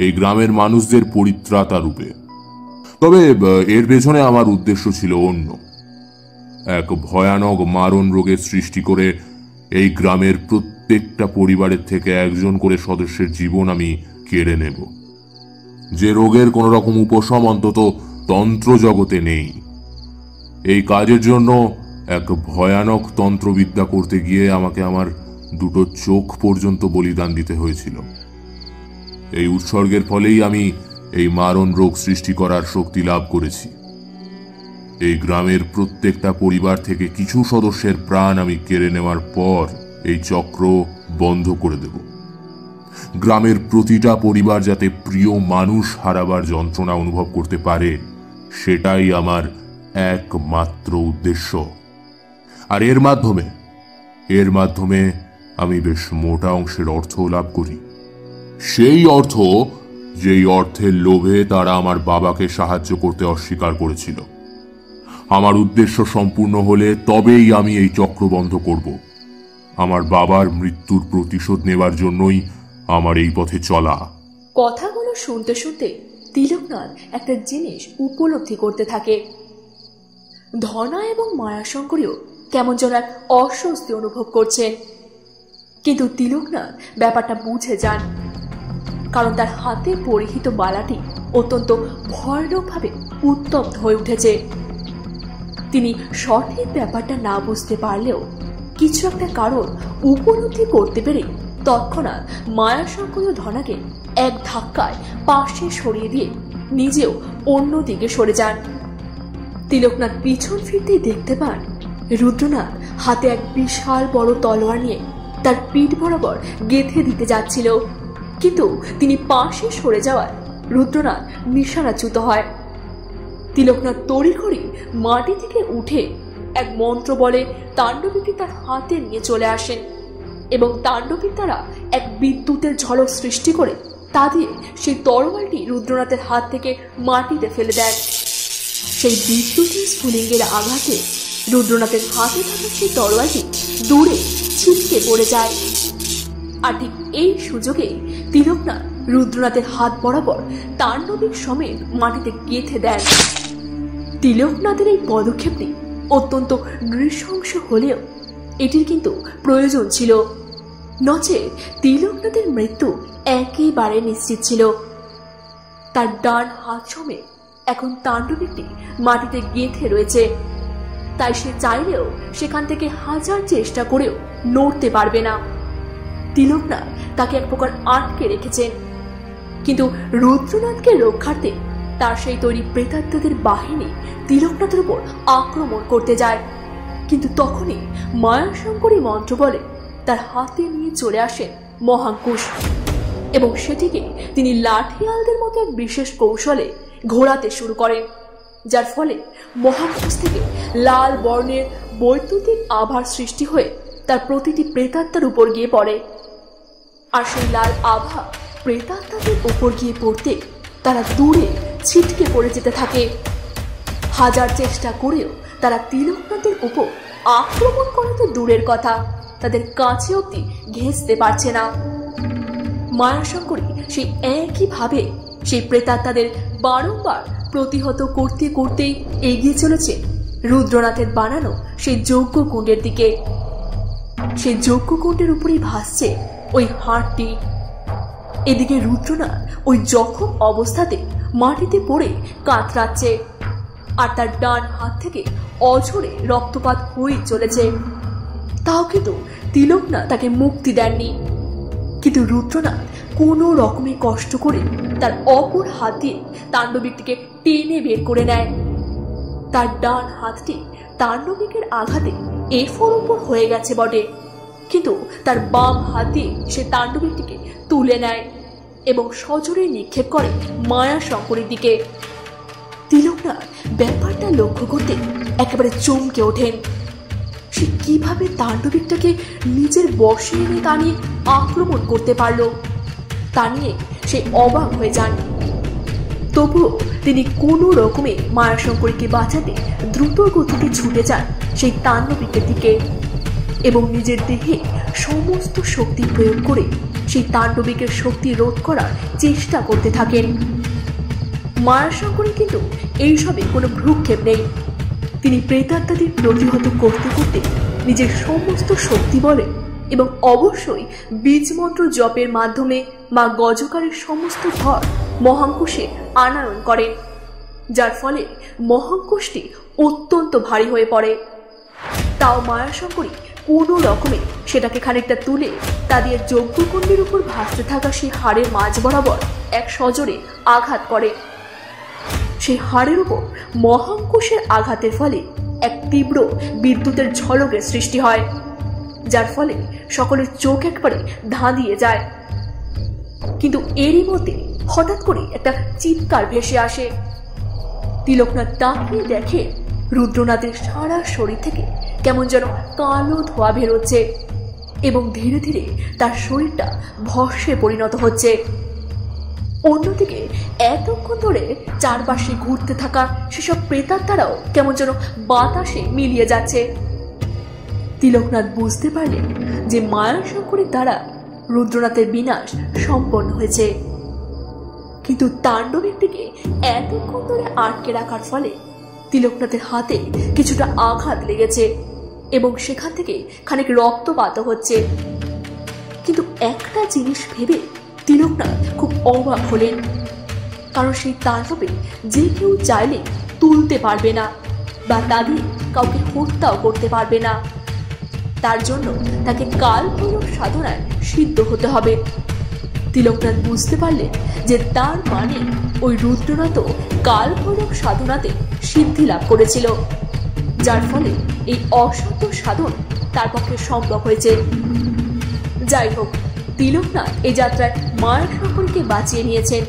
এই গ্রামের মানুষদের পরিত্রাতা রূপে। তবে এর পেছনে আমার উদ্দেশ্য ছিল অন্য। এক ভয়ানক মারণ রোগের সৃষ্টি করে এই গ্রামের প্রত্যেকটা পরিবারের থেকে একজন করে সদস্যের জীবন আমি কেড়ে নেব। যে রোগের কোন রকম উপশম অন্তত তন্ত্র জগতে নেই। এই কাজের জন্য এক ভয়ানক তন্ত্রবিদ্যা করতে গিয়ে আমাকে আমার দুটো চোখ পর্যন্ত বলিদান দিতে হয়েছিল। এই উৎসর্গের ফলেই আমি এই মারণ রোগ সৃষ্টি করার শক্তি লাভ করেছি। এই গ্রামের প্রত্যেকটা পরিবার থেকে কিছু সদস্যের প্রাণ আমি কেড়ে নেওয়ার পর এই চক্র বন্ধ করে দেব। গ্রামের প্রতিটা পরিবার যাতে প্রিয় মানুষ হারাবার যন্ত্রণা অনুভব করতে পারে, সেটাই আমার একমাত্র উদ্দেশ্য। আর এর মাধ্যমে আমি বেশ মোটা অংশের অর্থ লাভ করি। সেই অর্থ যেই অর্থের লোভে তারা আমার বাবাকে সাহায্য করতে অস্বীকার করেছিল। আমার উদ্দেশ্য সম্পূর্ণ হলে তবেই আমি এই চক্র বন্ধ করব। আমার বাবার মৃত্যুর প্রতিশোধ নেবার জন্যই আমার এই পথে চলা। কথাগুলো শুনতে শুনতে তিলকনাথ একটা জিনিস উপলব্ধি করতে থাকে। ধনা এবং মায়াশঙ্করীও কেমন যেন এক অস্বস্তি অনুভব করছেন, কিন্তু তিলকনাথ ব্যাপারটা বুঝে যান, কারণ তার হাতে পরিহিত বালাটি অত্যন্ত ভয়ানকভাবে উত্তপ্ত হয়ে উঠেছে। তিনি সঠিক ব্যাপারটা না বুঝতে পারলেও কিছু একটা কারণ উপলব্ধি করতে পেরে তৎক্ষণাৎ মায়াশঙ্করীয় ধনাকে এক ধাক্কায় পাশে সরিয়ে দিয়ে নিজেও অন্য দিকে সরে যান। তিলকনাথ পিছন ফিরতেই দেখতে পান রুদ্রনাথ হাতে এক বিশাল বড় তলোয়ার নিয়ে তার পিঠ বরাবর গেঁথে দিতে যাচ্ছিল, কিন্তু তিনি পাশে সরে যাওয়ায় রুদ্রনাথ নিশানাচ্যুত হয়। তিলকনাথ তড়িঘড়ি মাটি থেকে উঠে এক মন্ত্র বলে তাণ্ডবীকে তার হাতে নিয়ে চলে আসেন এবং তাণ্ডবীর দ্বারা এক বিদ্যুতের ঝলক সৃষ্টি করে তা দিয়ে সেই তরোয়ালটি রুদ্রনাথের হাত থেকে মাটিতে ফেলে দেয়। সেই বিদ্যুতের স্ফুলিঙ্গের আঘাতে রুদ্রনাথের হাতে থাকা সেই তরোয়ালটি দূরে ছিটকে পড়ে যায়। আর ঠিক এই সুযোগে তিলকনাথ রুদ্রনাথের হাত বরাবর তাণ্ডবিক সমেত মাটিতে গেঁথে দেন। তিলকনাথের এই পদক্ষেপটি অত্যন্ত নৃশংস হলেও এটির কিন্তু প্রয়োজন ছিল, নচেত তিলকনাথের মৃত্যু একেবারে নিশ্চিত ছিল। তার ডান হাত সমেত এখন তাণ্ডবিকটি মাটিতে গেঁথে রয়েছে, তাই সে চাইলেও সেখান থেকে হাজার চেষ্টা করেও নড়তে পারবে না। তিলকনাথ তাকে এক প্রকার আটকে রেখেছেন, কিন্তু রুদ্রনাথকে রক্ষার্থে তার সেই তৈরি প্রেতাত্মাদের বাহিনী তিলকনাথের উপর আক্রমণ করতে যায়। কিন্তু তখনই মায়াশঙ্করী মন্ত্র বলে তার হাতে নিয়ে চলে আসেন মহাঙ্কুশ, এবং সেটিকে তিনি লাঠিয়ালদের মতো এক বিশেষ কৌশলে ঘোরাতে শুরু করেন, যার ফলে মহাঙ্কুশ থেকে লাল বর্ণের বৈদ্যুতিক আভার সৃষ্টি হয়ে তার প্রতিটি প্রেতাত্মার উপর গিয়ে পড়ে। আর সেই লাল আভা প্রেতাত্মাদের উপর গিয়ে পড়তে তারা দূরে ছিটকে পড়ে যেতে থাকে। হাজার চেষ্টা করেও তারা তিলকনাথের উপর আক্রমণ করা তো দূরের কথা, তাদের কাছে অব্দি ঘেঁষতে পারছে না। মায়াশঙ্করী সেই একইভাবে সেই প্রেতাত্মাদের বারংবার প্রতিহত করতে করতেই এগিয়ে চলেছে রুদ্রনাথের বানানো সেই যজ্ঞকুণ্ডের দিকে। সেই যজ্ঞকুণ্ডের উপরেই ভাসছে ওই হাড়টি। এদিকে রুদ্রনাথ ওই জখম অবস্থাতে মাটিতে পড়ে কাতরাচ্ছে, আর তার ডান হাত থেকে অঝরে রক্তপাত হয়ে চলেছে। তাও কিন্তু তিলকনাথ তাকে মুক্তি দেননি। কিন্তু রুদ্রনাথ কোনো রকমে কষ্ট করে তার অপর হাত দিয়ে তাণ্ডবিকটিকে টেনে বের করে নেয়। তার ডান হাতটি তাণ্ডবিকের আঘাতে এফোর ওপর হয়ে গেছে বটে, কিন্তু তার বাম হাত দিয়ে সে তাণ্ডবিকটিকে তুলে নেয় এবং সজোরে নিক্ষেপ করে মায়াশঙ্করীর দিকে। তিলকনাথ ব্যাপারটা লক্ষ্য করতে একেবারে চমকে ওঠেন। সে কিভাবে তাণ্ডবিকটাকে নিজের বশে এনে তা নিয়ে আক্রমণ করতে পারল, তা নিয়ে সে অবাক হয়ে যান। তবুও তিনি কোনো রকমে মায়াশঙ্করীকে বাঁচাতে দ্রুত গতিতে ছুটে যান সেই তাণ্ডবিকের দিকে এবং নিজের দেহে সমস্ত শক্তি প্রয়োগ করে সেই তাণ্ডবিকের শক্তি রোধ করার চেষ্টা করতে থাকেন। মায়াশঙ্করী কিন্তু এইসবে কোনো ভ্রুক্ষেপ নেই। তিনি প্রেতাত্মাদের প্রতিহত করতে করতে নিজের সমস্ত শক্তি বলে এবং অবশ্যই বীজ মন্ত্র জপের মাধ্যমে মা গজকারের সমস্ত ভর মহাঙ্কুশে আনয়ন করেন, যার ফলে মহাঙ্কুশটি অত্যন্ত ভারী হয়ে পড়ে। তাও মায়াশঙ্করী কোনো রকমে সেটাকে খানিকটা তুলে তা দিয়ে যজ্ঞকুণ্ডের উপর ভাসতে থাকা সেই হাড়ের মাঝ বরাবর এক সজোরে আঘাত করে। সেই হাড়ের উপর মহাঙ্কুশের আঘাতের ফলে এক তীব্র বিদ্যুতের ঝলকের সৃষ্টি হয়, যার ফলে সকলের চোখ একবারে ধাঁধিয়ে যায়। কিন্তু এরই মধ্যে হঠাৎ করে একটা চিৎকার ভেসে আসে। তিলকনাথ তাকিয়ে দেখে রুদ্রনাথের সারা শরীর থেকে কেমন যেন কালো ধোঁয়া বেরোচ্ছে এবং ধীরে ধীরে তার শরীরটা ভস্মে পরিণত হচ্ছে। অন্যদিকে এতক্ষণ ধরে চারপাশে ঘুরতে থাকা সেসব প্রেতাত্মারাও কেমন যেন বাতাসে মিলিয়ে যাচ্ছে। তিলকনাথ বুঝতে পারলেন যে মায়াশঙ্করীর দ্বারা রুদ্রনাথের বিনাশ সম্পন্ন হয়েছে, কিন্তু তাণ্ডবিকটিকে এতক্ষণ ধরে আটকে রাখার ফলে তিলকনাথের হাতে কিছুটা আঘাত লেগেছে এবং সেখান থেকে খানিক রক্তপাত হচ্ছে। কিন্তু একটা জিনিস ভেবে তিলকনাথ খুব অবাক হলেন, কারণ সেই তাণ্ডবে যে কেউ চাইলে তুলতে পারবে না বা তাদের কাউকে হত্যাও করতে পারবে না। তার জন্য তাকে কাল ভৈরব সাধনায় সিদ্ধ হতে হবে। তিলকনাথ বুঝতে পারলেন যে তার মানে ওই রুদ্রনাথও কাল ভৈরব সাধনাতে সিদ্ধি লাভ করেছিল, যার ফলে এই অসাধ্য সাধন তার পক্ষে সম্ভব হয়েছে। যাই হোক, তিলকনাথ এই যাত্রায় মায়াশঙ্করীকে বাঁচিয়ে নিয়েছেন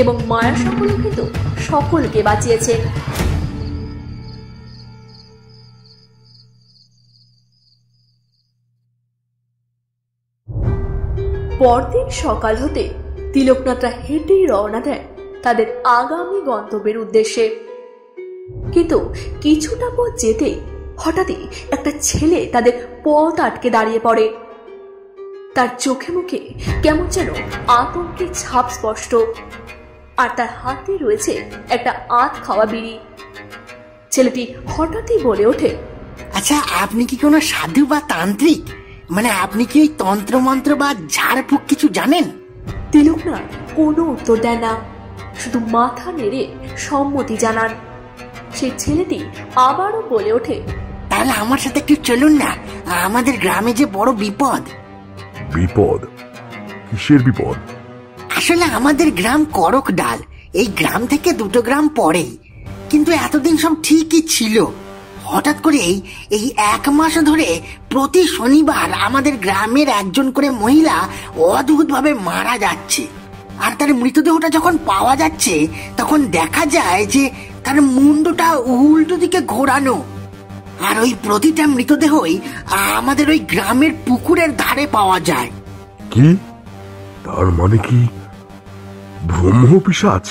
এবং মায়াশঙ্করী কিন্তু সকলকে বাঁচিয়েছেন। পরদিন সকাল হতে তিলকনাথরা হেঁটেই রওনা দেয় তাদের আগামী গন্তব্যের উদ্দেশ্যে। কিন্তু কিছুটা পথ যেতেই হঠাৎই একটা ছেলে তাদের পথ আটকে দাঁড়িয়ে পড়ে। তার চোখে মুখে কেমন যেন আতঙ্কের ছাপ স্পষ্ট, আর তার হাতে রয়েছে একটা আধ খাওয়া বিড়ি। ছেলেটি হঠাৎই বলে ওঠে, আচ্ছা, আপনি কি কোনো সাধু বা তান্ত্রিক? মানে আপনি কি ওই তন্ত্রমন্ত্র বা ঝাড়ফুঁক কিছু জানেন? তিলকনাথ কোনো উত্তর দেয় না, শুধু মাথা নেড়ে সম্মতি জানান। সেই ছেলেটি আবারও বলে ওঠে, তাহলে আমার সাথে একটু চলুন না, আমাদের গ্রামে যে বড় বিপদ। বিপদ? কিসের বিপদ? আসলে আমাদের গ্রাম করকডাল, এই গ্রাম থেকে 2 গ্রাম পরেই, কিন্তু এতদিন সব ঠিকই ছিল। হঠাৎ করে এই 1 মাস ধরে প্রতি শনিবার আমাদের গ্রামের একজন করে মহিলা অদ্ভুতভাবে মারা যাচ্ছে। আর তার মৃতদেহটা যখন পাওয়া যাচ্ছে তখন দেখা যায় যে তার মুন্ডটা উল্টো দিকে ঘোরানো। আর ওই প্রতিটা মৃতদেহই আমাদের ওই গ্রামের পুকুরের ধারে পাওয়া যায়। কি? তার মানে কি ব্রহ্ম পিশাচ?